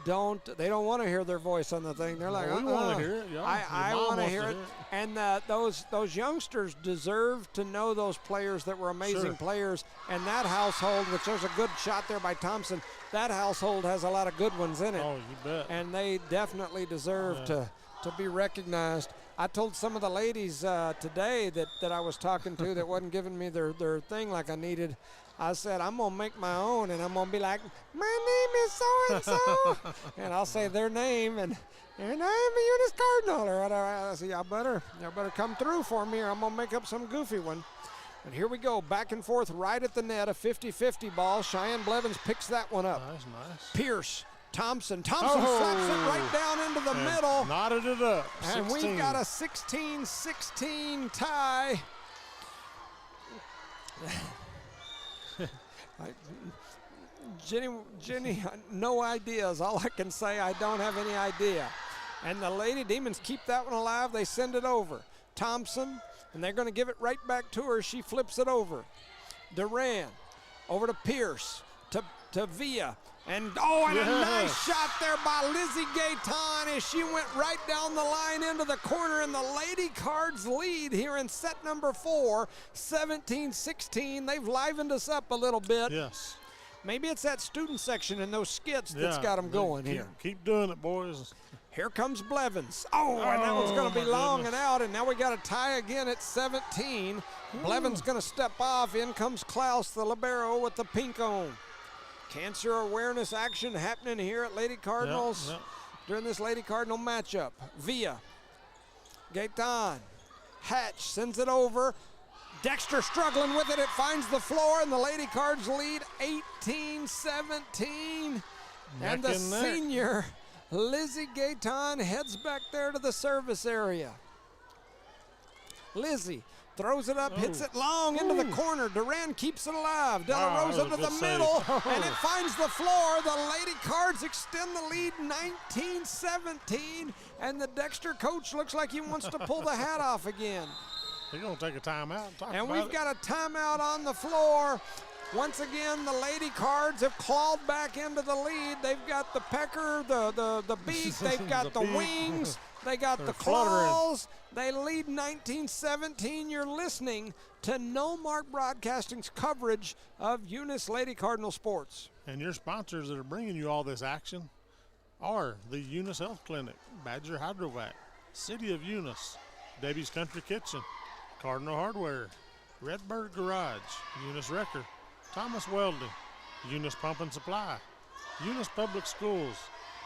they don't want to hear their voice on the thing. They're like, we want to hear it. Yeah. I want to hear it. And those youngsters deserve to know those players that were amazing players. And that household, which there's a good shot there by Thompson, that household has a lot of good ones in it. Oh, you bet. And they definitely deserve to be recognized. I told some of the ladies today that I was talking to that wasn't giving me their thing like I needed. I said, I'm going to make my own, and I'm going to be like, my name is so-and-so. And I'll say their name, and I'm a Eunice Cardinal. Or whatever. I said, y'all better come through for me, or I'm going to make up some goofy one. And here we go, back and forth right at the net, a 50-50 ball. Cheyenne Blevins picks that one up. Nice. Pierce. Thompson slaps it right down into the middle. Knotted it up. 16. And we've got a 16-16 tie. Jenny, no ideas. All I can say, I don't have any idea. And the Lady Demons keep that one alive. They send it over. Thompson, and they're going to give it right back to her. She flips it over. Duran, over to Pierce, to Villa. And a nice shot there by Lizzie Gaetan as she went right down the line into the corner, and the Lady Cards lead here in set number 4, 17-16. They've livened us up a little bit. Yes. Maybe it's that student section and those skits that's got them going here. Keep doing it, boys. Here comes Blevins. And that one's going to be long and out, and now we got a tie again at 17. Blevins going to step off. In comes Klaus, the libero, with the pink on. Cancer awareness action happening here at Lady Cardinals during this Lady Cardinal matchup. Villa, Gaetan, Hatch sends it over. Dexter struggling with it. It finds the floor, and the Lady Cards lead 18-17. And the senior, Lizzie Gaetan, heads back there to the service area. Lizzie throws it up, hits it long into the corner. Duran keeps it alive. De La Rosa to the middle, and it finds the floor. The Lady Cards extend the lead 19-17, and the Dexter coach looks like he wants to pull the hat off again. He's going to take a timeout. And we've got a timeout on the floor. Once again, the Lady Cards have clawed back into the lead. They've got the pecker, the beak, they've got the wings, they got the claws. They lead 19-17. You're listening to No Mark Broadcasting's coverage of Eunice Lady Cardinal Sports. And your sponsors that are bringing you all this action are the Eunice Health Clinic, Badger Hydrovac, City of Eunice, Debbie's Country Kitchen, Cardinal Hardware, Redbird Garage, Eunice Wrecker, Thomas Welding, Eunice Pump and Supply, Eunice Public Schools,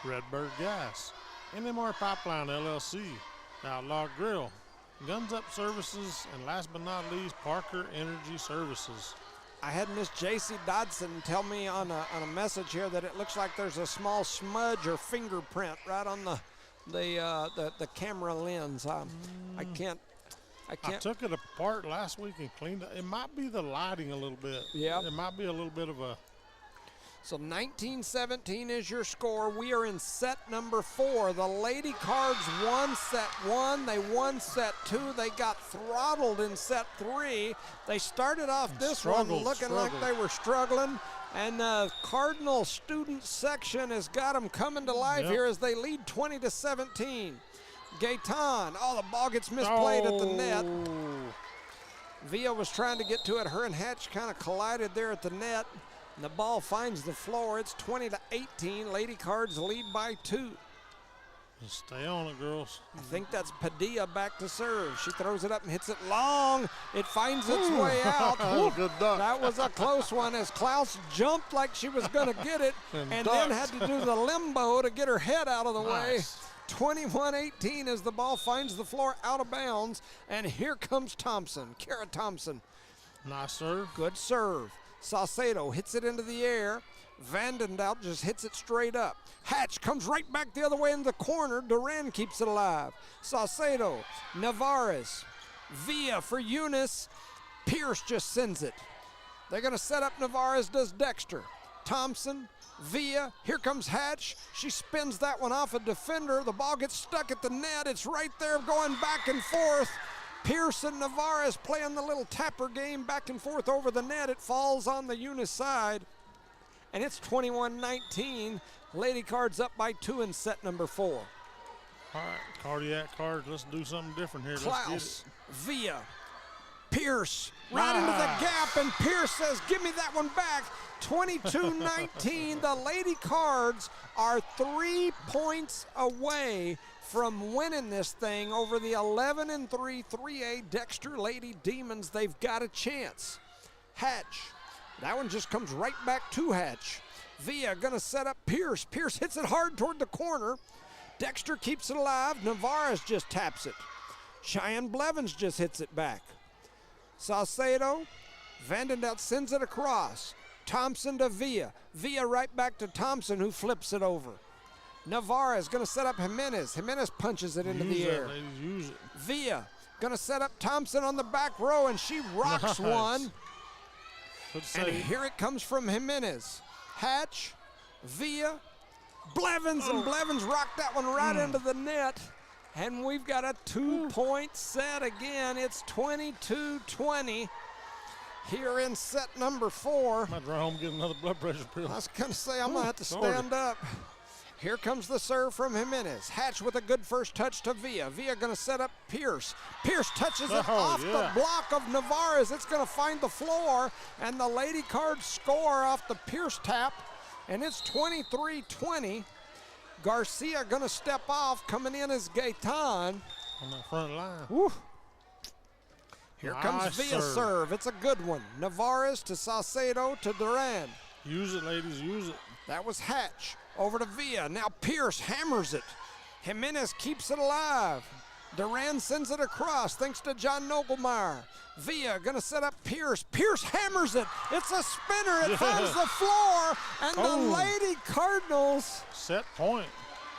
Redbird Gas, NMR Pipeline LLC, Outlaw Grill, Guns Up Services, and last but not least, Parker Energy Services. I had Miss J.C. Dodson tell me on a message here that it looks like there's a small smudge or fingerprint right on the camera lens. I can't. I took it apart last week and cleaned it. It might be the lighting a little bit. Yeah. It might be a little bit of a. So 19-17 is your score. We are in set number 4. The Lady Cards won set 1. They won set 2. They got throttled in set 3. They started off this one looking like they were struggling. And the Cardinal student section has got them coming to life here as they lead 20-17. Gaetan, the ball gets misplayed at the net. Via was trying to get to it. Her and Hatch kind of collided there at the net. And the ball finds the floor. It's 20-18. Lady Cards lead by 2. Stay on it, girls. I think that's Padilla back to serve. She throws it up and hits it long. It finds its way out. Good duck. That was a close one as Klaus jumped like she was going to get it and then had to do the limbo to get her head out of the way. 21-18 as the ball finds the floor out of bounds. And here comes Thompson, Kara Thompson. Nice serve. Good serve. Saucedo hits it into the air. Vandendout just hits it straight up. Hatch comes right back the other way in the corner. Duran keeps it alive. Saucedo, Navarez, Villa for Eunice. Pierce just sends it. They're going to set up Navarez, does Dexter. Thompson, Villa, here comes Hatch. She spins that one off a defender. The ball gets stuck at the net. It's right there going back and forth. Pierce and Navarez playing the little tapper game back and forth over the net. It falls on the Eunice side. And it's 21-19. Lady Cards up by 2 in set number 4. All right, Cardiac Cards, let's do something different here. Klaus, Villa, Pierce, right into the gap, and Pierce says, give me that one back. 22-19. The Lady Cards are 3 points away from winning this thing over the 11-3 3A Dexter Lady Demons. They've got a chance. Hatch, that one just comes right back to Hatch. Villa gonna set up Pierce. Pierce hits it hard toward the corner. Dexter keeps it alive. Navarez just taps it. Cheyenne Blevins just hits it back. Saucedo, Vandendout sends it across. Thompson to Villa. Villa right back to Thompson, who flips it over. Navarez going to set up Jimenez. Jimenez punches it into the air. Use it. Villa going to set up Thompson on the back row, and she rocks one. And here it comes from Jimenez. Hatch, Villa, Blevins, and Blevins rocked that one right into the net. And we've got a 2-point set again. It's 22-20 here in set number 4. Might run home and get another blood pressure pill. I was going to say, I'm going to have to stand up. Here comes the serve from Jimenez. Hatch with a good first touch to Villa. Villa going to set up Pierce. Pierce touches it off the block of Navarez. It's going to find the floor, and the Lady Cards score off the Pierce tap, and it's 23-20. Garcia going to step off. Coming in is Gaetan. On that front line. Woo. Here comes Villa's serve. It's a good one. Navarez to Saucedo to Duran. Use it, ladies, use it. That was Hatch. Over to Villa. Now Pierce hammers it. Jimenez keeps it alive. Duran sends it across thanks to John Nogelmeyer. Villa going to set up Pierce. Pierce hammers it. It's a spinner. It finds the floor. And the Lady Cardinals set point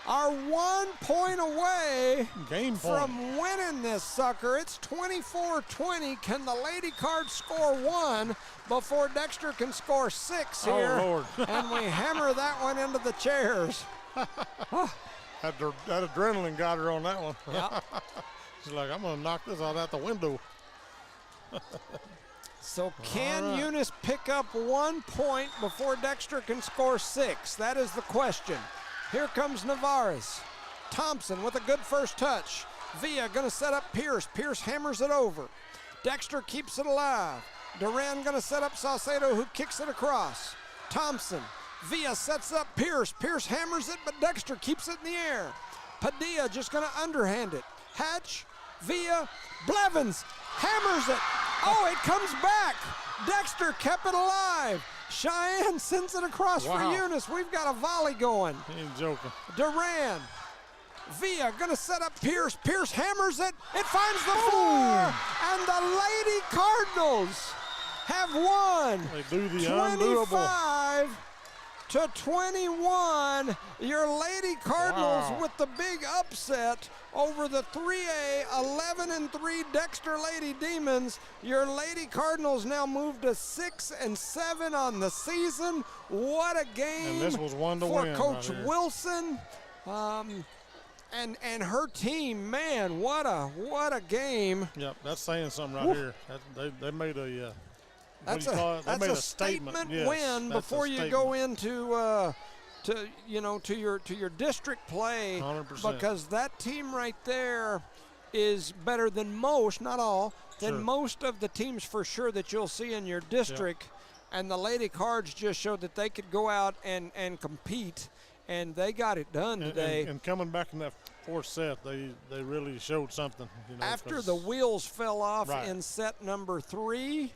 are 1 point away from winning this sucker. It's 24-20. Can the Lady Cards score 1 before Dexter can score 6 here? Oh, Lord. And we hammer that one into the chairs. That adrenaline got her on that one. Yep. She's like, I'm going to knock this out the window. So can Eunice pick up 1 point before Dexter can score 6? That is the question. Here comes Navarez. Thompson with a good first touch. Villa going to set up Pierce. Pierce hammers it over. Dexter keeps it alive. Duran going to set up Saucedo, who kicks it across. Thompson. Villa sets up Pierce. Pierce hammers it, but Dexter keeps it in the air. Padilla just going to underhand it. Hatch, Villa, Blevins. hammers it. Oh, it comes back. Dexter kept it alive. Cheyenne sends it across for Eunice. We've got a volley going. He ain't joking. Duran. Villa gonna set up Pierce. Pierce hammers it. It finds the floor. And the Lady Cardinals have won. They do the undoable. 25-21. Your Lady Cardinals with the big upset over the 3A 11-3 Dexter Lady Demons. Your Lady Cardinals now move to 6-7 on the season. What a game! And this was one to for win Coach right here. Wilson. And her team, man, what a game. Yep, that's saying something right here. They made a that's a statement yes, win before you go into to your district play. 100%. Because that team right there is better than most, not all, than most of the teams for sure that you'll see in your district. Yep. And the Lady Cards just showed that they could go out and compete, and they got it done today. And coming back in that fourth set, they really showed something. After the wheels fell off in set number 3,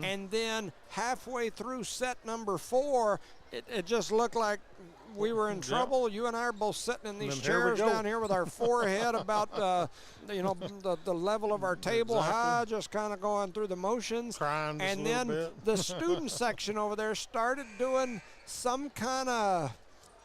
and then halfway through set number 4, it just looked like we were in trouble. You and I are both sitting in these chairs down here with our forehead about the level of our table high, just kind of going through the motions. Crying just and a then little bit. The student section over there started doing some kind of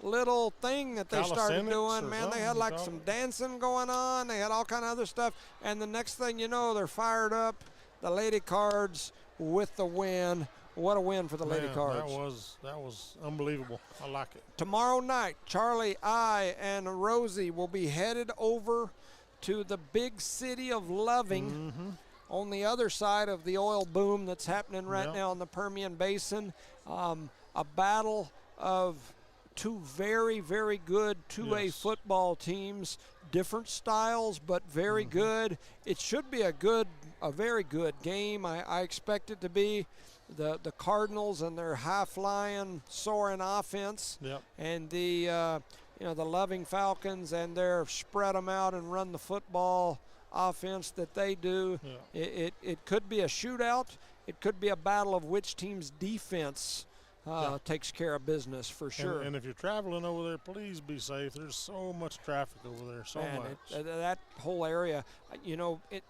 little thing that they started doing. Man, they had like some dancing going on. They had all kind of other stuff. And the next thing you know, they're fired up. The Lady Cards with the win. What a win for the Lady Cards. That was unbelievable. I like it. Tomorrow night, Charlie, I, and Rosie will be headed over to the big city of Loving on the other side of the oil boom that's happening right now in the Permian Basin. A battle of two very, very good 2A football teams, different styles, but very good. It should be a very good game. I expect it to be. The Cardinals and their high-flying, soaring offense, and the Loving Falcons and their spread them out and run the football offense that they do. It could be a shootout. It could be a battle of which team's defense takes care of business for sure. And if you're traveling over there, please be safe. There's so much traffic over there, so much. That whole area,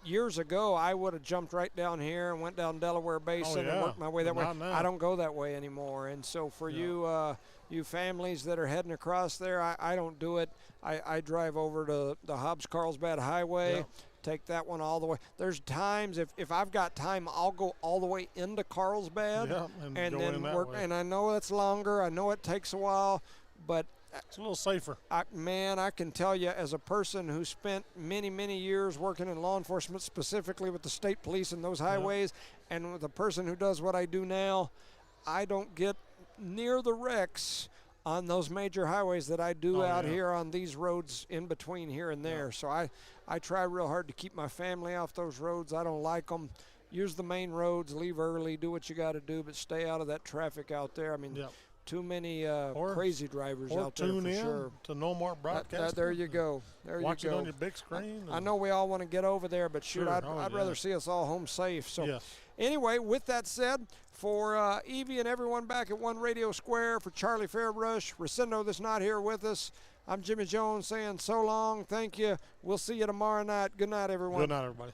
years ago, I would have jumped right down here and went down Delaware Basin and worked my way that way. I don't go that way anymore. And so for you families that are heading across there, I don't do it. I drive over to the Hobbs-Carlsbad Highway. Take that one all the way. There's times if I've got time, I'll go all the way into Carlsbad and then work. And I know it's longer. I know it takes a while, but it's a little safer. I can tell you, as a person who spent many, many years working in law enforcement, specifically with the state police and those highways, and with a person who does what I do now, I don't get near the wrecks on those major highways that I do out here on these roads in between here and there. So I try real hard to keep my family off those roads. I don't like them. Use the main roads, leave early, do what you got to do, but stay out of that traffic out there. I mean, too many crazy drivers out there for sure. To No Mark Broadcasting. There you go. Watch it on your big screen. I know we all want to get over there, but shoot, I'd rather see us all home safe. So anyway, with that said, for Evie and everyone back at One Radio Square, for Charlie Fairbrush, Rosendo that's not here with us, I'm Jimmy Jones saying so long. Thank you. We'll see you tomorrow night. Good night, everyone. Good night, everybody.